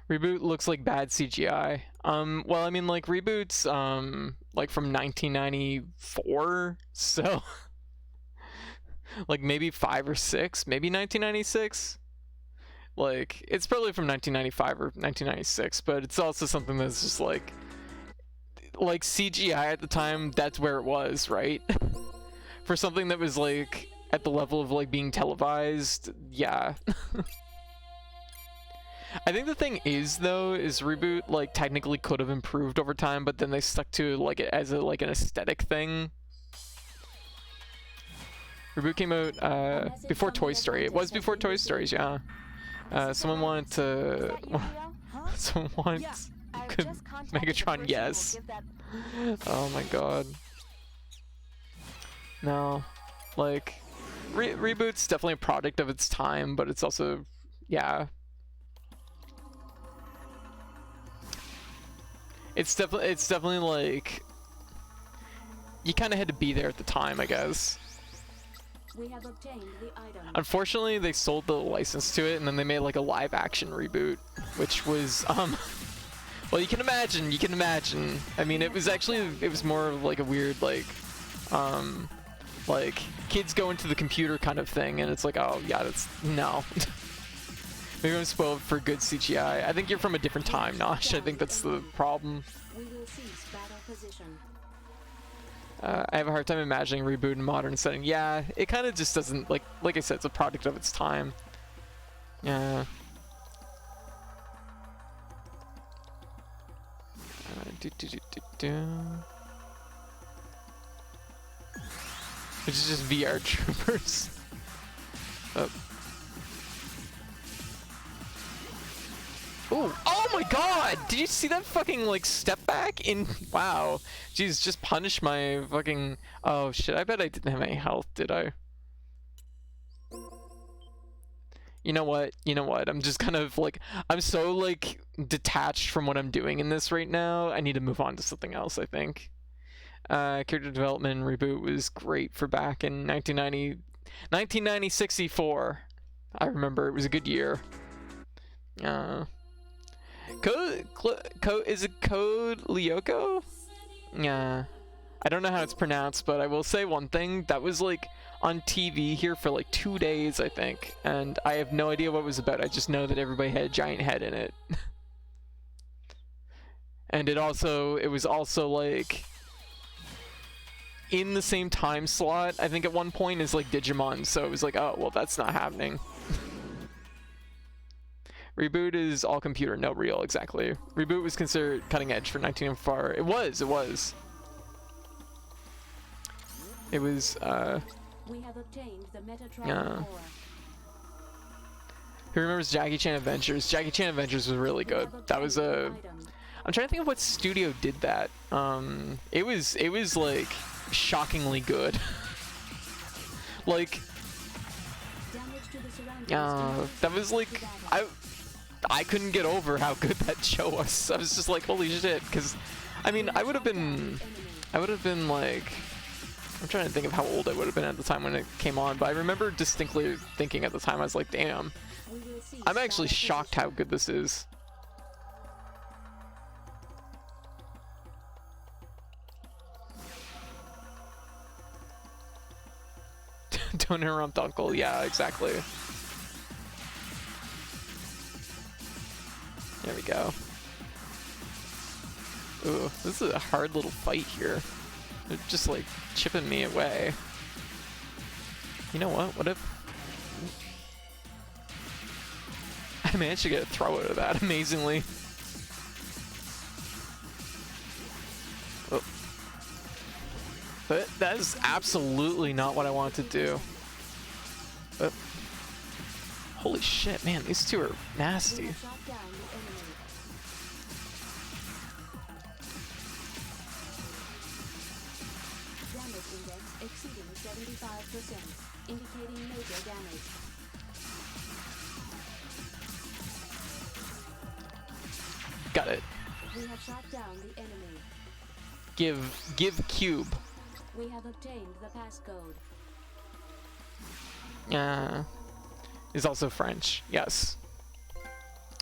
Reboot looks like bad CGI. Well, I mean, like, reboots, like, from 1994, so... like, maybe 5 or 6, maybe 1996? Like, it's probably from 1995 or 1996, but it's also something that's just, like CGI at the time, that's where it was, right? For something that was, like, at the level of, like, being televised, yeah. I think the thing is, though, is Reboot, like, technically could have improved over time, but then they stuck to, like, it as a, like, an aesthetic thing. Reboot came out, before Toy Story. It was before Toy Stories, yeah. Someone wanted to... Someone wanted Megatron, yes. Oh my god. No. Like, Reboot's definitely a product of its time, but it's also... yeah. It's definitely like, you kind of had to be there at the time, I guess. We have obtained the item. Unfortunately, they sold the license to it, and then they made like a live-action reboot, which was well, you can imagine. I mean, it was more of like a weird like kids go into the computer kind of thing, and it's like, oh yeah, that's no. Maybe I'm spoiled for good CGI. I think you're from a different time, Nosh. I think that's the problem. We will cease battle position. I have a hard time imagining Reboot in modern setting. Yeah, it kind of just doesn't, like I said, it's a product of its time. Yeah. Which is just VR troopers. Oh. Ooh. Oh my god! Did you see that fucking, like, step back in? Wow. Jeez, just punish my fucking... Oh shit, I bet I didn't have any health, did I? You know what? I'm just kind of, like... I'm so, like, detached from what I'm doing in this right now. I need to move on to something else, I think. Character development Reboot was great for back in 1964. I remember, it was a good year. Is it Code Lyoko? Yeah. I don't know how it's pronounced, but I will say one thing. That was, like, on TV here for, like, 2 days, I think. And I have no idea what it was about. I just know that everybody had a giant head in it. And it was also, like, in the same time slot, I think, at one point, as, like, Digimon. So it was like, oh, well, that's not happening. Reboot is all computer, no real, exactly. Reboot was considered cutting edge for 1904. It was. We have obtained the Metatron core. Who remembers Jackie Chan Adventures? Jackie Chan Adventures was really good. That was a... I'm trying to think of what studio did that. It was like shockingly good. Like, that was like, I couldn't get over how good that show was. I was just like, holy shit, because I mean, I would have been like, I'm trying to think of how old I would have been at the time when it came on, but I remember distinctly thinking at the time, I was like, damn, I'm actually shocked how good this is. Don't interrupt Uncle. Yeah, exactly. There we go. Ooh, this is a hard little fight here. They're just like chipping me away. You know what? What if I managed to get a throw out of that amazingly? Oh. But that is absolutely not what I wanted to do. Holy shit, man, these two are We nasty. have shot down the enemy. Damage index exceeding 75%, indicating major damage. Got it. We have shot down the enemy. Give cube. We have obtained the passcode. Is also French. Yes.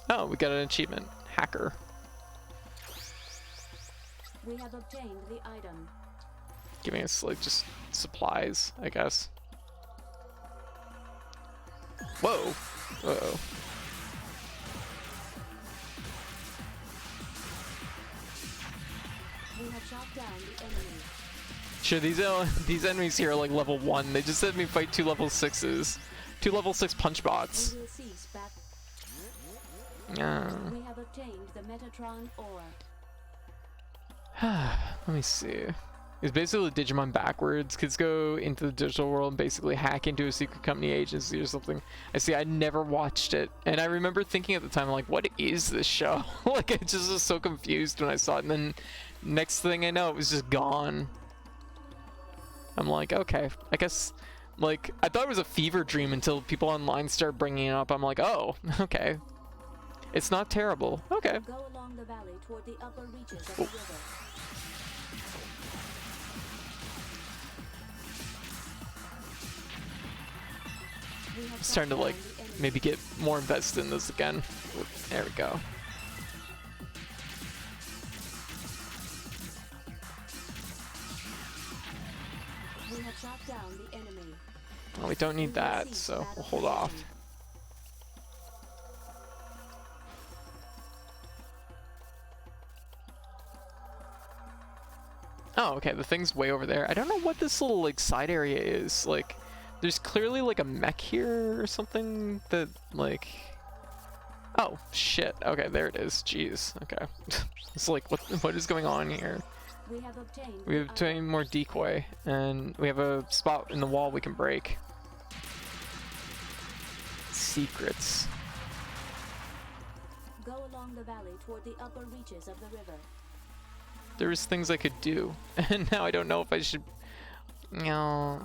Oh, we got an achievement. Hacker. We have obtained the item. Giving us like just supplies, I guess. Whoa. Uh-oh. We have shot down the enemy. Sure, these enemies here are like level 1. They just had me fight 2 level 6s. 2 level 6 punch bots. We will cease back. Yeah. We have obtained the Metatron ore. Let me see. It's basically Digimon backwards. Kids go into the digital world and basically hack into a secret company agency or something. I see, I never watched it. And I remember thinking at the time, like, what is this show? Like, I just was so confused when I saw it. And then next thing I know, it was just gone. I'm like, okay, I guess, like, I thought it was a fever dream until people online start bringing it up. I'm like, oh, okay. It's not terrible. Okay. Go along the valley toward the upper reaches of the river. We have Starting to shot like down the enemy. maybe get more invested in this again. There we go. We have shot down the enemy. Well, we don't need that, so we'll hold off. Oh, okay, the thing's way over there. I don't know what this little like side area is. Like, there's clearly like a mech here or something that like. Oh shit. Okay, there it is. Jeez. Okay. It's like what is going on here? We have obtained. We have the obtained item. more decoy, and we have a spot in the wall we can break. Secrets. Go along the valley toward the upper reaches of the river. There was things I could do, and now I don't know if I should. You know,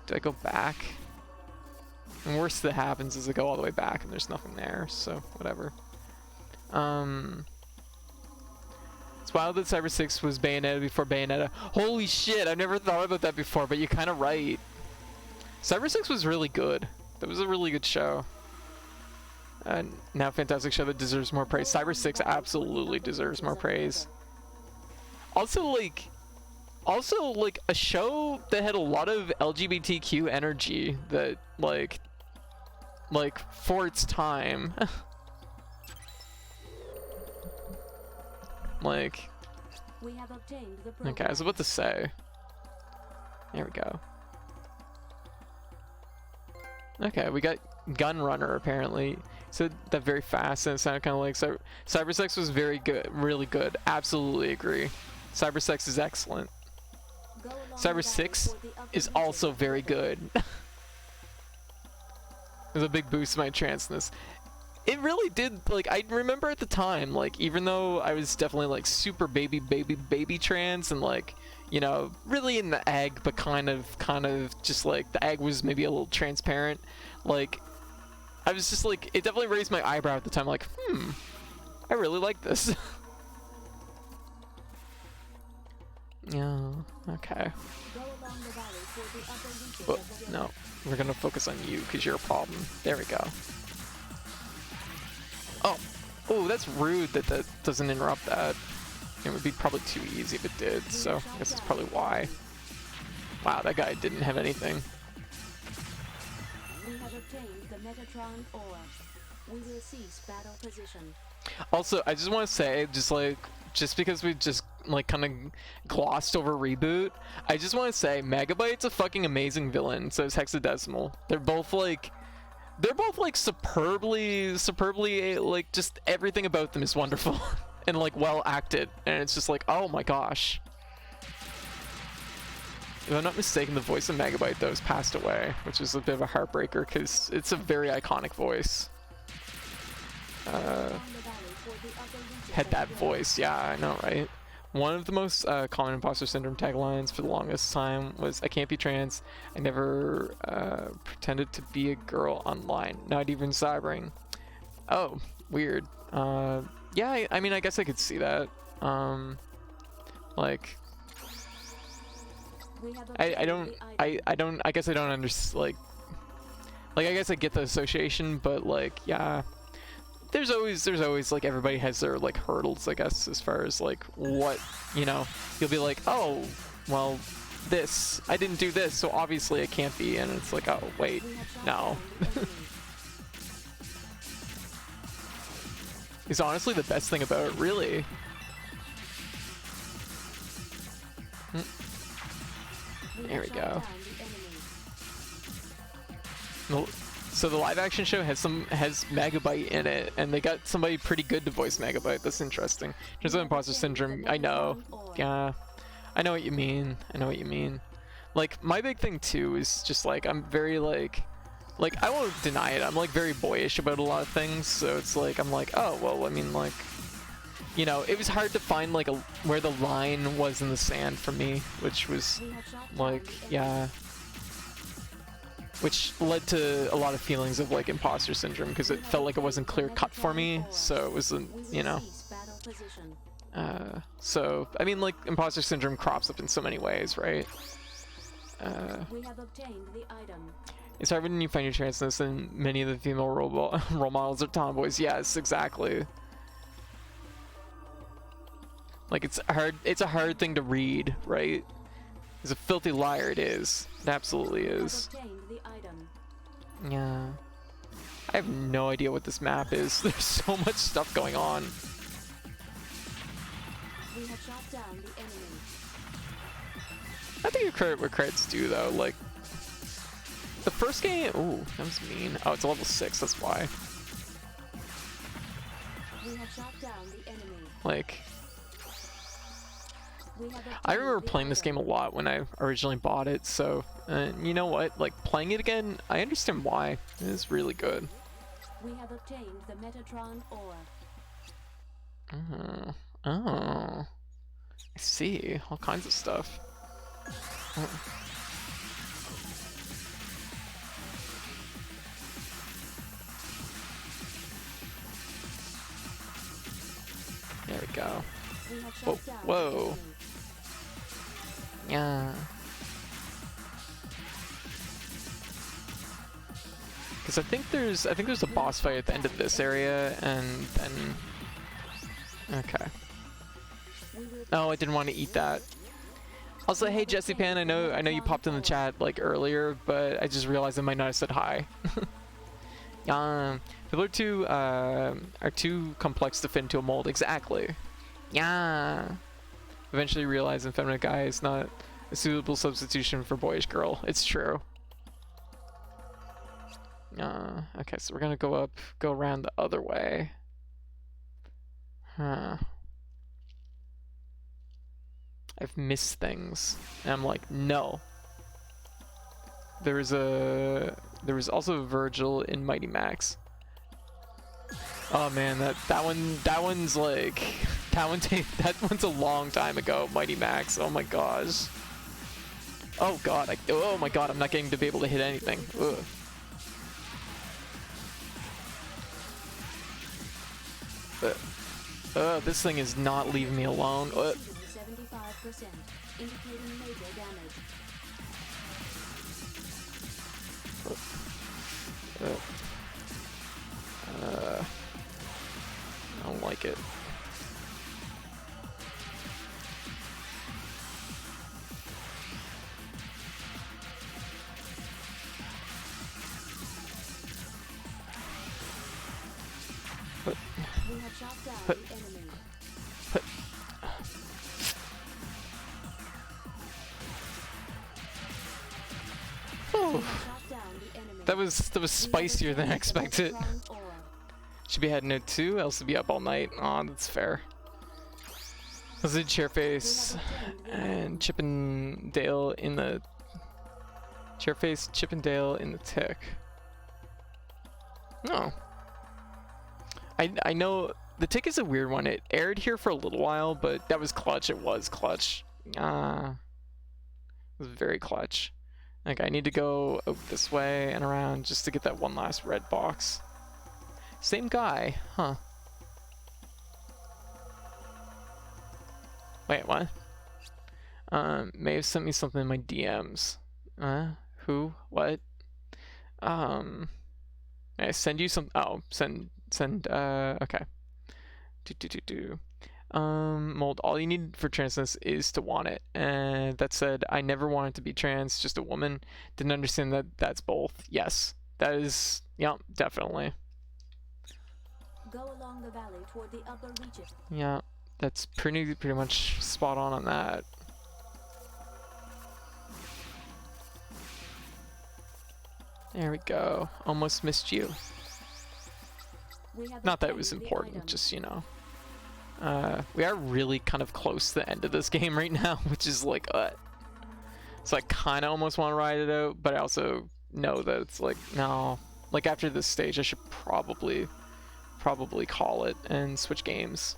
do I go back? And worst that happens is I go all the way back and there's nothing there, so whatever. It's wild that Cyber 6 was Bayonetta before Bayonetta. Holy shit, I've never thought about that before, but you're kind of right. Cyber 6 was really good. That was a really good show. And now fantastic show that deserves more praise. Cyber 6 absolutely deserves more praise. Also like a show that had a lot of LGBTQ energy that like for its time. Like, We have obtained the okay, I was about to say. There we go. Okay, we got Gun Runner apparently. Said that very fast and it sounded kind of like Cyber 6 was very good, really good. Absolutely agree. Cyber 6 is excellent. Go along the Cyber valley 6 toward the upper is reaches also of the very river. good. There's a big boost in my transness. It really did, like, I remember at the time, like, even though I was definitely, like, super baby trans and, like, you know, really in the egg, but kind of just, like, the egg was maybe a little transparent, like, I was just, like, it definitely raised my eyebrow at the time, like, I really like this. Yeah, okay. Go along the valley toward the upper reaches But, of the river. no, we're gonna focus on you, because you're a problem. There we go. Oh, that's rude that that doesn't interrupt that. It would be probably too easy if it did, so I guess that's probably why. Wow, that guy didn't have anything. We have obtained the Metatron ore. We will cease battle position. Also, I just want to say, just because we just, like, kind of glossed over Reboot, I just want to say, Megabyte's a fucking amazing villain, so is Hexadecimal. They're both, like, superbly, like, just everything about them is wonderful and, like, well acted. And it's just like, oh my gosh. If I'm not mistaken, the voice of Megabyte though has passed away, which is a bit of a heartbreaker because it's a very iconic voice. Had that voice, yeah, I know, right? One of the most common imposter syndrome taglines for the longest time was, "I can't be trans. I never pretended to be a girl online, not even cybering." Oh, weird. Yeah, I mean, I guess I could see that. Like, I guess I don't understand, like I guess I get the association, but like, yeah. There's always like, everybody has their like hurdles, I guess, as far as like what, you know, you'll be like, oh, well, this, I didn't do this, so obviously it can't be, and it's like, oh, wait, no. It's honestly the best thing about it, really. There we go. So the live action show has Megabyte in it, and they got somebody pretty good to voice Megabyte. That's interesting. In terms of imposter syndrome, I know. Yeah, I know what you mean. I know what you mean. Like, my big thing too is just like, I'm very like I won't deny it, I'm like very boyish about a lot of things. So it's like, I'm like, oh well, I mean, like, you know, it was hard to find like where the line was in the sand for me, which was like, yeah. Which led to a lot of feelings of like imposter syndrome, because it felt like it wasn't clear cut for me, so it wasn't, you know. So I mean, like, imposter syndrome crops up in so many ways, right? It's hard when you find your transness, and many of the female role models are tomboys. Yes, exactly. Like, it's a hard thing to read, right? It's a filthy liar, it is. It absolutely is. Yeah. I have no idea what this map is. There's so much stuff going on. I think you credit where credit's due, though. Like, the first game... Ooh, that was mean. Oh, it's a level 6, that's why. Like... I remember playing this game a lot when I originally bought it, so you know what? Like, playing it again, I understand why. It is really good. We have obtained the Metatron ore. Oh, I see. All kinds of stuff. There we go. Whoa, whoa. Yeah. Because I think there's a boss fight at the end of this area, and then... Okay. Oh, I didn't want to eat that. Also, hey Jesse Pan, I know you popped in the chat like earlier, but I just realized I might not have said hi. People are too complex to fit into a mold. Exactly. Yeah. Eventually realize effeminate guy is not a suitable substitution for boyish girl. It's true. Okay, so we're gonna go around the other way. Huh. I've missed things. And I'm like, no. There was also Virgil in Mighty Max. Oh man, that one's like, that one's a long time ago, Mighty Max. Oh my gosh. Oh god, oh my god, I'm not getting to be able to hit anything. Ugh. This thing is not leaving me alone. 75%, indicating major damage. I don't like it. We have shot down the enemy. That was spicier than I expected. Should be heading out too, else to be up all night. Aw, that's fair. Was it Chairface and Chippendale in the Chairface, Chippendale in the tick? No. I know the tick is a weird one. It aired here for a little while, but that was clutch. It was clutch. It was very clutch. Like, I need to go out this way and around just to get that one last red box. Same guy, huh? Wait, what? May have sent me something in my DMs. Who? What? May I send you some? Oh, send. Okay. Mold. All you need for transness is to want it. And that said, I never wanted to be trans. Just a woman. Didn't understand that that's both. Yes, that is. Yeah, definitely. Go along the valley toward the upper reaches. Yeah, that's pretty much spot on that. There we go. Almost missed you. Not that it was important, just, you know. We are really kind of close to the end of this game right now, which is like, so I kind of almost want to ride it out, but I also know that it's like, no. Like, after this stage, I should probably call it and switch games.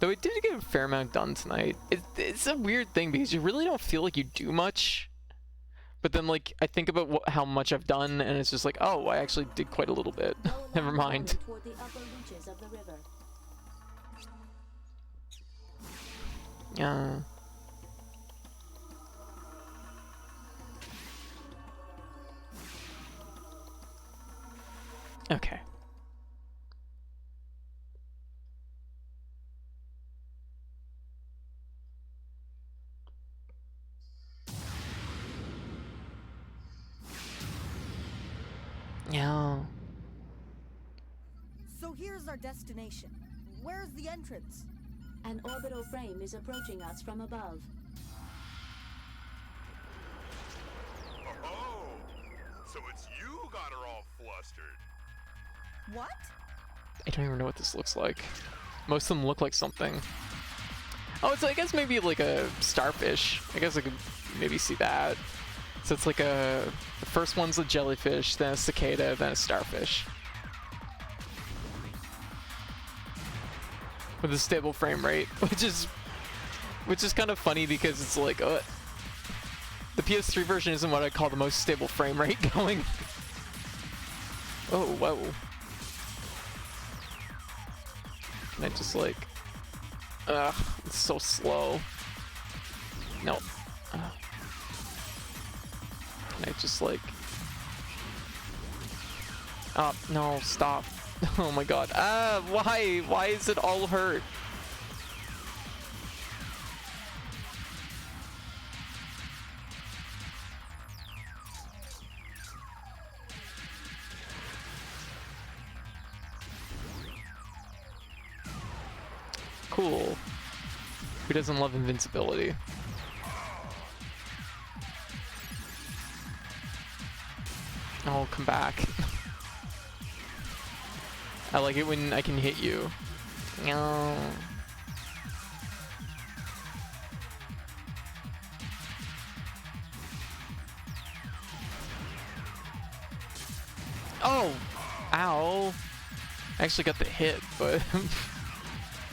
Though we did get a fair amount done tonight. It's a weird thing because you really don't feel like you do much. But then, like, I think about how much I've done, and it's just like, oh, I actually did quite a little bit. Never mind. Yeah. Okay. Yeah. So here's our destination. Where's the entrance? An orbital frame is approaching us from above. Oh, so it's you who got her all flustered. What? I don't even know what this looks like. Most of them look like something. Oh, it's, I guess, maybe like a starfish. I guess I could maybe see that. So it's like the first one's a jellyfish, then a cicada, then a starfish. With a stable frame rate, which is kind of funny because it's like, the PS3 version isn't what I call the most stable frame rate going. Oh, whoa. Can I just like, it's so slow. No. Can I just like, no, stop. Oh my god. Why is it all hurt? Cool. Who doesn't love invincibility? Oh, come back. I like it when I can hit you. No. Oh! Ow! I actually got the hit, but...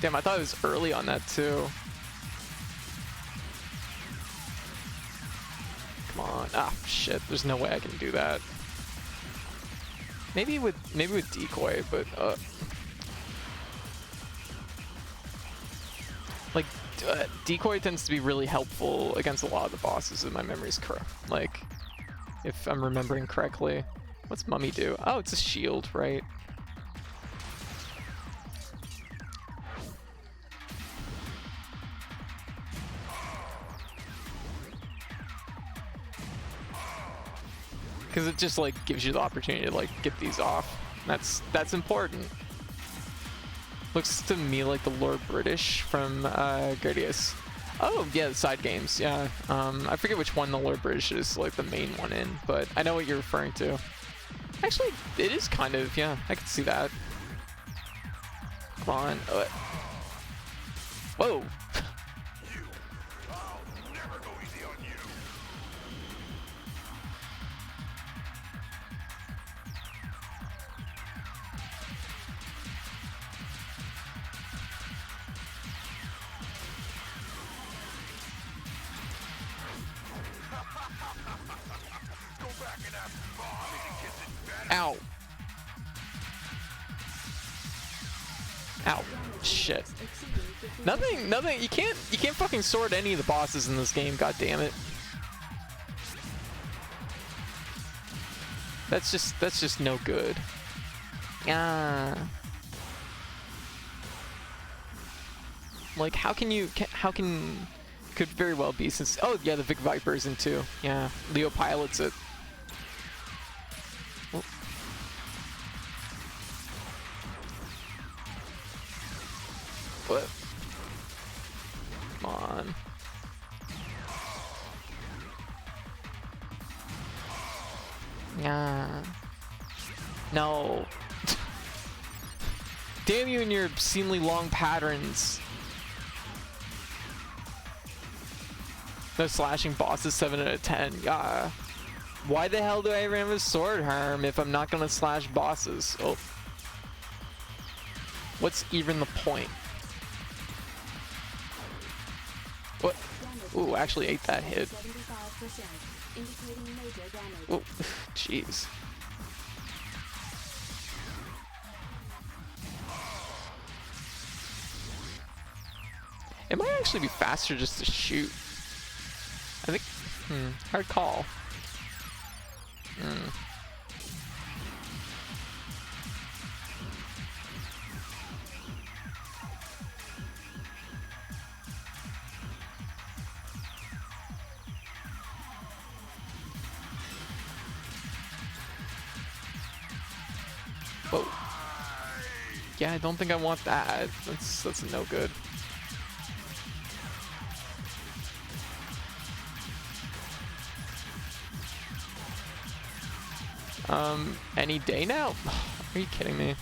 Damn, I thought it was early on that too. Come on. Ah, shit. There's no way I can do that. Maybe with decoy, but like decoy tends to be really helpful against a lot of the bosses if my memory's correct. Like, if I'm remembering correctly. What's Mummy do? Oh, it's a shield, right? Because it just like gives you the opportunity to like get these off. That's important. Looks to me like the Lord British from Gradius. Oh yeah, the side games. Yeah. I forget which one the Lord British is like the main one in, but I know what you're referring to. Actually, it is kind of, yeah. I can see that. Come on. Whoa. Ow. Ow. Shit. Nothing, you can't fucking sword any of the bosses in this game, god damn it. That's just no good. Like, could very well be since, oh yeah, the Vic Viper's in too. Yeah, Leo pilots it. Oh. What? Come on. Yeah. No. Damn you and your obscenely long patterns. No slashing bosses 7 out of 10. Yeah. Why the hell do I ever have a sword harm if I'm not gonna slash bosses? Oh. What's even the point? What? Ooh, actually ate that hit. Oh, jeez. It might actually be faster just to shoot. I think, hard call. Whoa. Yeah, I don't think I want that. That's no good. Any day now? Are you kidding me?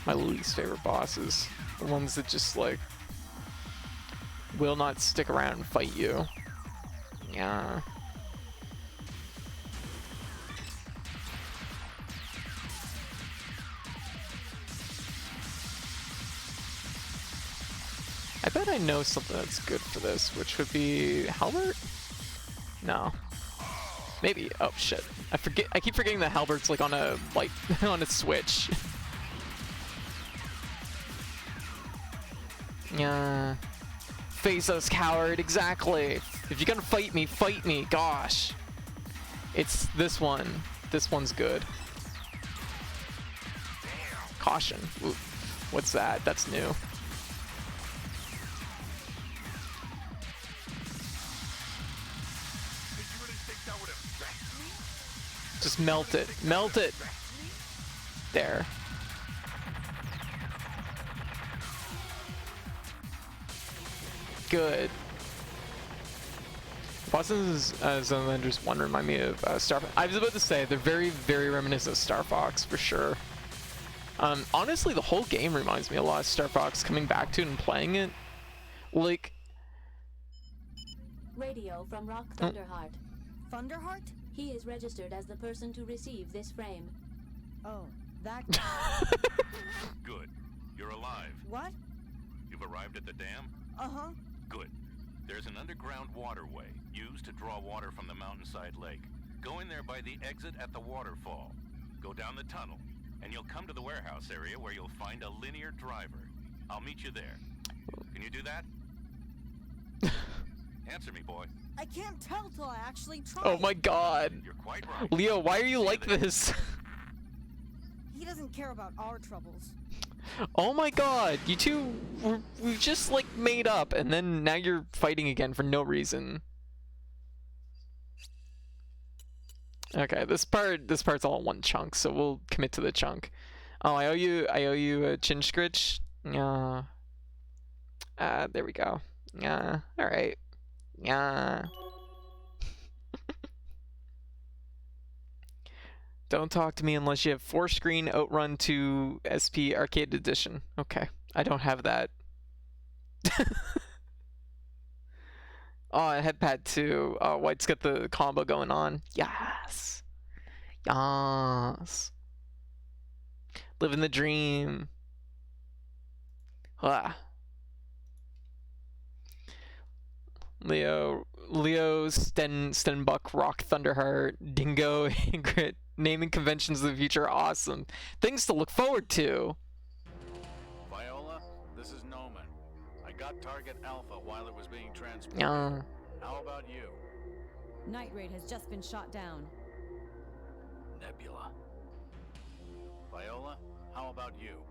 My least favorite bosses. The ones that just, like, will not stick around and fight you. Yeah. I bet I know something that's good for this, which would be Halbert? No. Maybe. Oh shit. I keep forgetting that Halbert's like on a on a switch. Yeah. Face us, coward. Exactly. If you're gonna fight me. Gosh. It's this one. This one's good. Caution. Ooh. What's that? That's new. Just melt it. Melt it. There. Good. Boston's Zonelanders 1 remind me of Star Fox. I was about to say, they're very, very reminiscent of Star Fox, for sure. Honestly, the whole game reminds me a lot of Star Fox, coming back to it and playing it. Like... Radio from Rock Thunderheart. Thunderheart? He is registered as the person to receive this frame. Oh, that... Good. You're alive. What? You've arrived at the dam? Uh-huh. Good. There's an underground waterway used to draw water from the mountainside lake. Go in there by the exit at the waterfall. Go down the tunnel, and you'll come to the warehouse area where you'll find a linear driver. I'll meet you there. Can you do that? Answer me, boy. I can't tell till I actually try. Oh my god. You're quite right. Leo, why are you like this? He doesn't care about our troubles. Oh my god, you two, we've just like made up, and then now you're fighting again for no reason. Okay, this part's all in one chunk, so we'll commit to the chunk. Oh, I owe you a chin scritch. There we go. All right. Don't talk to me unless you have 4-screen Outrun 2 SP Arcade Edition. Okay, I don't have that. Oh, Headpad 2. Oh, White's got the combo going on. Yes. Yes. Living the dream. Leo, Stenbuck, Rock, Thunderheart, Dingo, Ingrid. Naming conventions of the future are awesome. Things to look forward to. Viola, this is Noman. I got target Alpha while it was being transported. How about you? Night Raid has just been shot down. Nebula. Viola, how about you?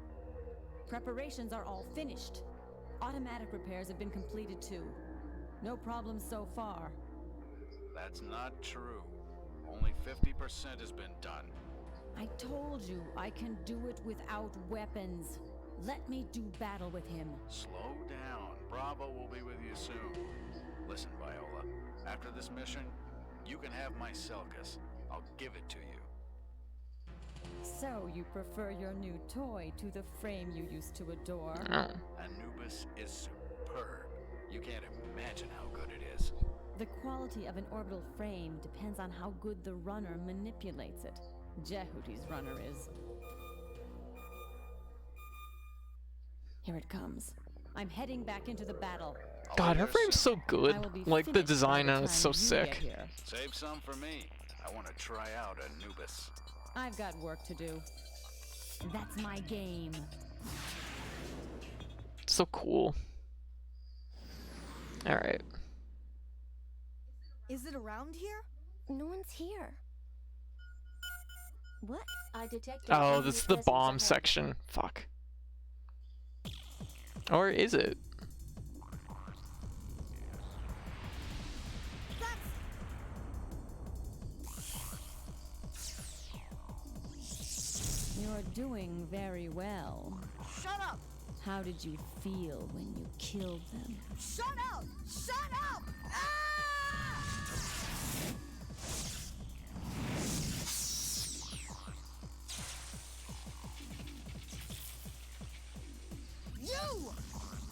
Preparations are all finished. Automatic repairs have been completed too. No problems so far. That's not true. Only 50% has been done. I told you I can do it without weapons. Let me do battle with him. Slow down. Bravo will be with you soon. Listen, Viola. After this mission, you can have my Selkas. I'll give it to you. So you prefer your new toy to the frame you used to adore? Anubis is superb. You can't imagine how good it is. The quality of an orbital frame depends on how good the runner manipulates it. Jehuti's runner is. Here it comes. I'm heading back into the battle. God, her frame's so good. Like, the design is so sick. Save some for me. I want to try out Anubis. I've got work to do. That's my game. So cool. Alright. Is it around here? No one's here. What? I detected. Oh, this is the bomb section. Fuck. Or is it? You're doing very well. Shut up! How did you feel when you killed them? Shut up! Shut up! Ah!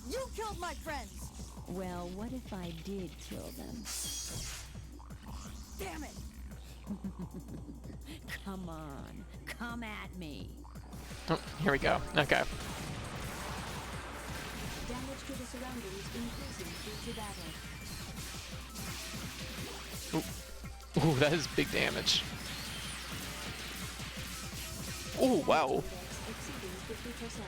You killed my friends! Well, what if I did kill them? Damn it! Come on, come at me. Oh, here we go. Okay. Damage to the surroundings increasing due to battle. Ooh, that is big damage. Oh, wow. Exceeding 50%.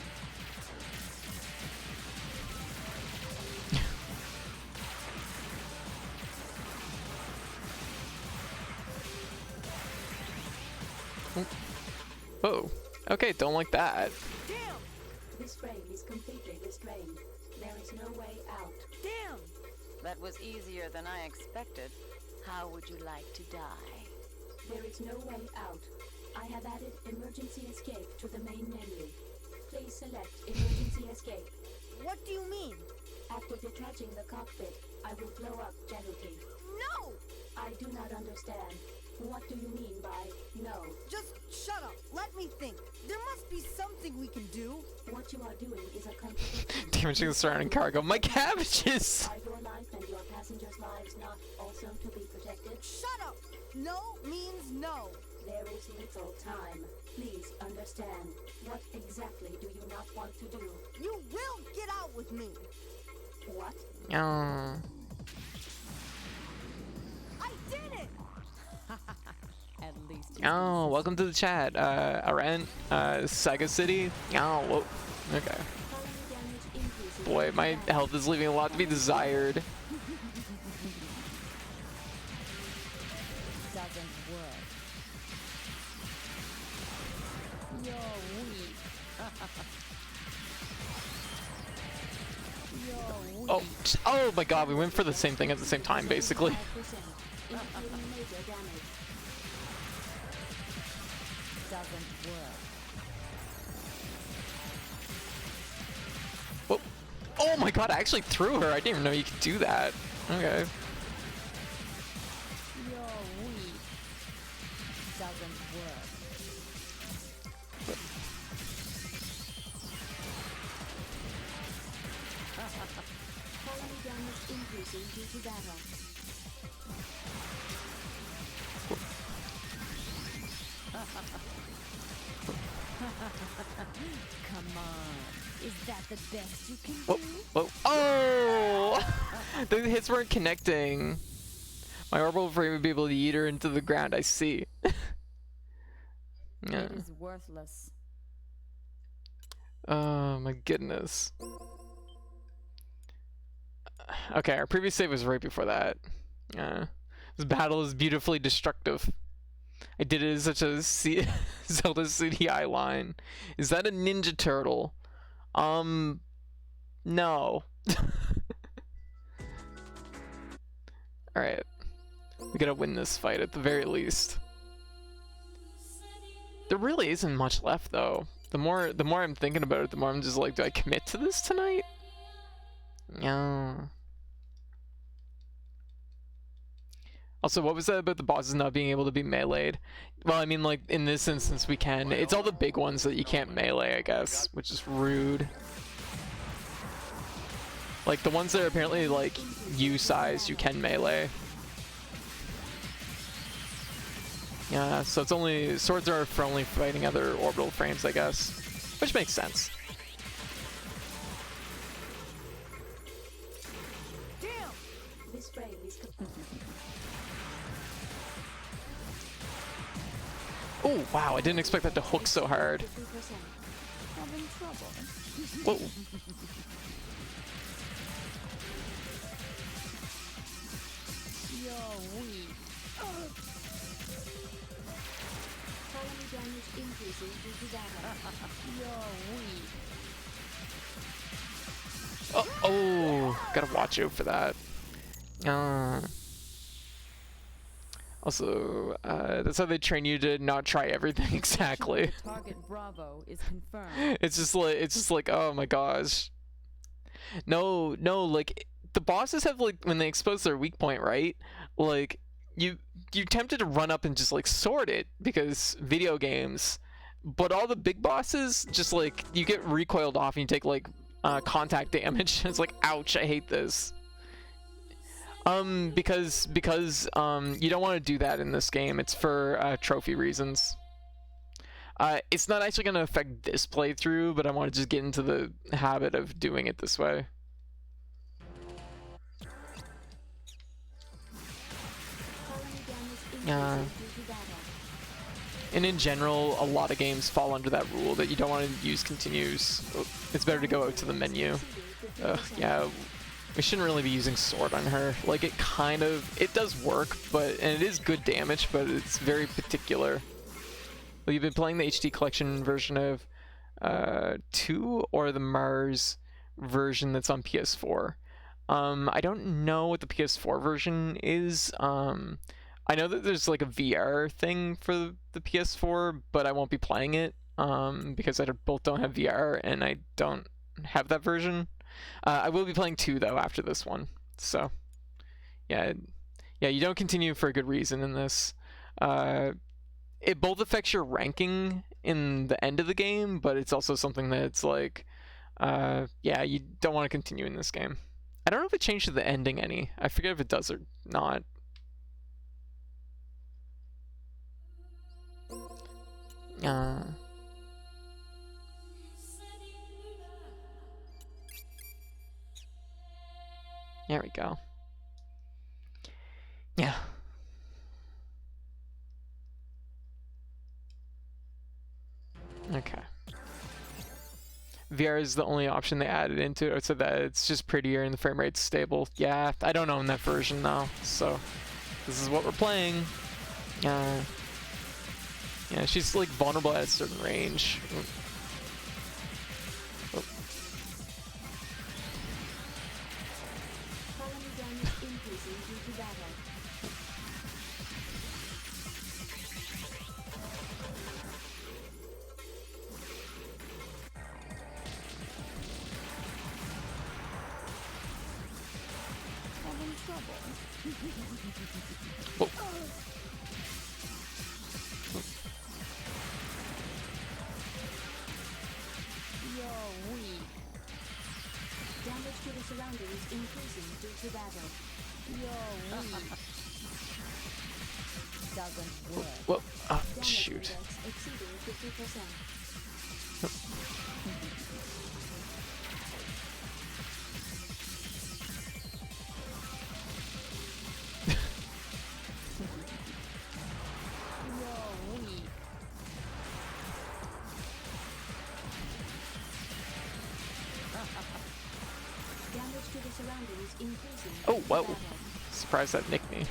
Oh, okay, don't like that. Damn! This frame is completely restrained. There is no way out. Damn! That was easier than I expected. How would you like to die? There is no way out. I have added emergency escape to the main menu. Please select emergency escape. What do you mean? After detaching the cockpit, I will blow up Jehuti. No! I do not understand. What do you mean by no? Just shut up. Let me think. There must be something we can do. What you are doing is a contradiction. Damaging the surrounding cargo. My cabbages! Are your life and your passengers' lives not also to be protected? Shut up! No means no. There is little time. Please understand. What exactly do you not want to do? You will get out with me. What? I did it! At least. Oh, welcome to the chat. Arent, Sega City. Oh, whoa. Okay. Boy, my health is leaving a lot to be desired. Doesn't work. You're weak. You're weak. Oh, oh my god, we went for the same thing at the same time, basically. Doesn't work. Whoa. Oh my god, I actually threw her. I didn't even know you could do that. Okay. You're weak. Doesn't work. Colony damage increasing due to battle. Come on. Is that the best you can Whoa, whoa. Oh! The hits weren't connecting. My orbital frame would be able to yeet her into the ground, I see. Yeah. It is worthless. Oh my goodness. Okay, our previous save was right before that. This battle is beautifully destructive. I did it as such a Zelda CDI line. Is that a Ninja Turtle? No. Alright. We gotta win this fight at the very least. There really isn't much left though. The more I'm thinking about it, the more I'm just like, do I commit to this tonight? Yeah. Also, what was that about the bosses not being able to be meleeed? Well, I mean, like, in this instance we can. It's all the big ones that you can't melee, I guess, which is rude. Like, the ones that are apparently, like, U-size, you can melee. Yeah, so it's only... Swords are for only fighting other orbital frames, I guess. Which makes sense. Damn! This frame is Oh, wow, I didn't expect that to hook so hard. Having trouble. Whoa. You're weak. colony damage increasing due to battle. You're weak. Oh, gotta watch out for that. Also, that's how they train you to not try everything exactly. Target Bravo is confirmed. It's just like, oh my gosh. No, like the bosses have like when they expose their weak point, right? Like you're tempted to run up and just like sword it because video games, but all the big bosses just like you get recoiled off and you take like contact damage. It's like, ouch, I hate this. Because you don't want to do that in this game. It's for trophy reasons. It's not actually going to affect this playthrough, but I want to just get into the habit of doing it this way. And in general, a lot of games fall under that rule that you don't want to use continues. It's better to go out to the menu. Yeah. We shouldn't really be using sword on her. Like, it does work, and it is good damage, but it's very particular. Well, you've been playing the HD collection version of 2 or the Mars version that's on PS4. I don't know what the PS4 version is. I know that there's like a VR thing for the PS4, but I won't be playing it because I both don't have VR and I don't have that version. I will be playing 2 though after this one, so yeah, you don't continue for a good reason in this. It both affects your ranking in the end of the game, but it's also something that's like, yeah, you don't want to continue in this game. I don't know if it changed the ending any. I forget if it does or not. There we go. Yeah. Okay. VR is the only option they added into it so that it's just prettier and the frame rate's stable. Yeah, I don't own that version though, so this is what we're playing. Yeah, she's like vulnerable at a certain range. Oh. Whoa. You're weak. Damage to the surroundings increasing due to battle. You're weak. Doesn't work. Whoa. Oh, Damage shoot. index exceeding 50%. surroundings increasing. Oh, whoa. Surprised that nicked me.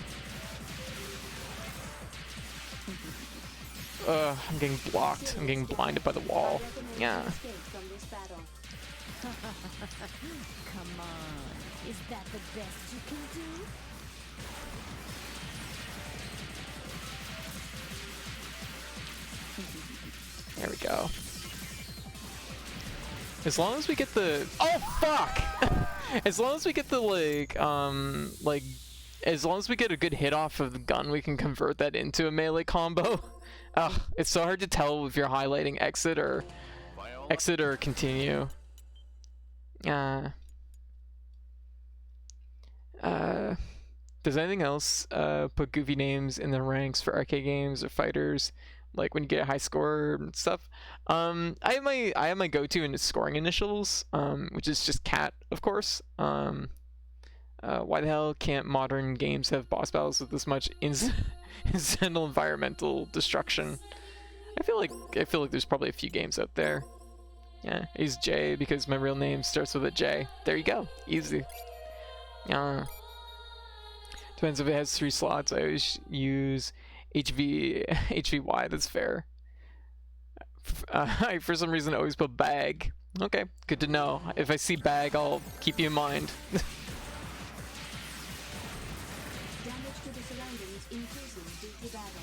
I'm getting blocked. I'm getting blinded by the wall. Yeah. Come on. Is that the best you can do? There we go. As long as we get the— oh fuck! As long as we get the as long as we get a good hit off of the gun, we can convert that into a melee combo. Ugh, it's so hard to tell if you're highlighting exit or continue. Does anything else put goofy names in the ranks for arcade games or fighters? Like when you get a high score and stuff. I have my go-to in scoring initials, which is just cat, of course. Why the hell can't modern games have boss battles with this much incidental environmental destruction? I feel like there's probably a few games out there. Yeah, I use J because my real name starts with a J. There you go, easy. Depends if it has 3 slots. I always use HVY. That's fair. I for some reason always put bag. Okay, good to know. If I see bag, I'll keep you in mind. Damage to the surroundings increasing due to battle.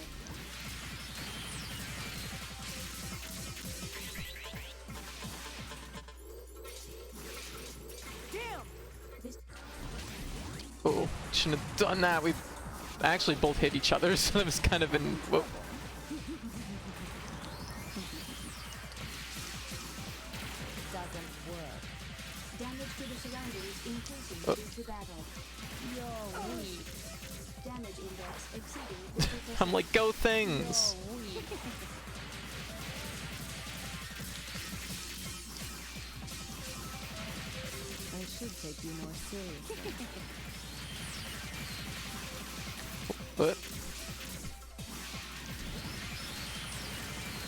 Oh, shouldn't have done that. We actually both hit each other, so that was kind of an— whoa. Doesn't work. Damage to the surroundings increasing due to battle. You're weak. Damage index exceeding 50%. I'm like, go things! You're weak. I should take you more seriously. What?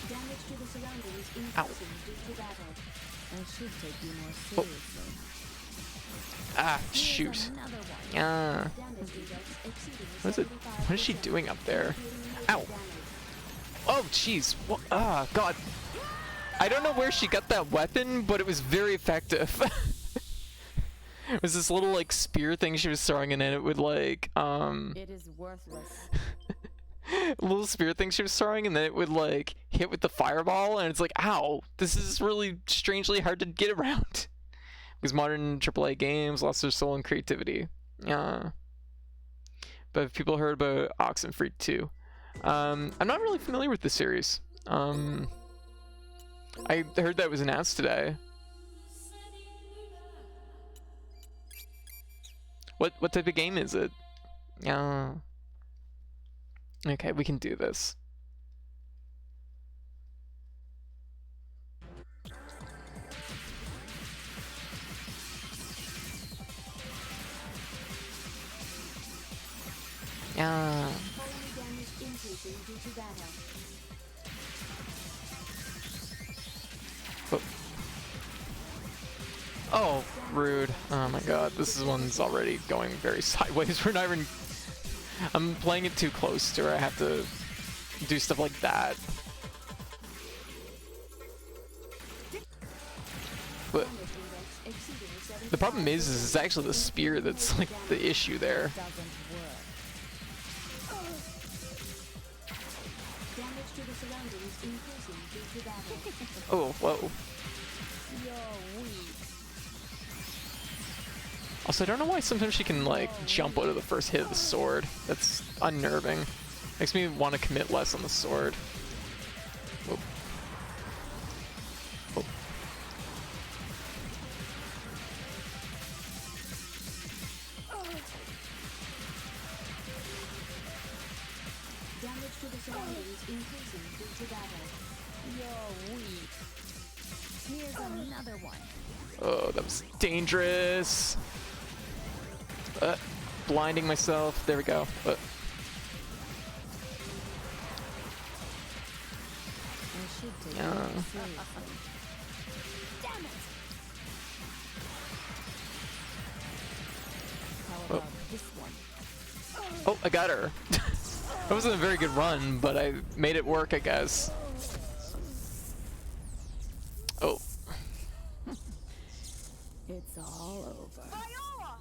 Damage to the surroundings Ow. increasing due to battle. I should take you more seriously. Ah, shoot. Yeah. Damage index exceeding What is she doing up there? Ow. Oh, jeez. What? Ah, God. I don't know where she got that weapon, but it was very effective. It was this little like spear thing she was throwing, and then it would like It is worthless. little spear thing she was throwing, and then it would like hit with the fireball, and it's like, ow, this is really strangely hard to get around. Because modern AAA games lost their soul and creativity. But have people heard about Oxenfree 2? I'm not really familiar with the series. I heard that was announced today. What type of game is it? Okay, we can do this. Damage increasing due to battle. Oh, rude. Oh my god, this is one's already going very sideways. We're not even— I'm playing it too close to where I have to do stuff like that. But the problem is it's actually the spear that's like the issue there. Damage to the surroundings increasing due to battle. Oh, whoa. You're weak. Also, I don't know why sometimes she can like jump out of the first hit of the sword. That's unnerving. Makes me want to commit less on the sword. Whoop. Whoop. Damage to the surroundings increasing due to battle. You're weak. Here's another one. Oh, that was dangerous. Blinding myself. There we go. I should take you more seriously. Damn it! Oh. about this one? Oh, I got her. That wasn't a very good run, but I made it work, I guess. Oh. It's all over. Viola!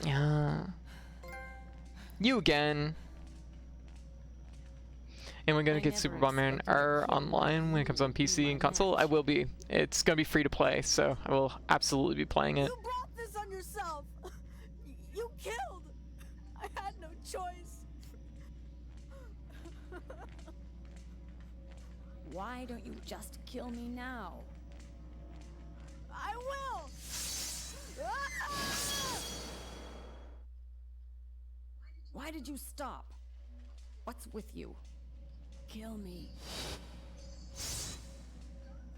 Yeah. You again. And we're gonna get Super Bomberman R online when it comes on PC and console. I will be. It's gonna be free to play, so I will absolutely be playing it. You brought this on yourself. You killed. I had no choice. Why don't you just kill me now? I will. Why did you stop? What's with you? Kill me.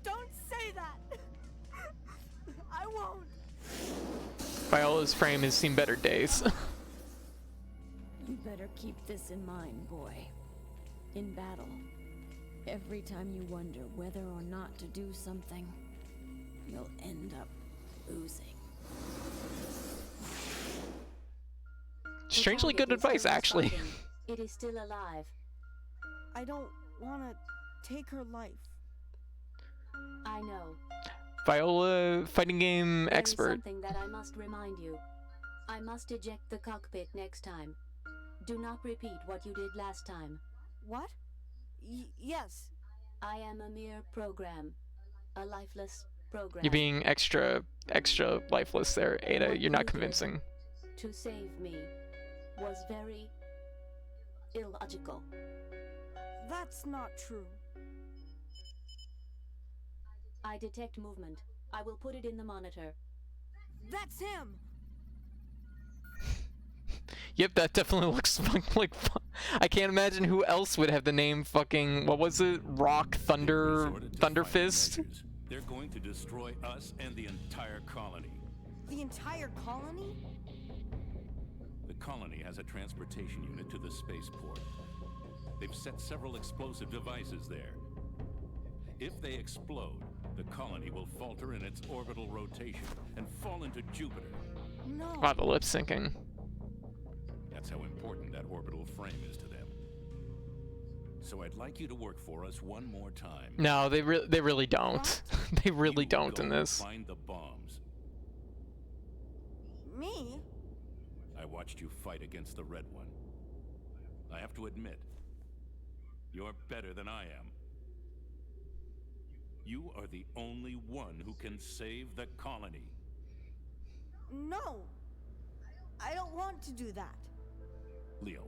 Don't say that. I won't. Viola's frame has seen better days. You better keep this in mind, boy. In battle, every time you wonder whether or not to do something, you'll end up losing. Strangely good advice, actually. It is still alive. I don't want to take her life. I know. Viola, fighting game There is expert. something that I must remind you. I must eject the cockpit next time. Do not repeat what you did last time. What? Yes. I am a mere program. A lifeless program. You're being extra lifeless there, Ada. What You're not you did convincing. To save me was very illogical. That's not true. I detect movement. I will put it in the monitor. That's him! Yep, that definitely looks like fun. I can't imagine who else would have the name fucking, what was it? Rock Thunder Fist? They're going to destroy us and the entire colony. The entire colony? The colony has a transportation unit to the spaceport. They've set several explosive devices there. If they explode, the colony will falter in its orbital rotation and fall into Jupiter. No. Wow, the lip syncing. That's how important that orbital frame is to them. So I'd like you to work for us one more time. No, they really don't. They really don't in this. Find the bombs. Me? I watched you fight against the Red One. I have to admit, you're better than I am. You are the only one who can save the colony. No. I don't want to do that. Leo,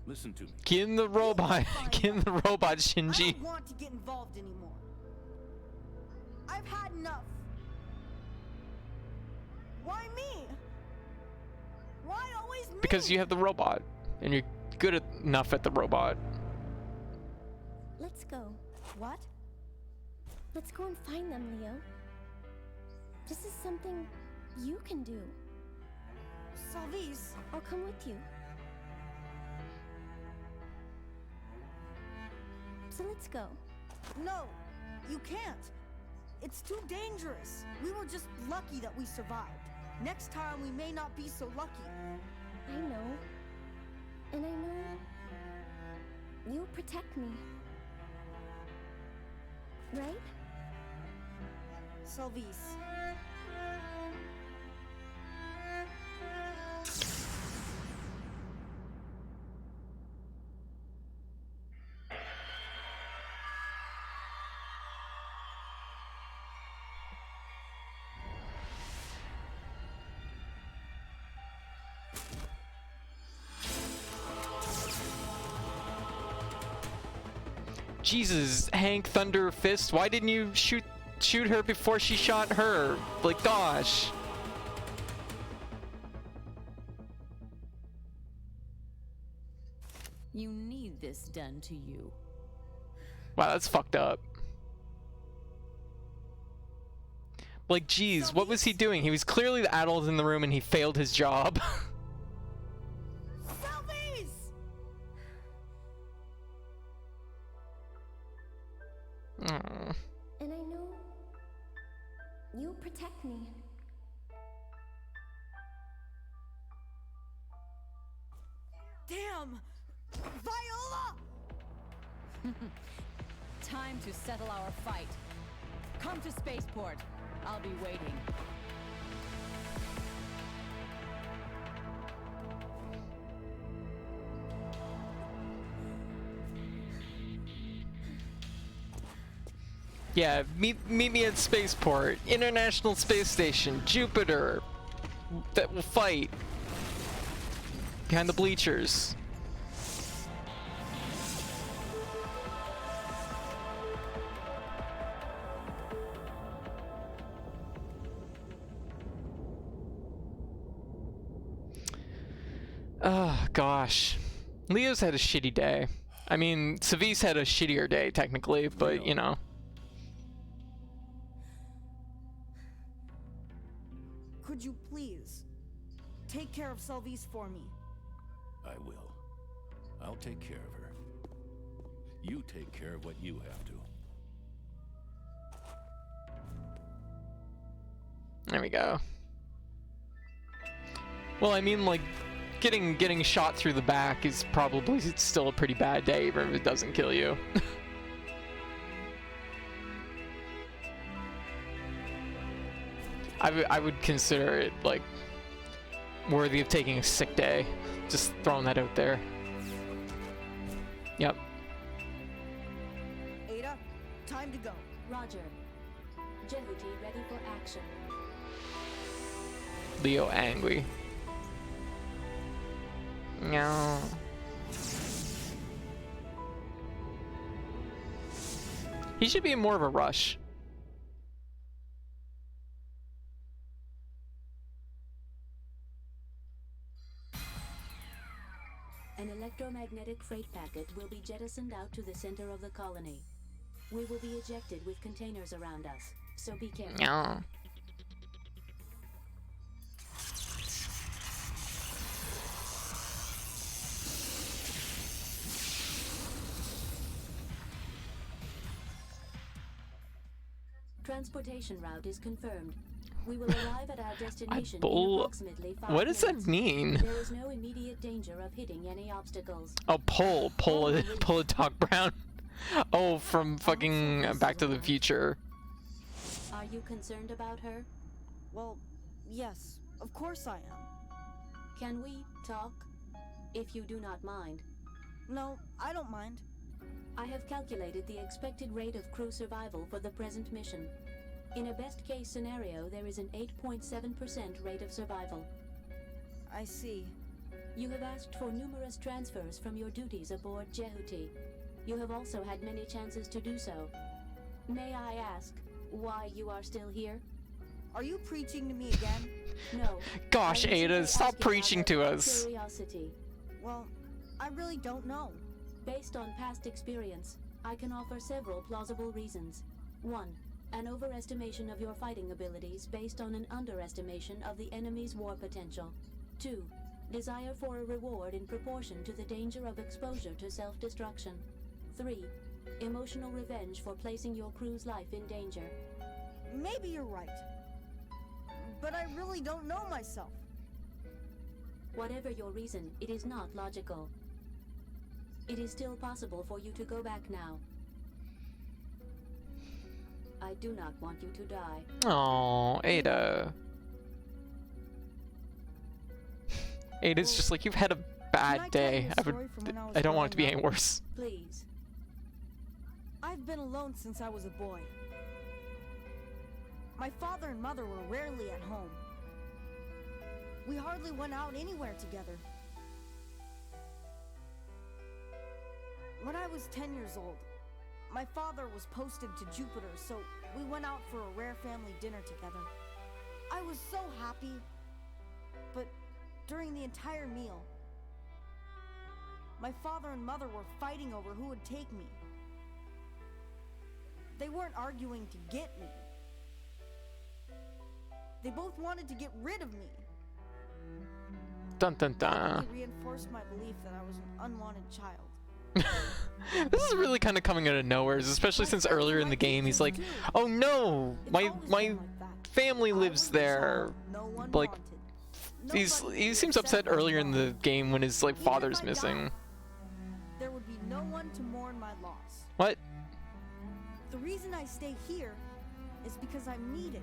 listen to me. Get in the robot. Get in the robot, Shinji. I don't want to get involved anymore. I've had enough. Why me? Why always me? Because you have the robot, and you're good enough at the robot. Let's go. What? Let's go and find them, Leo. This is something you can do. Salvis. I'll come with you. So let's go. No, you can't. It's too dangerous. We were just lucky that we survived. Next time we may not be so lucky. I know. And I know you'll protect me. Right? Salvis. Jesus, Hank Thunder Fist, why didn't you shoot her before she shot her? Like, gosh. You need this done to you. Wow, that's fucked up. Like, geez, what was he doing? He was clearly the adult in the room and he failed his job. Aww. And I know you'll protect me. Damn! Viola! Time to settle our fight. Come to spaceport. I'll be waiting. Yeah, meet me at spaceport, International Space Station, Jupiter. That will fight behind the bleachers. Oh gosh, Leo's had a shitty day. I mean, Savis had a shittier day technically, but you know. Could you please take care of Selvis for me? I will. I'll take care of her. You take care of what you have to. There we go. Well, I mean, like, getting shot through the back is probably still a pretty bad day, even if it doesn't kill you. I would consider it, like, worthy of taking a sick day. Just throwing that out there. Yep. Ada, time to go. Roger. Jehuti ready for action. Leo angry. No. He should be in more of a rush. An electromagnetic freight packet will be jettisoned out to the center of the colony. We will be ejected with containers around us, so be careful. No. Transportation route is confirmed. We will arrive at our destination in approximately 5 What does minutes. that mean? There is no immediate danger of hitting any obstacles. Oh, pull a Doc Brown. Oh, from fucking Back to the Future. Are you concerned about her? Well, yes, of course I am. Can we talk? If you do not mind. No, I don't mind. I have calculated the expected rate of crew survival for the present mission. In a best-case scenario, there is an 8.7% rate of survival. I see. You have asked for numerous transfers from your duties aboard Jehuti. You have also had many chances to do so. May I ask why you are still here? Are you preaching to me again? No. Gosh, Ada, stop preaching to us. Curiosity. Well, I really don't know. Based on past experience, I can offer several plausible reasons. 1. An overestimation of your fighting abilities based on an underestimation of the enemy's war potential. 2. Desire for a reward in proportion to the danger of exposure to self-destruction. 3. Emotional revenge for placing your crew's life in danger. Maybe you're right. But I really don't know myself. Whatever your reason, it is not logical. It is still possible for you to go back now. I do not want you to die. Oh, Ada. Ada's just like, you've had a bad day. I don't want it to be any worse. Please. I've been alone since I was a boy. My father and mother were rarely at home. We hardly went out anywhere together. When I was 10 years old, my father was posted to Jupiter, so we went out for a rare family dinner together. I was so happy, but during the entire meal, my father and mother were fighting over who would take me. They weren't arguing to get me. They both wanted to get rid of me. Dun dun That dun. only reinforced my belief that I was an unwanted child. This is really kind of coming out of nowhere, especially since earlier in the game he's like, "Oh no, my family lives there." Like, he seems upset earlier in the game when his like father's missing. There would be no one to mourn my loss. What? The reason I stay here is because I'm needed.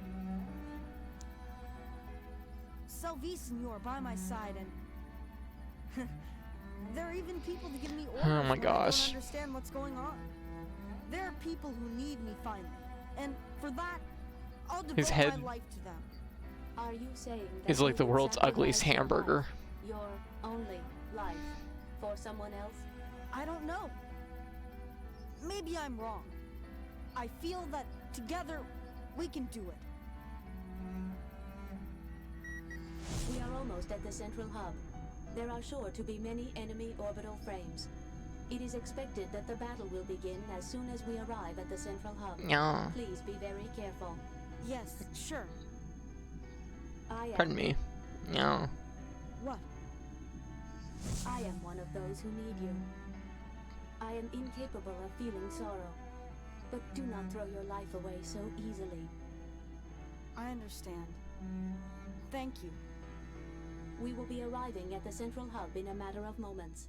Selvice and you are by my side, and there are even people to give me orders. Oh my when gosh. I don't understand what's going on. There are people who need me finally, and for that, I'll devote my life to them. Are you saying that He's like the you would world's sacrifice ugliest your hamburger. life, your only life, for someone else? I don't know. Maybe I'm wrong. I feel that together we can do it. We are almost at the central hub. There are sure to be many enemy orbital frames. It is expected that the battle will begin as soon as we arrive at the central hub. Yeah. Please be very careful. Yes, sure. Pardon me. Yeah. What? I am one of those who need you. I am incapable of feeling sorrow, but do not throw your life away so easily. I understand. Thank you. We will be arriving at the central hub in a matter of moments.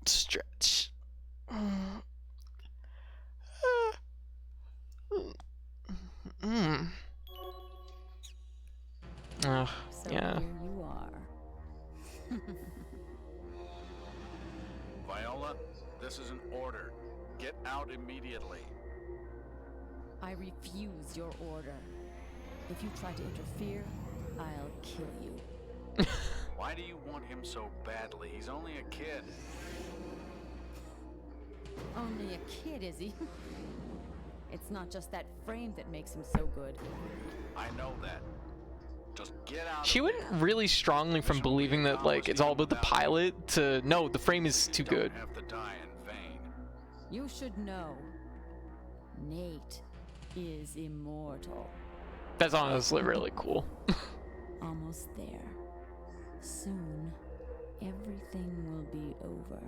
Stretch. Oh, So yeah. here you are. Viola, this is an order. Get out immediately. I refuse your order. If you try to interfere, I'll kill you. Why do you want him so badly? He's only a kid. Only a kid, is he? It's not just that frame that makes him so good. I know that. Just get out. She went really strongly from believing that like it's all about the pilot to no, the frame is too good. Have to die in vain. You should know. Nate is immortal. That's honestly really cool. Almost there. Soon, everything will be over.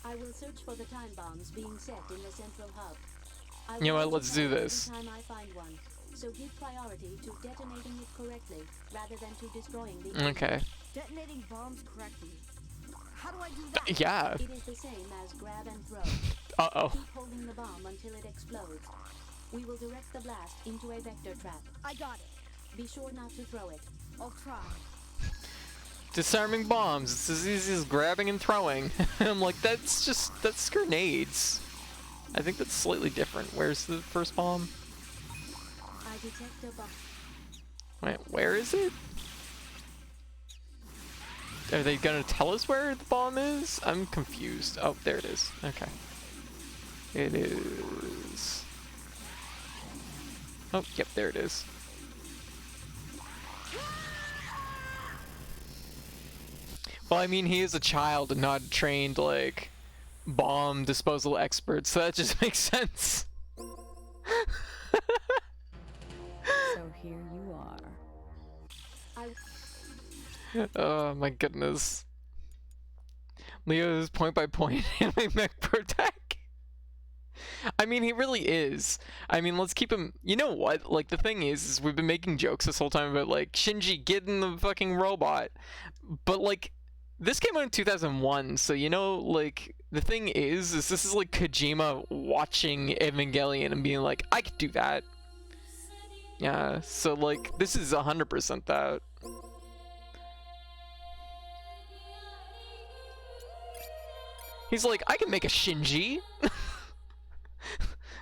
I will search for the time bombs being set in the central hub. You know what, let's do this. Every time I find one, so give priority to detonating it correctly rather than to destroying the enemy. Okay. Detonating bombs correctly. How do I do that? Yeah. It is the same as grab and throw. Uh-oh. Keep holding the bomb until it explodes. We will direct the blast into a vector trap. I got it. Be sure not to throw it. I'll try. Disarming bombs. It's as easy as grabbing and throwing. I'm like, that's grenades. I think that's slightly different. Where's the first bomb? I detect a bomb. Wait, where is it? Are they gonna tell us where the bomb is? I'm confused. Oh, there it is. Okay. It is... Oh, yep, there it is. Well, I mean, he is a child and not a trained, like, bomb disposal expert, so that just makes sense. So here you are. Oh my goodness. Leo's point-by-point anime mech protect. I mean, he really is. I mean, let's keep him... You know what? Like, the thing is we've been making jokes this whole time about, like, Shinji, get in the fucking robot. But, like, this came out in 2001, so, you know, like, the thing is this is, like, Kojima watching Evangelion and being like, I could do that. Yeah, so, like, this is 100% that. He's like, I can make a Shinji.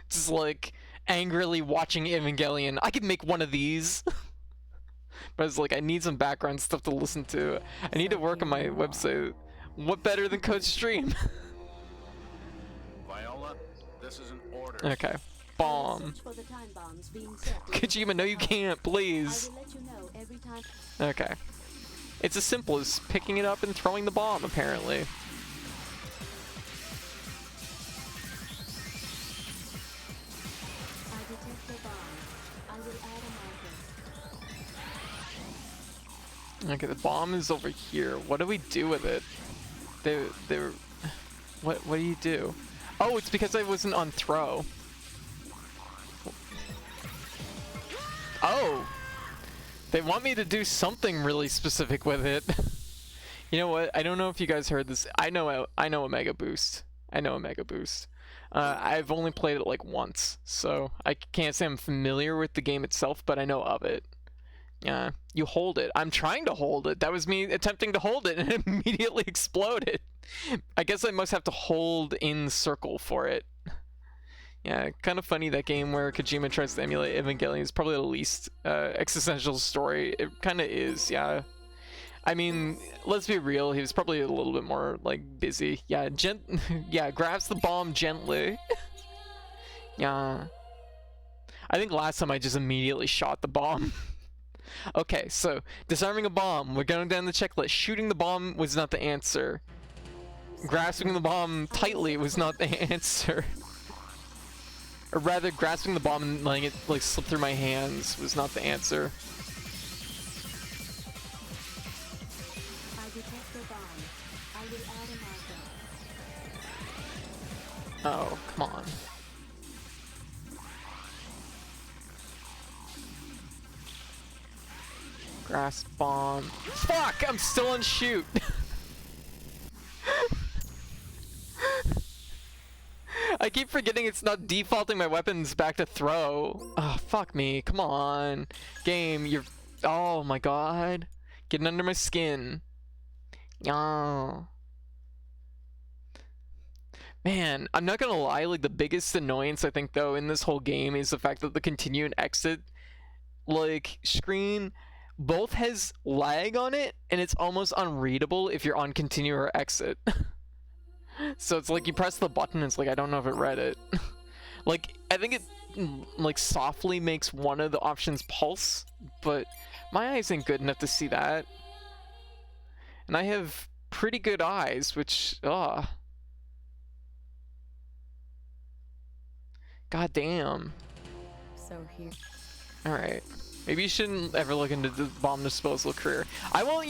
Just like angrily watching Evangelion. I could make one of these. But it's like, I need some background stuff to listen to. I need to work on my website. What better than Code Stream? Viola, this is an order. Okay. Bomb. Kojima, no you can't, please. I will let you know every time. Okay. It's as simple as picking it up and throwing the bomb, apparently. I detect the bomb. I will add a marker. Okay, the bomb is over here. What do we do with it? What do you do? Oh, it's because I wasn't on throw. Oh! They want me to do something really specific with it. You know what? I don't know if you guys heard this. I know a Mega Boost. I know a Mega Boost. I've only played it like once, so I can't say I'm familiar with the game itself, but I know of it. Yeah, you hold it. I'm trying to hold it. That was me attempting to hold it, and it immediately exploded. I guess I must have to hold in circle for it. Yeah, kind of funny, that game where Kojima tries to emulate Evangelion is probably the least existential story. It kind of is, yeah. I mean, let's be real, he was probably a little bit more, like, busy. Yeah, yeah, grabs the bomb gently. Yeah. I think last time I just immediately shot the bomb. Okay, so, disarming a bomb, we're going down the checklist. Shooting the bomb was not the answer. Grasping the bomb tightly was not the answer. Or rather, grasping the bomb and letting it like slip through my hands was not the answer. I detect the bomb. I will add a marker. Oh, come on. Grasp bomb. Fuck! I'm still on shoot! I keep forgetting it's not defaulting my weapons back to throw. Oh, fuck me. Come on. Game, you're... Oh my god. Getting under my skin. Oh. Man, I'm not gonna lie, like, the biggest annoyance I think, though, in this whole game is the fact that the continue and exit, like, screen both has lag on it, and it's almost unreadable if you're on continue or exit. So it's like you press the button, it's like I don't know if it read it. Like, I think it like softly makes one of the options pulse, but my eyes ain't good enough to see that. And I have pretty good eyes, which god damn. So here. Alright. Maybe you shouldn't ever look into the bomb disposal career. I won't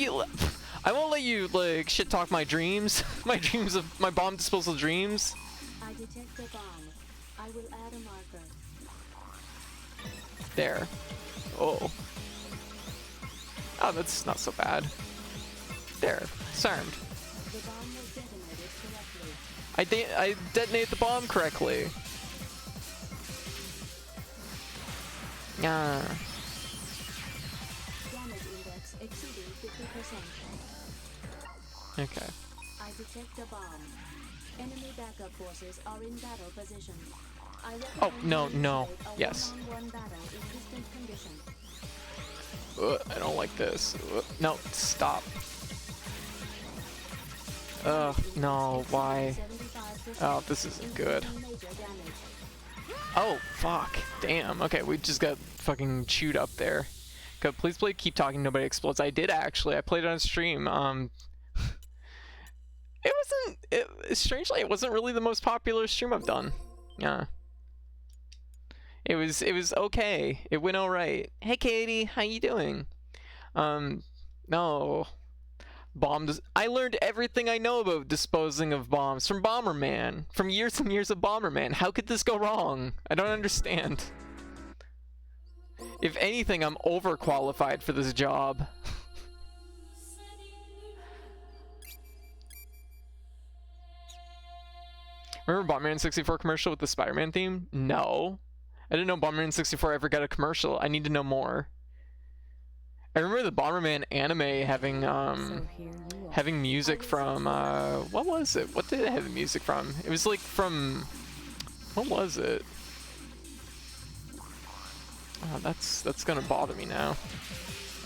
let you like shit talk my dreams. My dreams of my bomb disposal dreams. I detect the bomb. I will add a marker. There. Oh. Oh, that's not so bad. There. Disarmed. The bomb was detonated correctly. I detonate the bomb correctly. Yeah. Damage index exceeding 50%. Okay. I detect a bomb. Enemy backup forces are in battle position. Oh, no. Yes. One battle in distant condition. I don't like this. No, stop. No, why? Oh, this isn't good. Oh, fuck. Damn. Okay, we just got fucking chewed up there. Okay, please play Keep Talking, Nobody Explodes. I did, actually. I played it on stream. Strangely, it wasn't really the most popular stream I've done. Yeah. It was okay. It went alright. Hey, Katie, how you doing? No. Bombs. I learned everything I know about disposing of bombs from Bomberman. From years and years of Bomberman. How could this go wrong? I don't understand. If anything, I'm overqualified for this job. Remember Bomberman 64 commercial with the Spider-Man theme? No. I didn't know Bomberman 64 ever got a commercial. I need to know more. I remember the Bomberman anime having music from what was it? What did it have the music from? It was like from what was it? Oh, that's gonna bother me now.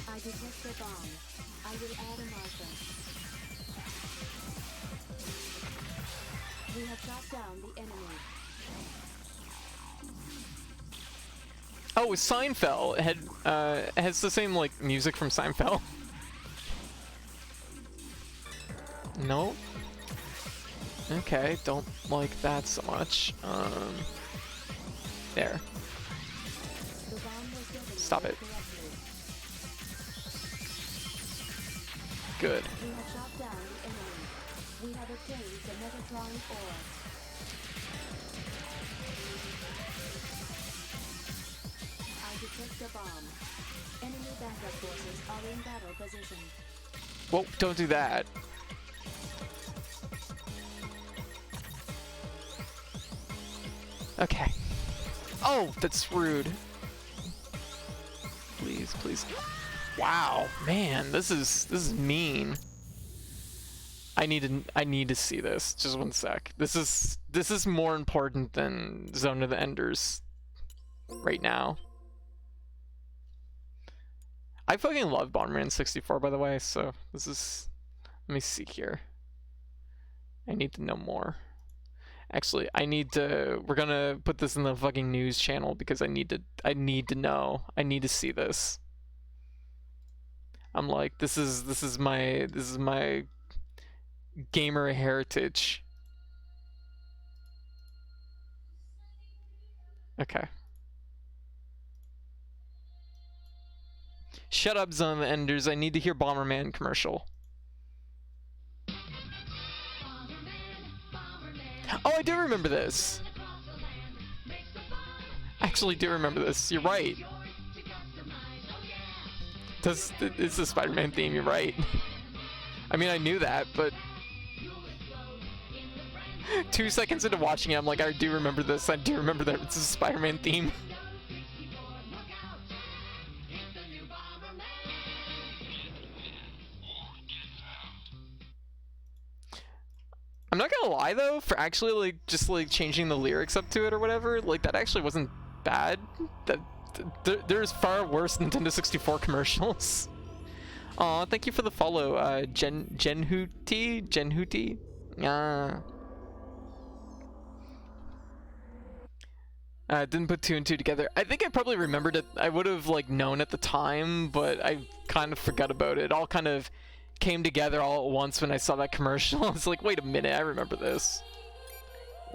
I detect the bomb. I will add a marker. We have shot down the enemy. Oh, it was Seinfeld. It had it has the same like music from Seinfeld. Nope. Okay, don't like that so much. There. Stop it. Good. We have shot down the enemy. We have obtained the Metatron ore. I detect a bomb. Enemy backup forces are in battle position. Whoa, don't do that. Okay. Oh, that's rude. Please, please. Wow, man, this is mean. I need to see this. Just one sec. This is more important than Zone of the Enders right now. I fucking love Bomberman 64, by the way, so this is... Let me see here. I need to know more. Actually, I need to... We're gonna put this in the fucking news channel because I need to know. I need to see this. I'm like, this is my gamer heritage. Okay. Shut up, Zone of the Enders. I need to hear Bomberman commercial. Oh, I do remember this. I actually do remember this. You're right. It's the Spider-Man theme. You're right. I mean, I knew that, but 2 seconds into watching it, I'm like, I do remember this. I do remember that it's a Spider-Man theme. I'm not gonna lie though, for actually like just like changing the lyrics up to it or whatever, like that actually wasn't bad. There's far worse Nintendo 64 commercials. Aw, thank you for the follow, Genhuti. Didn't put 2 and 2 together. I think I probably remembered it. I would have like known at the time, but I kind of forgot about it. It all kind of came together all at once when I saw that commercial. I was like, wait a minute, I remember this.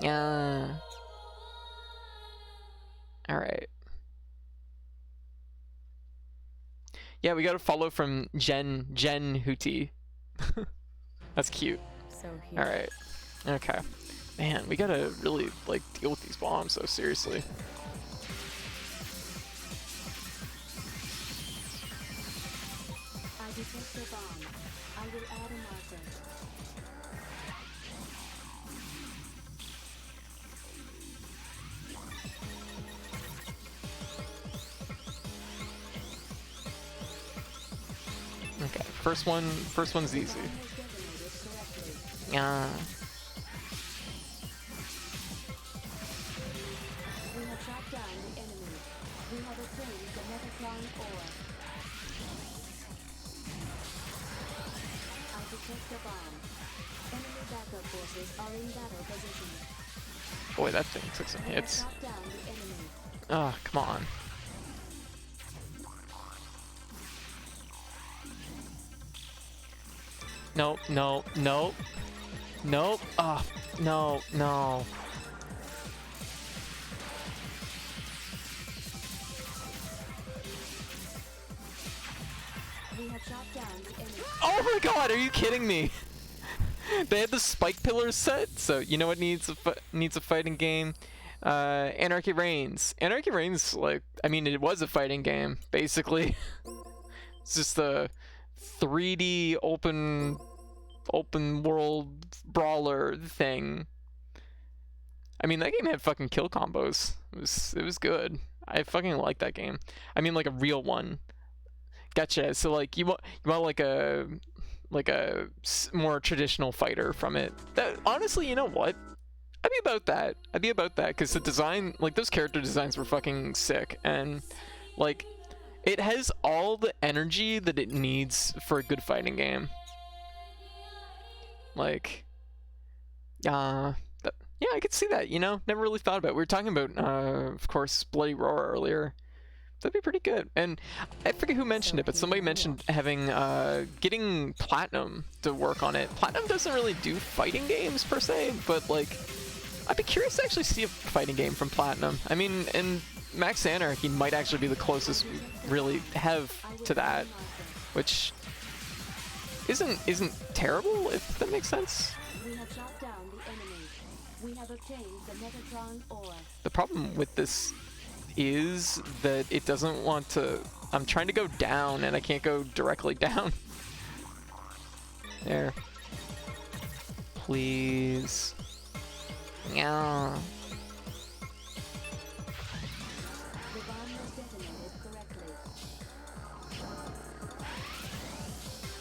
Yeah. Alright. Yeah, we got a follow from Jen Hootie. That's cute. So alright. Okay. Man, we gotta really like deal with these bombs though, seriously. I detect a bomb. I will add a marker. Okay, first one's easy. Yeah. We have shot down the enemy. We have obtained the Metatron ore. I detect a bomb. Enemy backup forces are in battle position. Boy, that thing took some hits. Shot down the enemy. Ah, come on. Nope, no, nope. Nope. Ah, no, no. We have shot down the enemy. Oh my god, are you kidding me? They had the spike pillars set, so you know what needs a fighting game? Anarchy Reigns. Anarchy Reigns, like, I mean, it was a fighting game, basically. It's just a 3D open world brawler thing. I mean, that game had fucking kill combos. It was good. I fucking like that game. I mean, like a real one. Gotcha. So like you want like a more traditional fighter from it. That honestly, you know what? I'd be about that. Because the design, like those character designs were fucking sick, and like it has all the energy that it needs for a good fighting game. Like, yeah, I could see that. You know, never really thought about it. We were talking about, of course, Bloody Roar earlier. That'd be pretty good. And I forget who mentioned it, but somebody mentioned having getting Platinum to work on it. Platinum doesn't really do fighting games per se, but like I'd be curious to actually see a fighting game from Platinum. I mean, and Max Anarchy might actually be the closest we really have to that, which isn't terrible, if that makes sense. We have shot down the enemy. We have obtained the Metatron ore. The problem with this is that it doesn't want to. I'm trying to go down and I can't go directly down. There. Please. Yeah. The bomb was detonated correctly.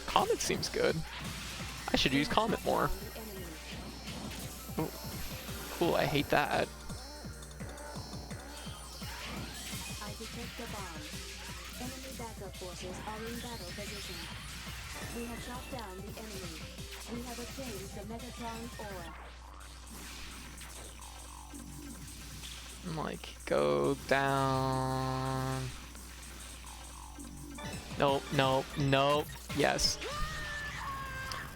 Comet seems good. I should use Comet more. Oh, cool, I hate that. I detect the bomb. Enemy backup forces are in battle position. We have shot down the enemy. We have obtained the Metatron ore. Like, go down. Nope, nope, nope. Yes.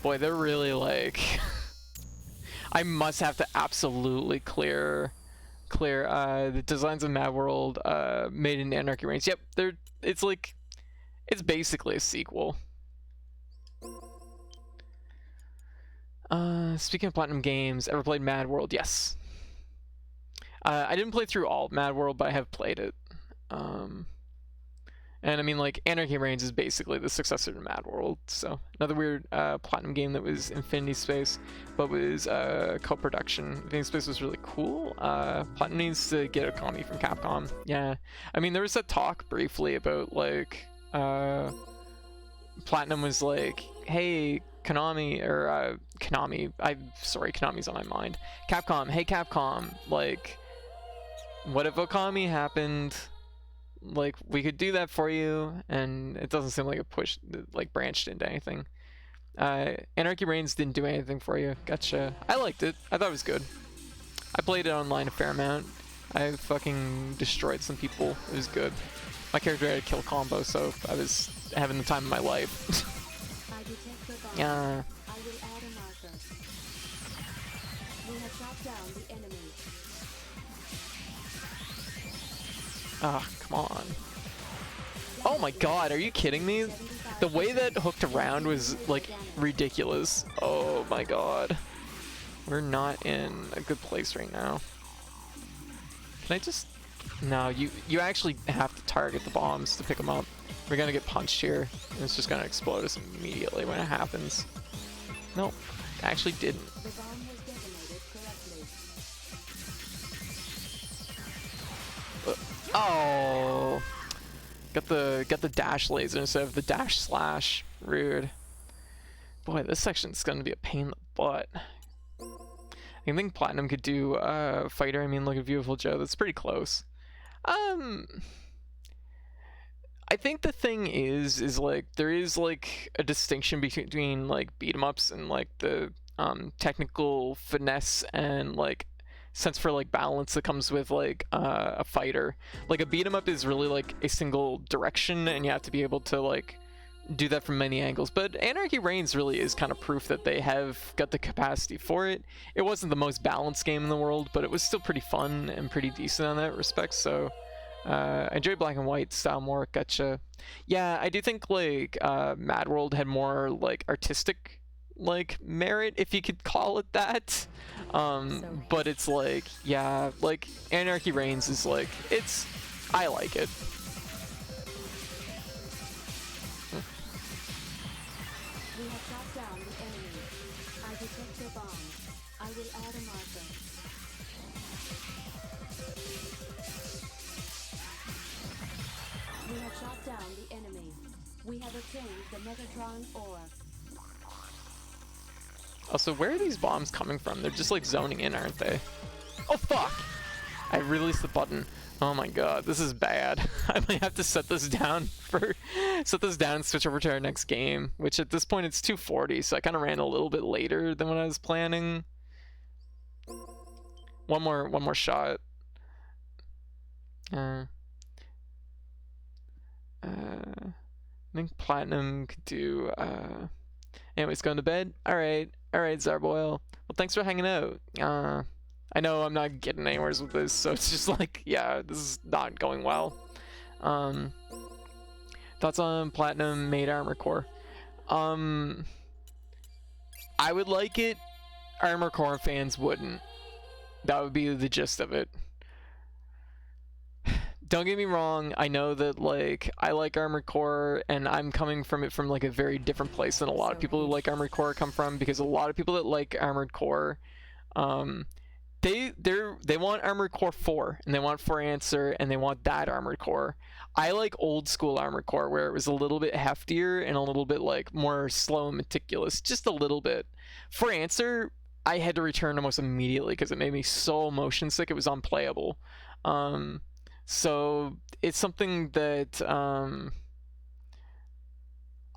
Boy, they're really like... I must have to absolutely clear the designs of Mad World made in Anarchy Reigns. Yep, it's like, it's basically a sequel. Speaking of Platinum games, ever played Mad World? Yes. I didn't play through all of Mad World, but I have played it. And I mean, like, Anarchy Reigns is basically the successor to Mad World. So another weird Platinum game that was Infinity Space, but was co-production. Infinity Space was really cool. Platinum needs to get a Konami from Capcom. Yeah, I mean, there was that talk briefly about like Platinum was like, hey, Konami, or Konami, Konami's on my mind. Capcom, hey Capcom, like, what if Okami happened? Like, we could do that for you, and it doesn't seem like it like branched into anything. Anarchy Reigns didn't do anything for you. Gotcha. I liked it. I thought it was good. I played it online a fair amount. I fucking destroyed some people. It was good. My character had a kill combo, so I was having the time of my life. Yeah. I will add a marker. We have shot down the enemy. Ah, come on. Oh my god, are you kidding me? The way that hooked around was, like, ridiculous. Oh my god. We're not in a good place right now. Can I just... No, you actually have to target the bombs to pick them up. We're gonna get punched here, and it's just gonna explode us immediately when it happens. Nope, actually didn't. The bomb was detonated correctly. Oh, got the dash laser instead of the dash slash. Rude. Boy, this section's gonna be a pain in the butt. I think Platinum could do fighter. I mean, look at Beautiful Joe. That's pretty close. I think the thing is like there is like a distinction between like beat 'em ups and like the technical finesse and like sense for like balance that comes with like a fighter. Like a beat 'em up is really like a single direction, and you have to be able to like do that from many angles. But Anarchy Reigns really is kind of proof that they have got the capacity for it. It wasn't the most balanced game in the world, but it was still pretty fun and pretty decent on that respect. So I enjoy black and white style more. Gotcha. Yeah, I do think like Mad World had more like artistic like merit, if you could call it that. But it's like, yeah, like Anarchy Reigns is like, I like it. We have shot down the enemy. I detect the bomb. I will add a marker. We have shot down the enemy. We have obtained the Metatron ore. Also, where are these bombs coming from? They're just like zoning in, aren't they? Oh fuck! I released the button. Oh my god, this is bad. I might have to set this down and switch over to our next game, which at this point it's 2:40, so I kind of ran a little bit later than what I was planning. One more shot. I think Platinum could do. Anyways, going to bed. All right, Zarboil. Well, thanks for hanging out. I know I'm not getting anywhere with this, so it's just like, yeah, this is not going well. Thoughts on Platinum made armor core? I would like it. Armor core fans wouldn't. That would be the gist of it. Don't get me wrong, I know that, like, I like Armored Core, and I'm coming from it from, like, a very different place than a lot of people who like Armored Core come from, because a lot of people that like Armored Core, they want Armored Core 4, and they want For Answer, and they want that Armored Core. I like old school Armored Core, where it was a little bit heftier, and a little bit, like, more slow and meticulous, just a little bit. For Answer, I had to return almost immediately, because it made me so motion sick, it was unplayable. So it's something that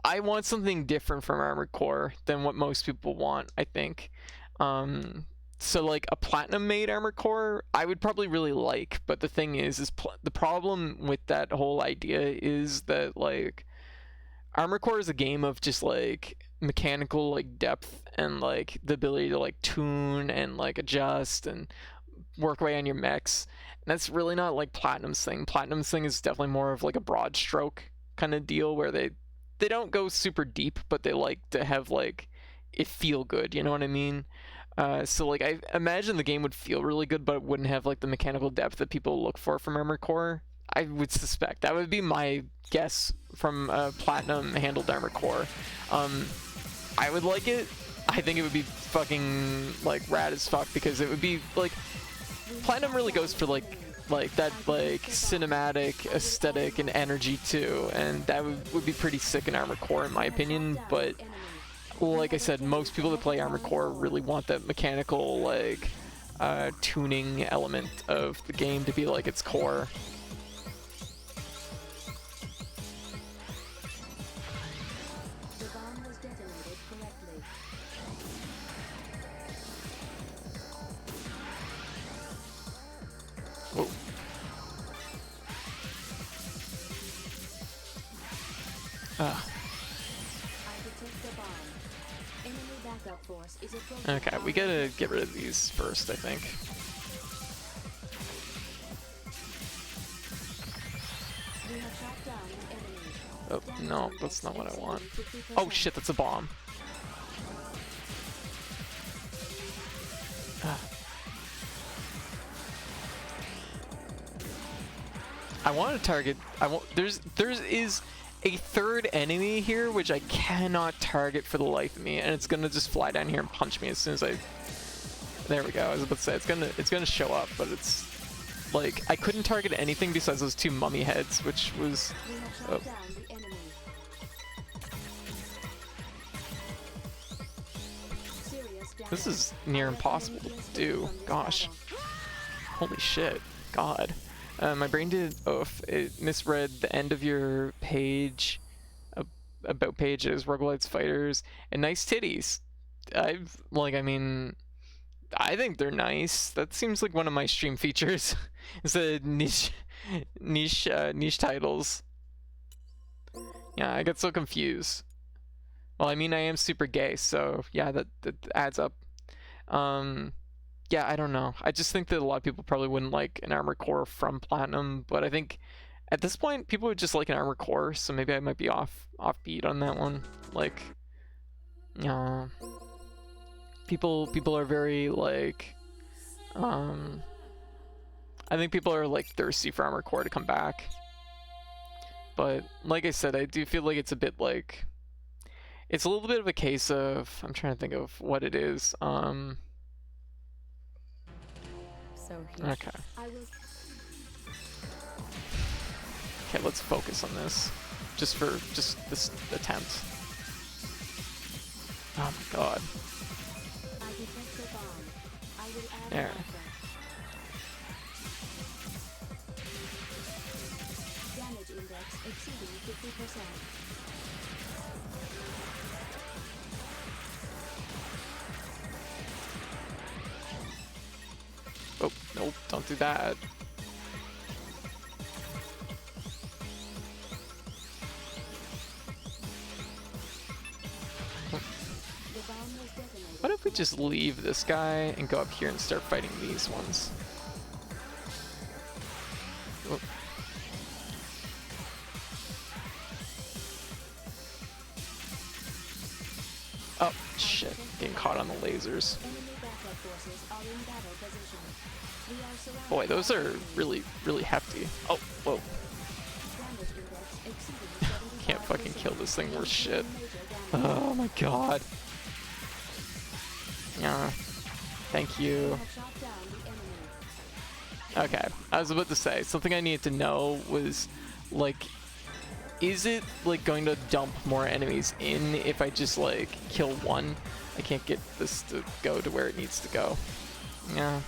I want something different from Armored Core than what most people want, I think. So like a Platinum made Armored Core, I would probably really like, but the thing is the problem with that whole idea is that, like, Armored Core is a game of just, like, mechanical, like, depth and, like, the ability to, like, tune and, like, adjust and work away on your mechs. And that's really not, like, Platinum's thing. Platinum's thing is definitely more of, like, a broad stroke kind of deal, where they don't go super deep, but they like to have, like, it feel good, you know what I mean? So, like, I imagine the game would feel really good, but it wouldn't have, like, the mechanical depth that people look for from Armored Core. I would suspect. That would be my guess from Platinum handled Armored Core. I would like it. I think it would be fucking, like, rad as fuck, because it would be, like, Platinum really goes for, like that, like, cinematic aesthetic and energy too, and that would be pretty sick in Armored Core in my opinion. But like I said, most people that play Armored Core really want that mechanical, like, tuning element of the game to be, like, its core. Whoa. Okay, we gotta get rid of these first, I think. Oh, no, that's not what I want. Oh shit, that's a bomb. I want to target. There is a third enemy here which I cannot target for the life of me, and it's gonna just fly down here and punch me as soon as I. There we go. I was about to say it's gonna show up, but it's like I couldn't target anything besides those two mummy heads, which was. Oh. This is near impossible to do. Gosh. Holy shit. God. My brain did it misread the end of your page, about pages, Roguelite's Fighters, and nice titties. I think they're nice. That seems like one of my stream features. It's the niche titles. Yeah, I get so confused. Well, I mean, I am super gay, so yeah, that adds up. Yeah, I don't know. I just think that a lot of people probably wouldn't like an Armored Core from Platinum, but I think at this point people would just like an Armored Core, so maybe I might be offbeat on that one. Like, people are very, like, I think people are, like, thirsty for Armored Core to come back. But like I said, I do feel like it's a bit like, it's a little bit of a case of, I'm trying to think of what it is. Okay. Okay, let's focus on this. Just this attempt. Oh my god. There. Damage index exceeding 50%. Oh, nope, don't do that. we just leave this guy and go up here and start fighting these ones. Oh. Oh, shit. Getting caught on the lasers. Boy, those are really, really hefty. Oh, whoa. Can't fucking kill this thing worth shit. Oh my god. Yeah. Thank you. Okay, I was about to say, something I needed to know was, like, is it, like, going to dump more enemies in if I just, like, kill one? I can't get this to go to where it needs to go. Yeah.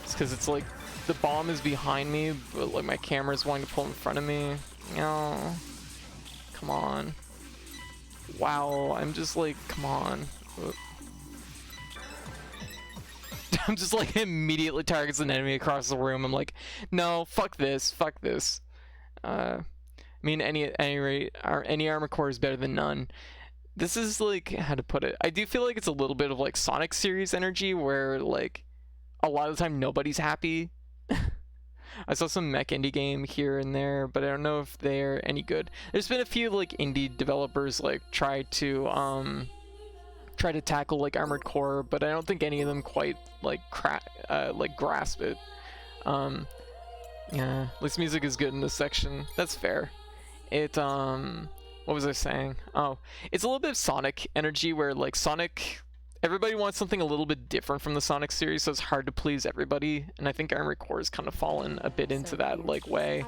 It's because it's, like, the bomb is behind me, but, like, my camera's wanting to pull in front of me. No. Come on. Wow, I'm just, like, come on. I'm just, like, immediately targets an enemy across the room. I'm like, no, fuck this, fuck this. I mean, any armor core is better than none. This is, like, how to put it? I do feel like it's a little bit of, like, Sonic series energy where, like, a lot of the time nobody's happy. I saw some mech indie game here and there, but I don't know if they're any good. There's been a few, like, indie developers, like, try to tackle, like, Armored Core, but I don't think any of them quite, like, grasp it. Yeah, at least music is good in this section. That's fair. It, what was I saying? Oh, it's a little bit of Sonic energy where, like, Sonic, everybody wants something a little bit different from the Sonic series, so it's hard to please everybody, and I think Armored Core has kind of fallen a bit into that, like, way.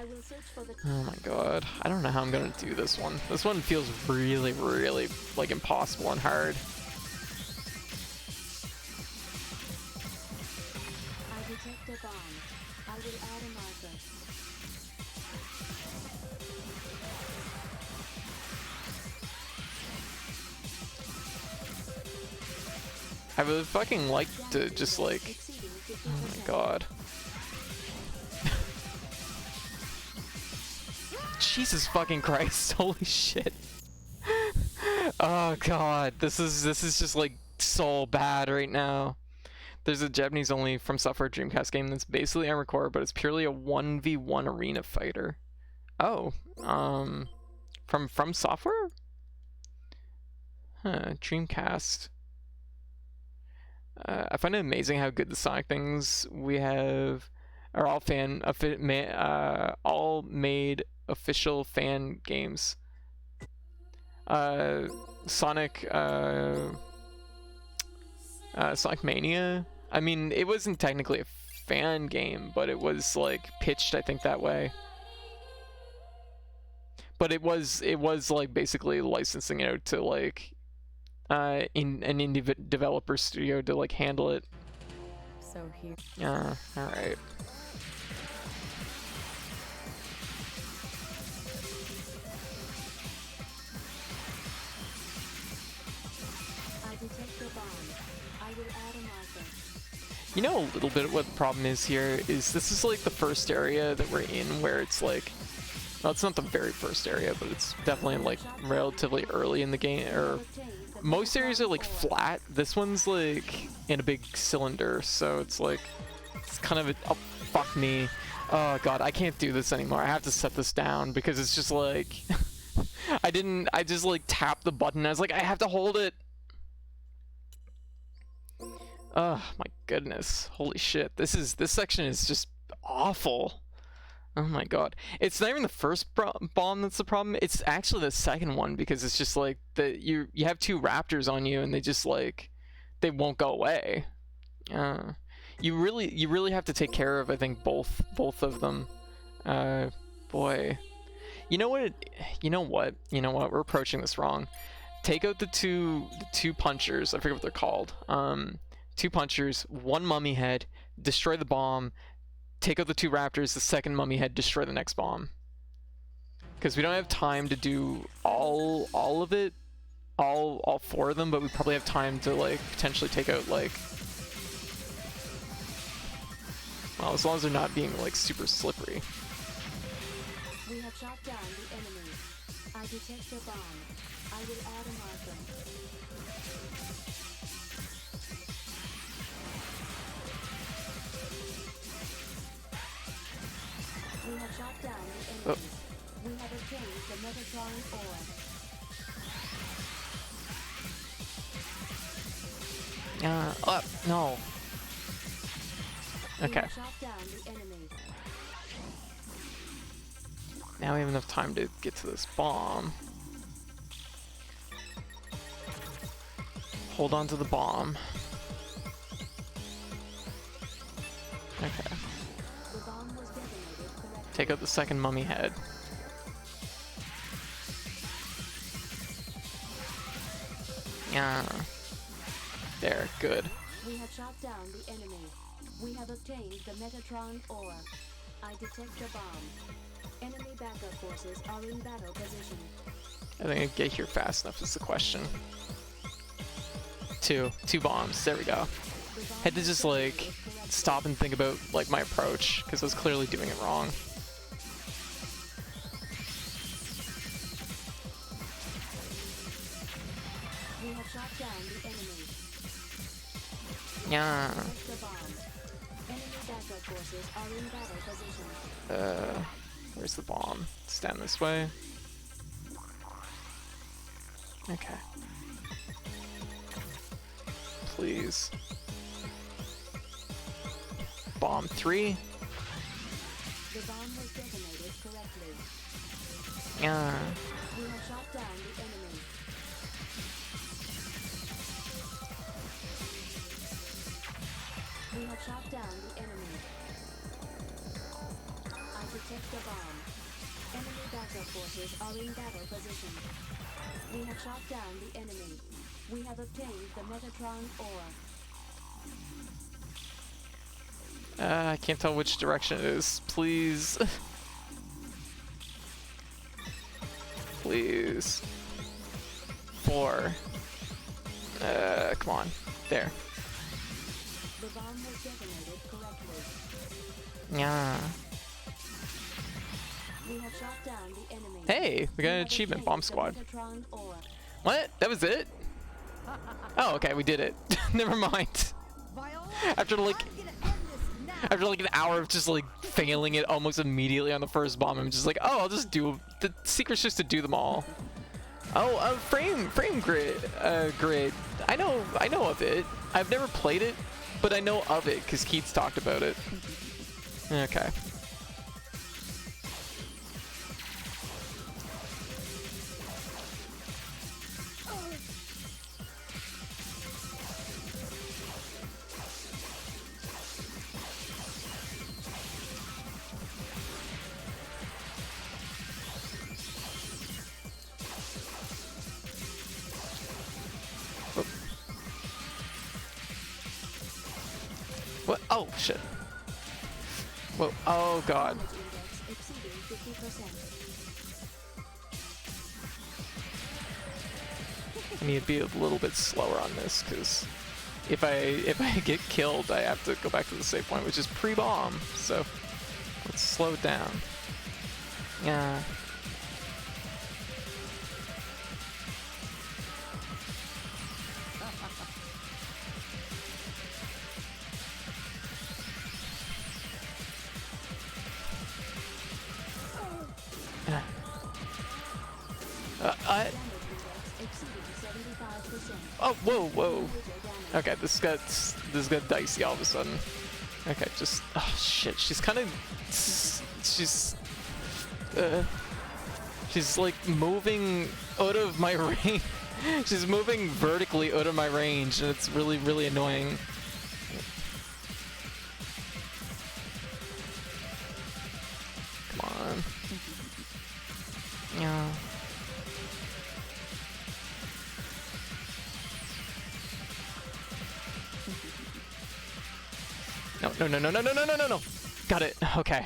Oh my god, I don't know how I'm gonna do this one. This one feels really, really, like, impossible and hard. I detect a bomb. I will add a marker. I would fucking like to just, like, oh my god. Jesus fucking Christ, holy shit. Oh god, this is just, like, so bad right now. There's a Japanese only From Software Dreamcast game that's basically Armored Core, but it's purely a 1v1 arena fighter. Oh, from Software? Huh, Dreamcast. I find it amazing how good the Sonic things we have are all all made official fan games. Sonic Mania. I mean, it wasn't technically a fan game, but it was, like, pitched, I think, that way. But it was like basically licensing it out to, like, in an indie developer studio to, like, handle it. So here. Yeah, alright. I detect a bomb. I will add a marker. You know a little bit what the problem is here is this is, like, the first area that we're in where it's, like, well, it's not the very first area, but it's definitely, like, relatively early in the game, or most areas are, like, flat. This one's, like, in a big cylinder, so it's, like, it's kind of a, oh, fuck me. Oh god, I can't do this anymore. I have to set this down because it's just, like, I just, like, tapped the button. I was like, I have to hold it. Oh my goodness, holy shit. This section is just awful. Oh my god. It's not even the first bomb that's the problem. It's actually the second one because it's just like you have two raptors on you and they just, like, they won't go away. You really have to take care of, I think, both of them. Boy. You know what? We're approaching this wrong. Take out the two punchers. I forget what they're called. Two punchers, one mummy head, destroy the bomb, take out the two raptors, the second mummy head, destroy the next bomb. Because we don't have time to do all of it, all four of them, but we probably have time to, like, potentially take out, like, well, as long as they're not being, like, super slippery. We have shot down the enemy. I detect a bomb. I will add a marker. obtained the Metatron ore. Oh, no. We Okay. have shot down the enemy. Now we have enough time to get to this bomb. Hold on to the bomb. Okay. The bomb was detonated correctly. Take out the second mummy head. Yeah. There, good. We have shot down the enemy. We have obtained the Metatron ore. I detect a bomb. Enemy backup forces are in battle position. I think I can get here fast enough is the question. Two bombs, there we go. Had to just like stop and think about like my approach because I was clearly doing it wrong. We have shot down the enemy. Yeah. Detect the bomb. Enemy backup forces are in battle position. Where's the bomb? Stand this way. Okay. Please. Bomb 3. The bomb was detonated correctly. Yeah. We have shot down the enemy. We have shot down the enemy. I detect the bomb. Enemy backup forces are in battle position. We have shot down the enemy. We have obtained the Metatron ore. I can't tell which direction it is. Please. Please. 4. Come on. There. The bomb was detonated correctly. Yeah. We have shot down the enemy. Hey, we got an have achievement, obtained Bomb the Squad. Metatron ore. What? That was it? Oh, okay, we did it. Never mind. After like an hour of just like failing it almost immediately on the first bomb, I'm just like, oh, I'll just do the secret's just to do them all. Oh, frame grid. I know of it. I've never played it, but I know of it because Keats talked about it. Okay. What? Oh, shit. Whoa. Oh, God. Damage index exceeding 50%. I need to be a little bit slower on this, because if I get killed, I have to go back to the save point, which is pre-bomb. So let's slow it down. Yeah. Damage index exceeding 75%. Oh, whoa. Okay, this got dicey all of a sudden. Okay, just oh shit. She's kind of she's like moving out of my range. She's moving vertically out of my range, and it's really annoying. Come on. Yeah. No. Got it. Okay.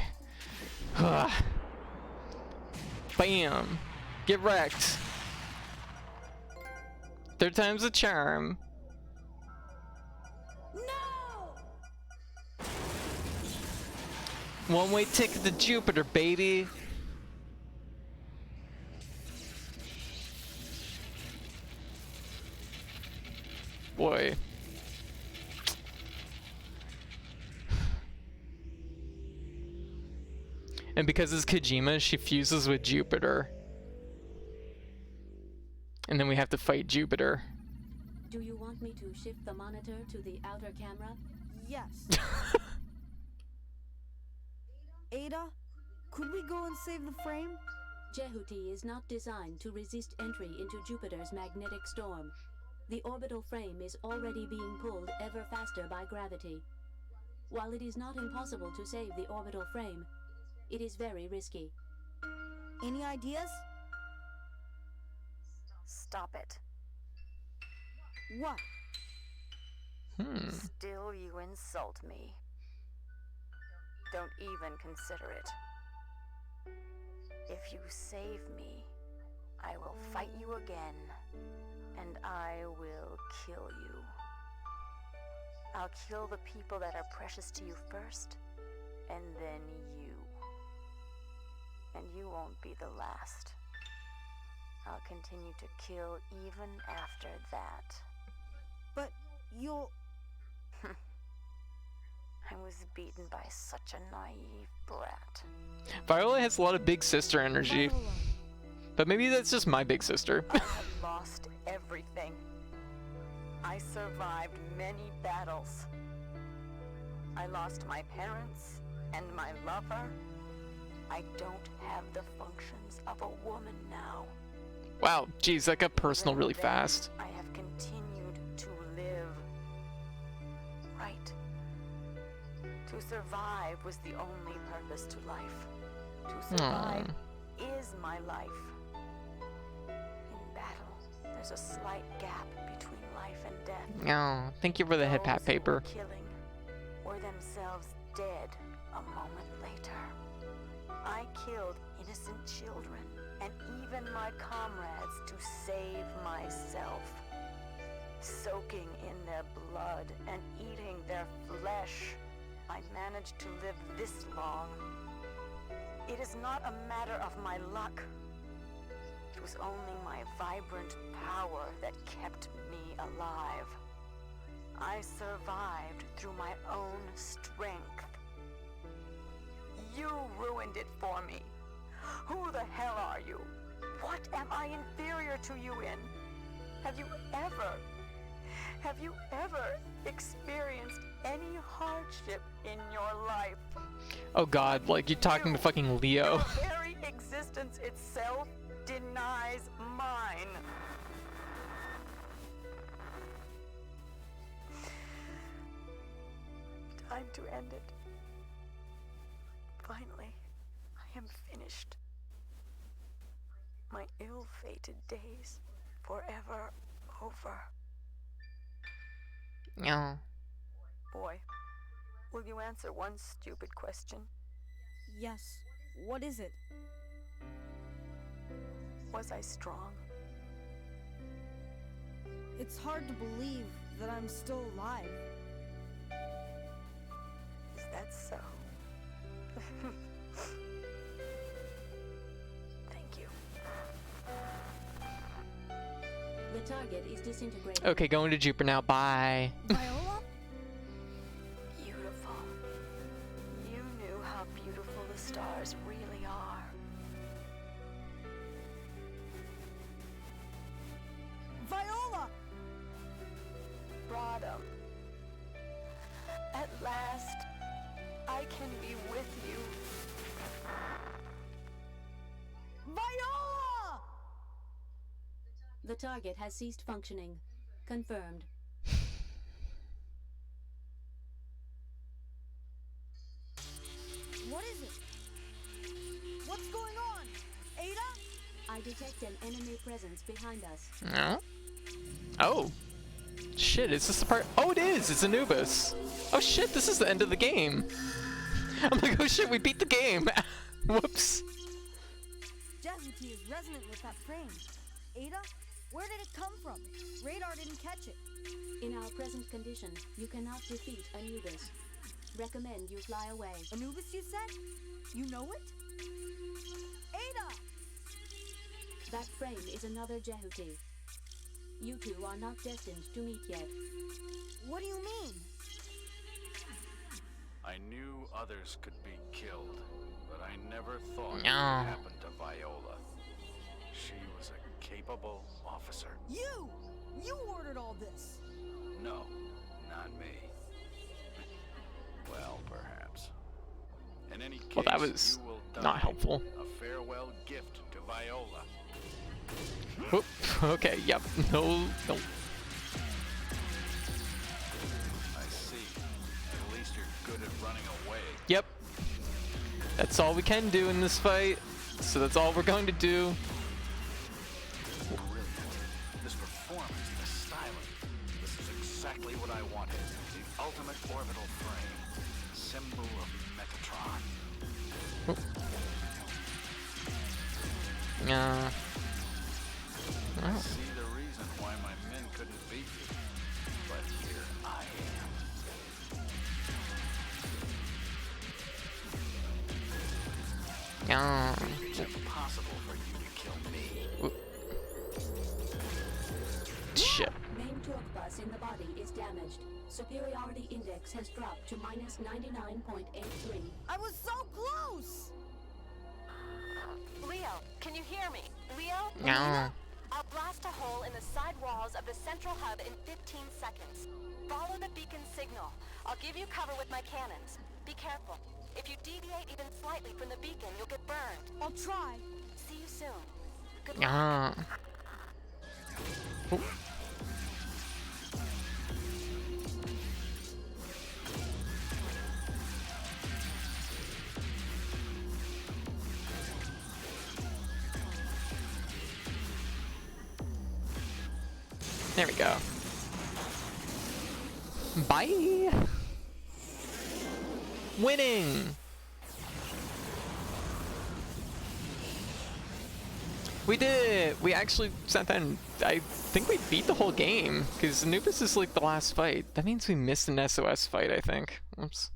Bam. Get wrecked. Third time's the charm. No! One-way ticket to Jupiter, baby. Boy. And because it's Kojima, she fuses with Jupiter. And then we have to fight Jupiter. Do you want me to shift the monitor to the outer camera? Yes. Ada, could we go and save the frame? Jehuti is not designed to resist entry into Jupiter's magnetic storm. The orbital frame is already being pulled ever faster by gravity. While it is not impossible to save the orbital frame, it is very risky. Any ideas? Stop it. What? Still you insult me. Don't even consider it. If you save me, I will fight you again, and I will kill you. I'll kill the people that are precious to you first, and then you. And you won't be the last. I'll continue to kill even after that. But you'll... I was beaten by such a naive brat. Viola has a lot of big sister energy. But maybe that's just my big sister. I have lost everything. I survived many battles. I lost my parents and my lover. I don't have the functions of a woman now. Wow, geez, that got personal really fast. I have continued to live. Right. To survive was the only purpose to life. To survive is my life. In battle, there's a slight gap between life and death. Oh, thank you for the hip hat paper. Killing were themselves dead a moment later. I killed innocent children and even my comrades to save myself. Soaking in their blood and eating their flesh, I managed to live this long. It is not a matter of my luck. It was only my vibrant power that kept me alive. I survived through my own strength. You ruined it for me. Who the hell are you? What am I inferior to you in? Have you ever experienced any hardship in your life? Oh god, like you're talking to fucking Leo. Your very existence itself denies mine. Time to end it. Finally, I am finished. My ill-fated days forever over. No. Boy, will you answer one stupid question? Yes. What is it? Was I strong? It's hard to believe that I'm still alive. Is that so? Thank you. The target is disintegrated. Okay, going to Jupiter now. Bye. Viola? Beautiful. You knew how beautiful the stars really are. Viola! Rodham. At last, I can be with you. Viola! The target has ceased functioning. Confirmed. What is it? What's going on? Ada? I detect an enemy presence behind us. No? Oh. Shit, is this the part? Oh, it is! It's Anubis. Oh shit, this is the end of the game. I'm like, oh shit, we beat the game. Whoops. Jehuti is resonant with that frame. Ada? Where did it come from? Radar didn't catch it. In our present condition, you cannot defeat Anubis. Recommend you fly away. Anubis, you said? You know it? Ada! That frame is another Jehuti. You two are not destined to meet yet. What do you mean? I knew others could be killed, but I never thought it would No. happen to Viola. She was a capable officer. You! You ordered all this! No, not me. Well, perhaps. In any case, Well, that was you will die. not helpful. A farewell gift to Viola. Oop, okay, yep. No. I see. At least you're good at running away. Yep. That's all we can do in this fight. So that's all we're going to do. Brilliant. This performance, the styling. This is exactly what I wanted. The ultimate orbital frame. Symbol of Metatron. I see the reason why my men couldn't beat you. But here I am. It's impossible for you to kill me. Shit. Main torque bus in the body is damaged. Superiority index has dropped to -99.83. I was so close! Leo, can you hear me? Leo? Yeah. I'll blast a hole in the side walls of the central hub in 15 seconds. Follow the beacon signal. I'll give you cover with my cannons. Be careful. If you deviate even slightly from the beacon, you'll get burned. I'll try. See you soon. Good luck. Yeah. Oh. There we go. Bye. Winning. We did it. We actually sat down. I think we beat the whole game because Anubis is like the last fight. That means we missed an SOS fight, I think. Oops.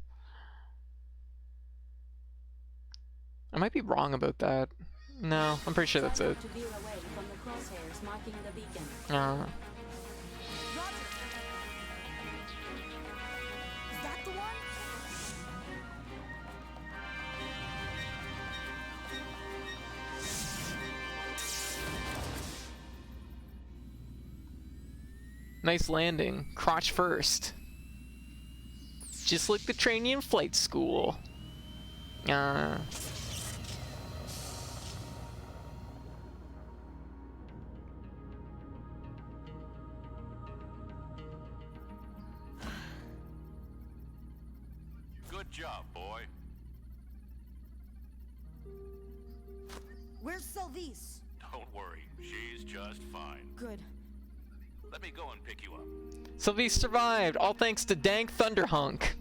I might be wrong about that. No, I'm pretty sure that's it. To veer away from the crosshairs marking the beacon. Is that the one? Nice landing. Crotch first. Just like the training in flight school. Good job, boy. Where's Sylvise? Don't worry, she's just fine. Good. Let me go and pick you up. Sylvie survived, all thanks to Dank Thunderhunk.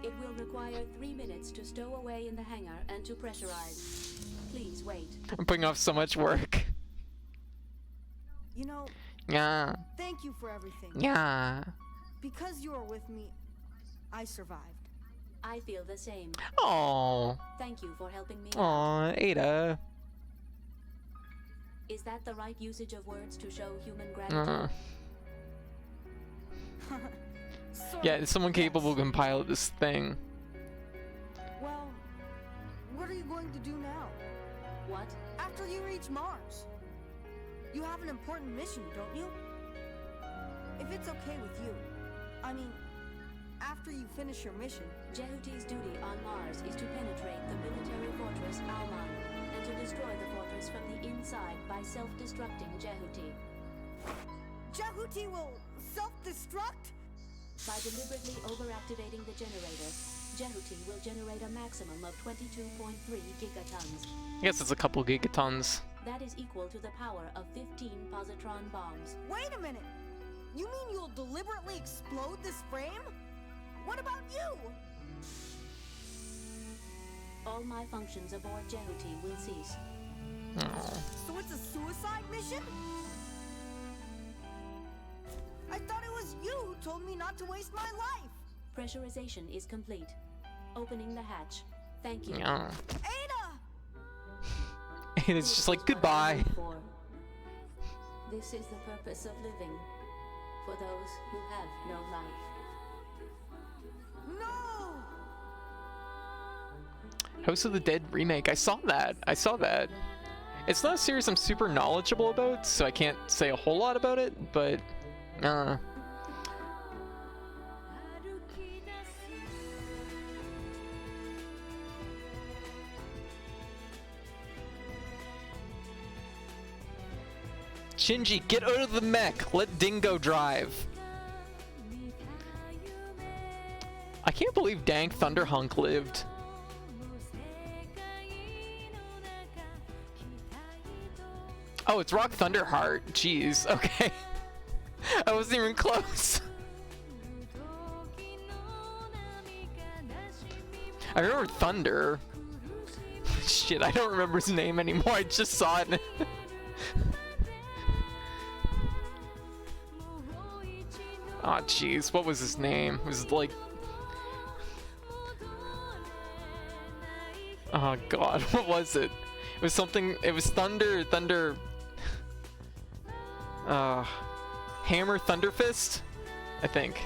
It will require 3 minutes to stow away in the hangar and to pressurize. Please wait. I'm putting off so much work. You know, Yeah. thank you for everything. Yeah. Because you were with me, I survived. I feel the same. Oh. Thank you for helping me. Aw, Ada. Is that the right usage of words to show human gratitude? Yeah, someone capable can pilot this thing. Well, what are you going to do now? What? After you reach Mars. You have an important mission, don't you? If it's okay with you. I mean, after you finish your mission. Jehuti's duty on Mars is to penetrate the military fortress Alman and to destroy the fortress from the inside by self-destructing Jehuti. Jehuti will self-destruct? By deliberately overactivating the generator, Jehuti will generate a maximum of 22.3 gigatons. I guess it's a couple gigatons. That is equal to the power of 15 positron bombs. Wait a minute! You mean you'll deliberately explode this frame? What about you? All my functions aboard Jehuti will cease. So it's a suicide mission? I thought it was you who told me not to waste my life! Pressurization is complete. Opening the hatch. Thank you. Yeah. Ada! It's just like, goodbye. This is the purpose of living. For those who have no life. No! House of the Dead remake. I saw that. It's not a series I'm super knowledgeable about, so I can't say a whole lot about it, but Shinji, get out of the mech! Let Dingo drive! I can't believe Dank Thunderhunk lived. Oh, it's Rock Thunderheart. Jeez, okay. I wasn't even close. I remember Thunder. Shit, I don't remember his name anymore. I just saw it. Aw, jeez, what was his name? It was like... Oh god, what was it? It was something... It was Thunder... Hammer Thunderfist? I think.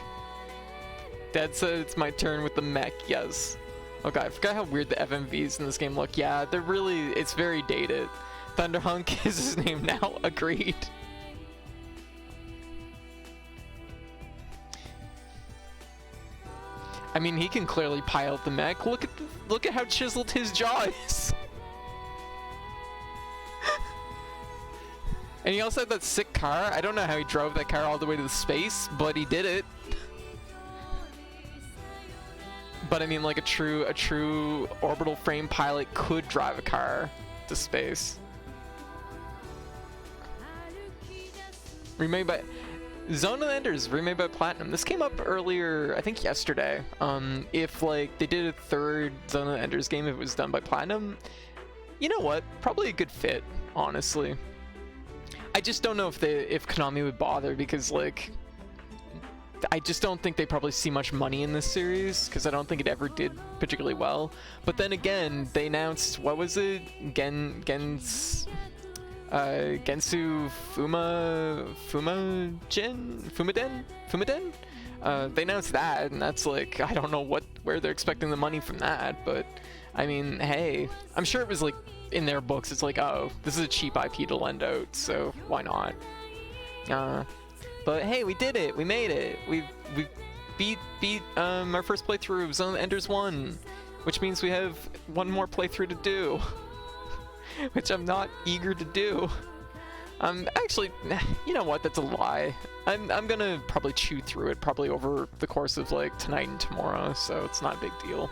Dad said it's my turn with the mech, yes. Okay, I forgot how weird the FMVs in this game look. Yeah, they're really... It's very dated. Thunderhunk is his name now, agreed. I mean, he can clearly pilot the mech. Look at how chiseled his jaw is. And he also had that sick car. I don't know how he drove that car all the way to the space, but he did it. But I mean, like a true orbital frame pilot could drive a car to space. Remade by Zone of the Enders, remade by Platinum. This came up earlier, I think yesterday. If like they did a third Zone of the Enders game, if it was done by Platinum, you know what? Probably a good fit, honestly. I just don't know if Konami would bother, because like I just don't think they probably see much money in this series, because I don't think it ever did particularly well. But then again, they announced, what was it? Gensu Fumaden? They announced that, and that's like, I don't know where they're expecting the money from that, but I mean, hey, I'm sure it was like in their books, it's like, oh, this is a cheap IP to lend out, so why not? But hey, we did it, we made it, we beat our first playthrough of Zone of the Enders 1, which means we have one more playthrough to do. Which I'm not eager to do. Actually, you know what? That's a lie. I'm gonna probably chew through it probably over the course of like tonight and tomorrow, so it's not a big deal.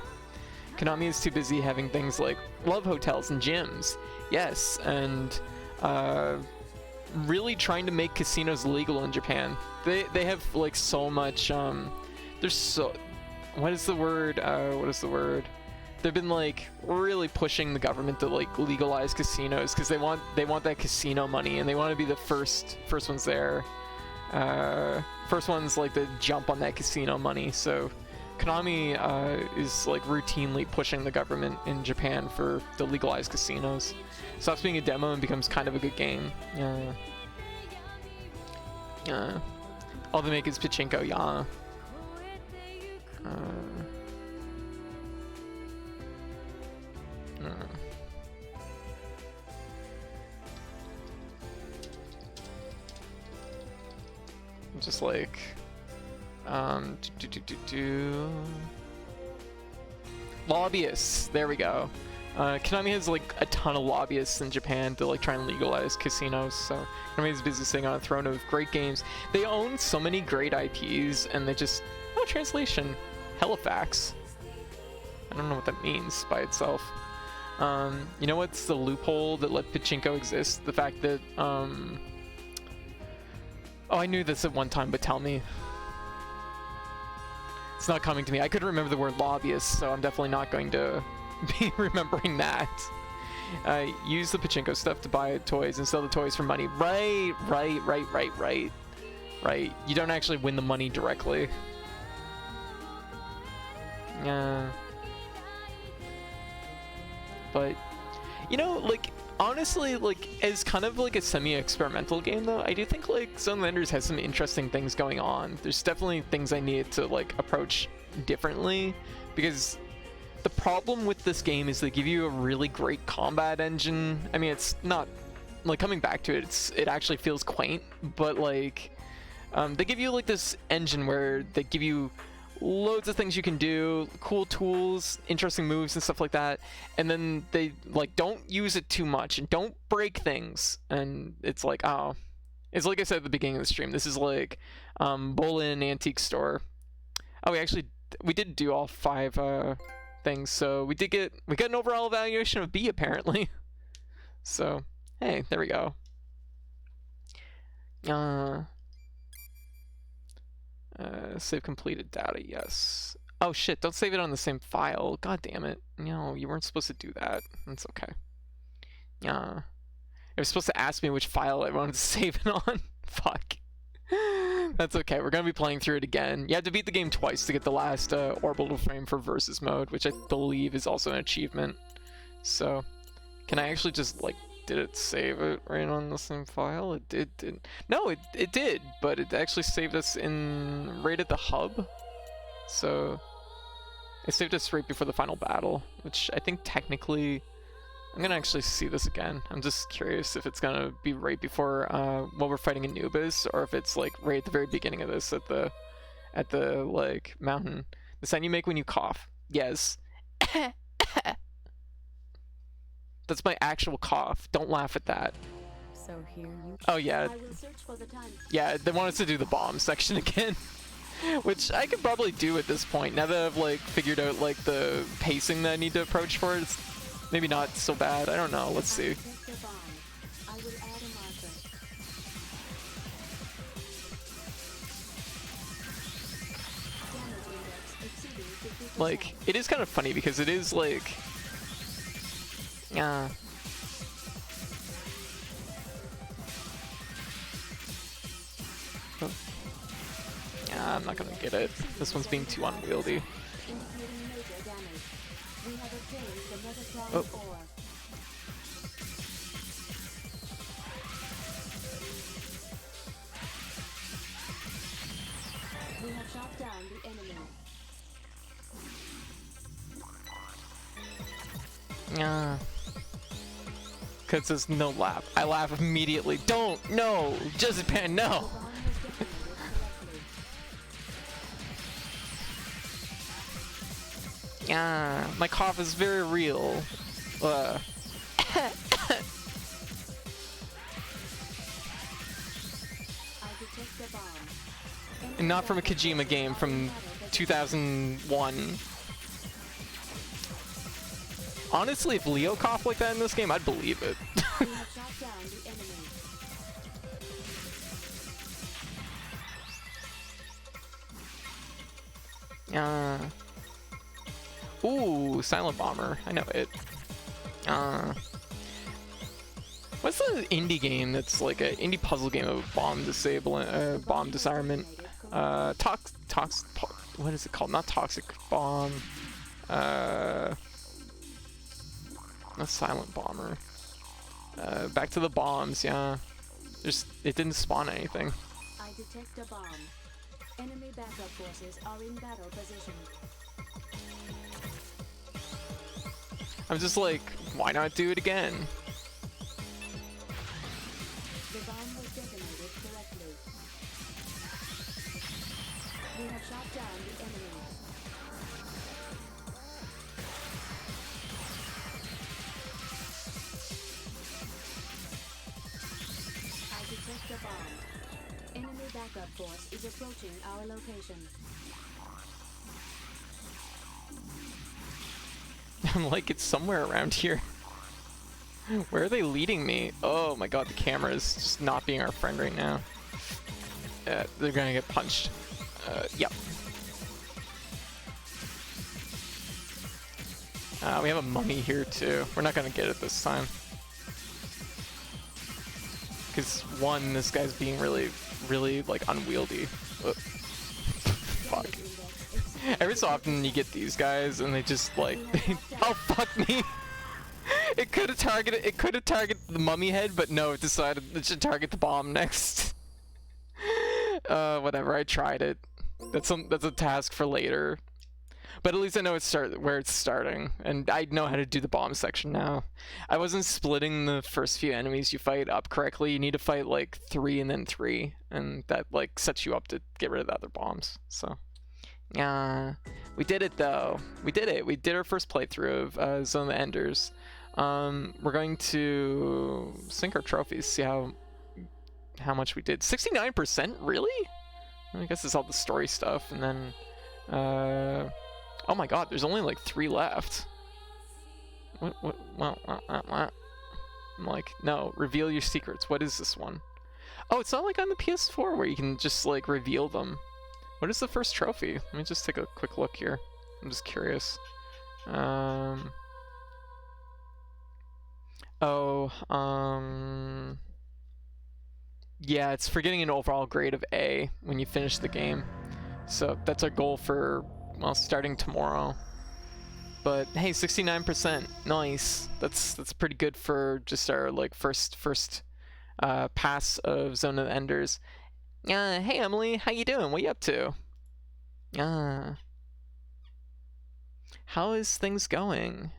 Konami is too busy having things like love hotels and gyms. Yes, and really trying to make casinos legal in Japan. They have like so much. There's so. What is the word? They've been like really pushing the government to like legalize casinos, because they want that casino money, and they want to be the first ones there. First ones like to jump on that casino money. So Konami is like routinely pushing the government in Japan to legalize casinos. Stops being a demo and becomes kind of a good game. Yeah. All they make is pachinko. Yeah. Just like lobbyists. There we go. Konami has like a ton of lobbyists in Japan to like try and legalize casinos. So Konami's busy sitting on a throne of great games. They own so many great IPs, and they just translation Halifax. I don't know what that means by itself. You know what's the loophole that let pachinko exist? The fact that oh, I knew this at one time, but tell me. It's not coming to me. I couldn't remember the word lobbyist, so I'm definitely not going to be remembering that. Use the pachinko stuff to buy toys and sell the toys for money. Right. You don't actually win the money directly. But, you know, like, honestly, like, as kind of like a semi-experimental game, though, I do think like Zone of the Enders has some interesting things going on. There's definitely things I need to like approach differently, because the problem with this game is they give you a really great combat engine. I mean, it's not like, coming back to it, it actually feels quaint, but like they give you like this engine where they give you loads of things you can do, cool tools, interesting moves and stuff like that, and then they like don't use it too much and don't break things, and it's like, oh, it's like I said at the beginning of the stream, this is like Bola in an antique store. Oh, we did do all 5 things, so we got an overall evaluation of B apparently. So hey, there we go. Save completed data, yes. Oh shit, don't save it on the same file. God damn it. No, you weren't supposed to do that. That's okay. It was supposed to ask me which file I wanted to save it on. Fuck. That's okay, we're gonna be playing through it again. You had to beat the game twice to get the last orbital frame for versus mode, which I believe is also an achievement. So, can I actually just, like, did it save it right on the same file? It did. No, it did, but it actually saved us right at the hub. So it saved us right before the final battle, which I think technically, I'm gonna actually see this again. I'm just curious if it's gonna be right before while we're fighting Anubis, or if it's like right at the very beginning of this at the like mountain. The sound you make when you cough. Yes. That's my actual cough. Don't laugh at that. So here you... Oh yeah. I will search for the time. Yeah, they want us to do the bomb section again. Which I could probably do at this point. Now that I've like figured out like the pacing that I need to approach for it, it's maybe not so bad. I don't know. Let's see. I will add a marker. Like, it is kind of funny because it is like... Yeah. Oh. Yeah, I'm not gonna get it. This one's being too unwieldy. Oh. We have shot down the enemy. Yeah. Cause there's no laugh. I laugh immediately. Don't! No! Jezebel, no! Yeah, my cough is very real. And not from a Kojima game from 2001. Honestly, if Leo coughed like that in this game, I'd believe it. Ooh, Silent Bomber. I know it. What's the indie game that's like an indie puzzle game of bomb disabling, bomb disarmament? What is it called? Not Toxic Bomb. A Silent Bomber. Back to the bombs, yeah. It didn't spawn anything. I detect a bomb. Enemy backup forces are in battle position. I'm just like, why not do it again? The bomb was detonated correctly. We have shot down the enemy. I detect a bomb. Enemy backup force is approaching our location. I'm like, it's somewhere around here. Where are they leading me? Oh my god, the camera is just not being our friend right now. They're gonna get punched. Yep. We have a mummy here too. We're not gonna get it this time. Because one, this guy's being really, really like unwieldy. Fuck. Every so often you get these guys and they just like, oh fuck me! It could have targeted the mummy head, but no, it decided it should target the bomb next. Whatever, I tried it. That's a task for later. But at least I know where it's starting, and I know how to do the bomb section now. I wasn't splitting the first few enemies you fight up correctly. You need to fight like 3 and then 3, and that like sets you up to get rid of the other bombs. So, yeah, we did it though. We did it. We did our first playthrough of Zone of the Enders. We're going to sync our trophies, see how much we did. 69%, really? I guess it's all the story stuff, and then oh my god, there's only like 3 left. What? I'm like, no, reveal your secrets. What is this one? Oh, it's not like on the PS4 where you can just like reveal them. What is the first trophy? Let me just take a quick look here. I'm just curious. Yeah, it's for getting an overall grade of A when you finish the game. So that's our goal for, well, starting tomorrow. But hey, 69%, nice. That's pretty good for just our like first pass of Zone of the Enders. Hey Emily, how you doing? What you up to? How is things going?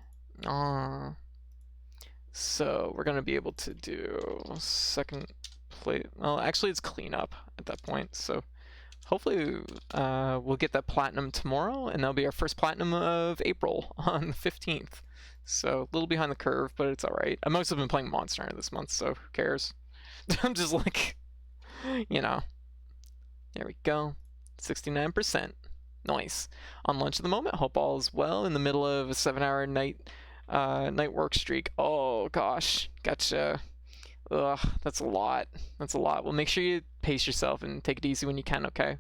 So we're gonna be able to do second play. Well, actually, it's cleanup at that point. So hopefully we'll get that platinum tomorrow, and that'll be our first platinum of April on the 15th. So a little behind the curve, but it's all right. I mostly been playing Monster Hunter this month, so who cares? I'm just like, you know. There we go. 69%. Nice. On lunch at the moment. Hope all is well. In the middle of a 7-hour night work streak. Oh gosh, gotcha. Ugh, that's a lot. That's a lot. Well, make sure you pace yourself and take it easy when you can, okay?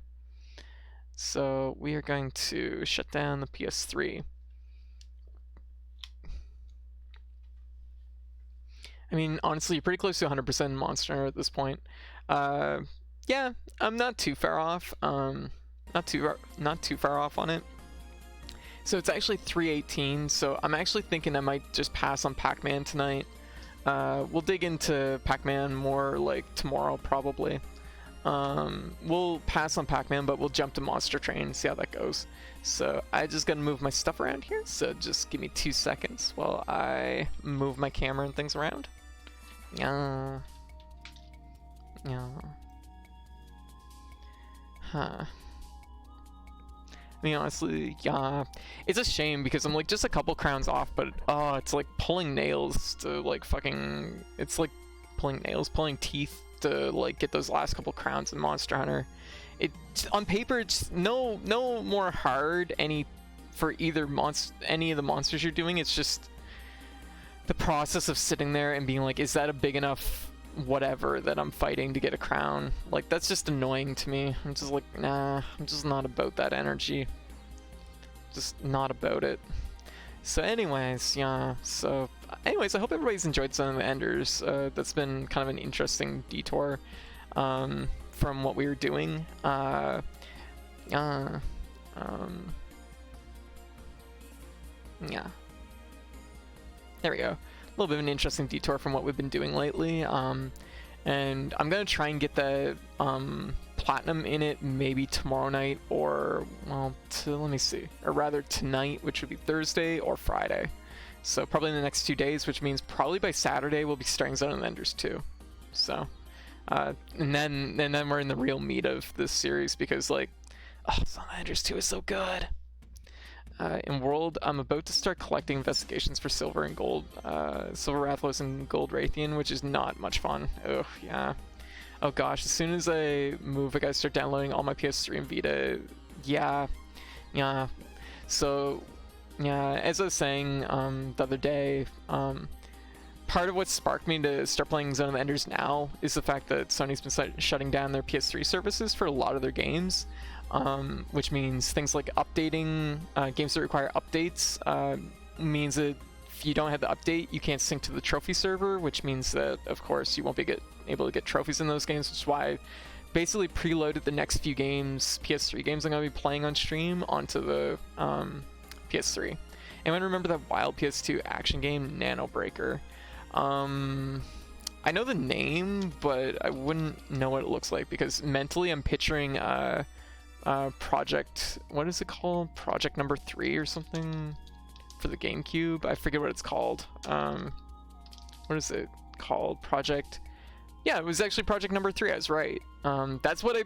So we are going to shut down the PS3. I mean, honestly, you're pretty close to 100% Monster Hunter at this point. Yeah, I'm not too far off. Not too far off on it. So it's actually 3:18. So I'm actually thinking I might just pass on Pac-Man tonight. We'll dig into Pac-Man more like tomorrow probably. We'll pass on Pac-Man, but we'll jump to Monster Train and see how that goes. So I just gotta move my stuff around here. So just give me 2 seconds while I move my camera and things around. Yeah. Huh. I mean, honestly, yeah, it's a shame because I'm like just a couple crowns off, but oh, it's like pulling nails to like fucking, it's like pulling teeth to like get those last couple crowns in Monster Hunter. It on paper, it's no more hard for any of the monsters you're doing. It's just the process of sitting there and being like, is that a big enough whatever that I'm fighting to get a crown? Like, that's just annoying to me. I'm just like, nah, I'm just not about that energy. Just not about it. So anyways, yeah, I hope everybody's enjoyed Zone of the Enders. That's been kind of an interesting detour from what we were doing. Yeah. There we go. A little bit of an interesting detour from what we've been doing lately. And I'm gonna try and get the platinum in it maybe tomorrow night, or well, let me see, or rather tonight, which would be Thursday or Friday. So probably in the next 2 days, which means probably by Saturday we'll be starting Zone of the Enders 2. So and then we're in the real meat of this series, because like, oh, Zone of the Enders 2 is so good. In World, I'm about to start collecting investigations for Silver and Gold, Silver Rathalos and Gold Raytheon, which is not much fun. Oh, yeah. Oh gosh, as soon as I move, I gotta start downloading all my PS3 and Vita. Yeah. So, yeah, as I was saying the other day, part of what sparked me to start playing Zone of the Enders now is the fact that Sony's been shutting down their PS3 services for a lot of their games. Which means things like updating, games that require updates, means that if you don't have the update, you can't sync to the trophy server, which means that, of course, you won't be able to get trophies in those games, which is why I basically preloaded the next few games, PS3 games I'm going to be playing on stream, onto the PS3. Anyone remember that wild PS2 action game, Nano Breaker? I know the name, but I wouldn't know what it looks like, because mentally I'm picturing project, what is it called? Project number 3 or something for the GameCube. I forget what it's called. What is it called? Project. Yeah, it was actually project number 3. I was right. That's what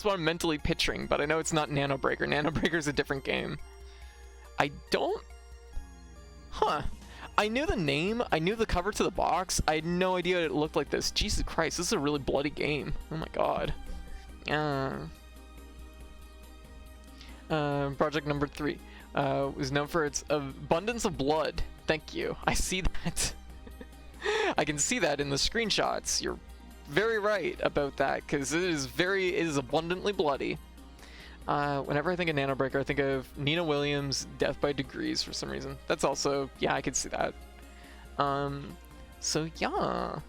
I'm mentally picturing, but I know it's not Nano Breaker. Nano Breaker is a different game. I don't. Huh. I knew the name. I knew the cover to the box. I had no idea it looked like this. Jesus Christ, this is a really bloody game. Oh my god. Project number 3 was known for its abundance of blood. Thank you. I see that. I can see that in the screenshots. You're very right about that, because it is abundantly bloody. Whenever I think of Nano Breaker, I think of Nina Williams' Death by Degrees for some reason. That's also, yeah, I could see that. So yeah.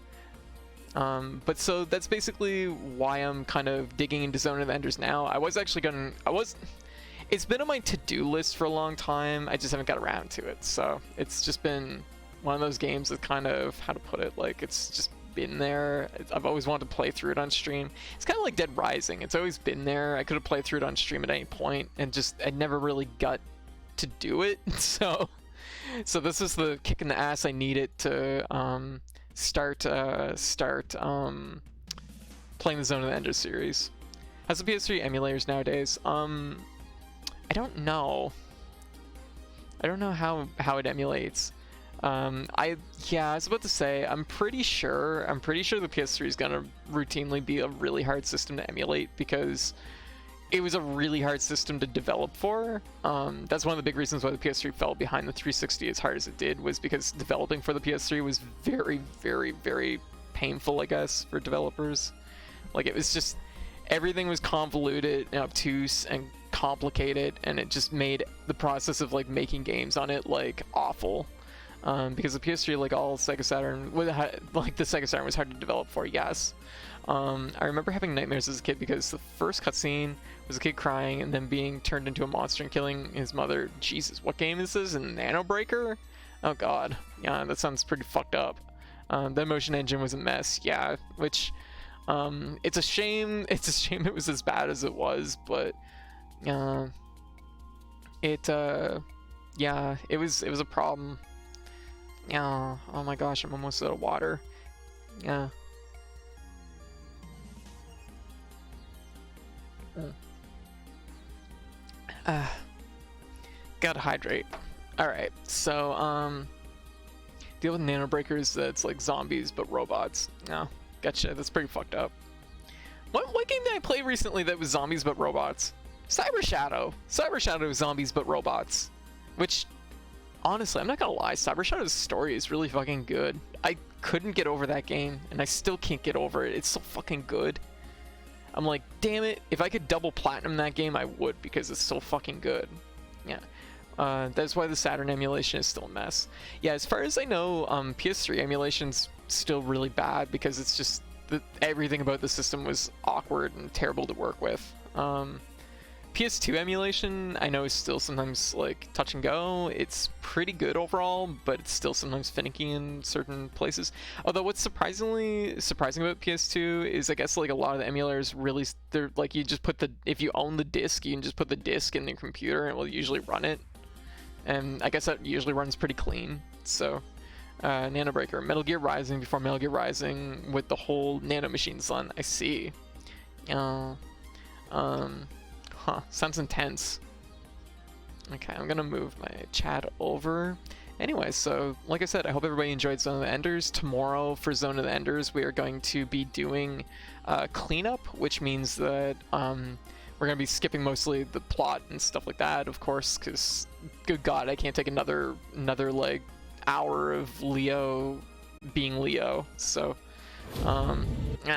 But so that's basically why I'm kind of digging into Zone of the Enders now. It's been on my to-do list for a long time. I just haven't got around to it. So it's just been one of those games that kind of, how to put it, like it's just been there. I've always wanted to play through it on stream. It's kind of like Dead Rising. It's always been there. I could have played through it on stream at any point, and just I never really got to do it. So this is the kick in the ass I needed to start playing the Zone of the Enders series. How's the PS3 emulators nowadays? I don't know. I don't know how it emulates. I was about to say, I'm pretty sure the PS3 is gonna routinely be a really hard system to emulate, because it was a really hard system to develop for. That's one of the big reasons why the PS3 fell behind the 360 as hard as it did, was because developing for the PS3 was very, very, very painful, I guess, for developers. Like, it was just, everything was convoluted and obtuse and complicated, and it just made the process of like making games on it like awful. Because the PS3, like all Sega Saturn, like the Sega Saturn was hard to develop for, yes. I remember having nightmares as a kid because the first cutscene was a kid crying and then being turned into a monster and killing his mother. Jesus, what game is this? Nano Breaker? Oh god, yeah, that sounds pretty fucked up. The motion engine was a mess, yeah, which, it's a shame it was as bad as it was, but, yeah, it was a problem. Yeah, oh my gosh, I'm almost out of water. Yeah. Gotta hydrate. Alright, so, deal with Nano Breakers that's like zombies but robots. No, gotcha, that's pretty fucked up. What game did I play recently that was zombies but robots? Cyber Shadow. Cyber Shadow is zombies but robots. Which, honestly, I'm not gonna lie, Cyber Shadow's story is really fucking good. I couldn't get over that game, and I still can't get over it. It's so fucking good. I'm like, damn it, if I could double platinum that game, I would, because it's so fucking good. Yeah. That's why the Saturn emulation is still a mess. Yeah, as far as I know, PS3 emulation's still really bad, because it's just, everything about the system was awkward and terrible to work with. PS2 emulation, I know, is still sometimes like touch and go. It's pretty good overall, but it's still sometimes finicky in certain places. Although what's surprising about PS2 is, I guess, like a lot of the emulators really, they're like, you just put if you own the disc, you can just put the disc in your computer and it will usually run it. And I guess that usually runs pretty clean. So, Nano Breaker, Metal Gear Rising before Metal Gear Rising with the whole Nano Machines on. I see. Huh, sounds intense. Okay, I'm gonna move my chat over. Anyway, so like I said, I hope everybody enjoyed Zone of the Enders. Tomorrow for Zone of the Enders, we are going to be doing cleanup, which means that we're gonna be skipping mostly the plot and stuff like that, of course, because good god, I can't take another like hour of Leo being Leo. So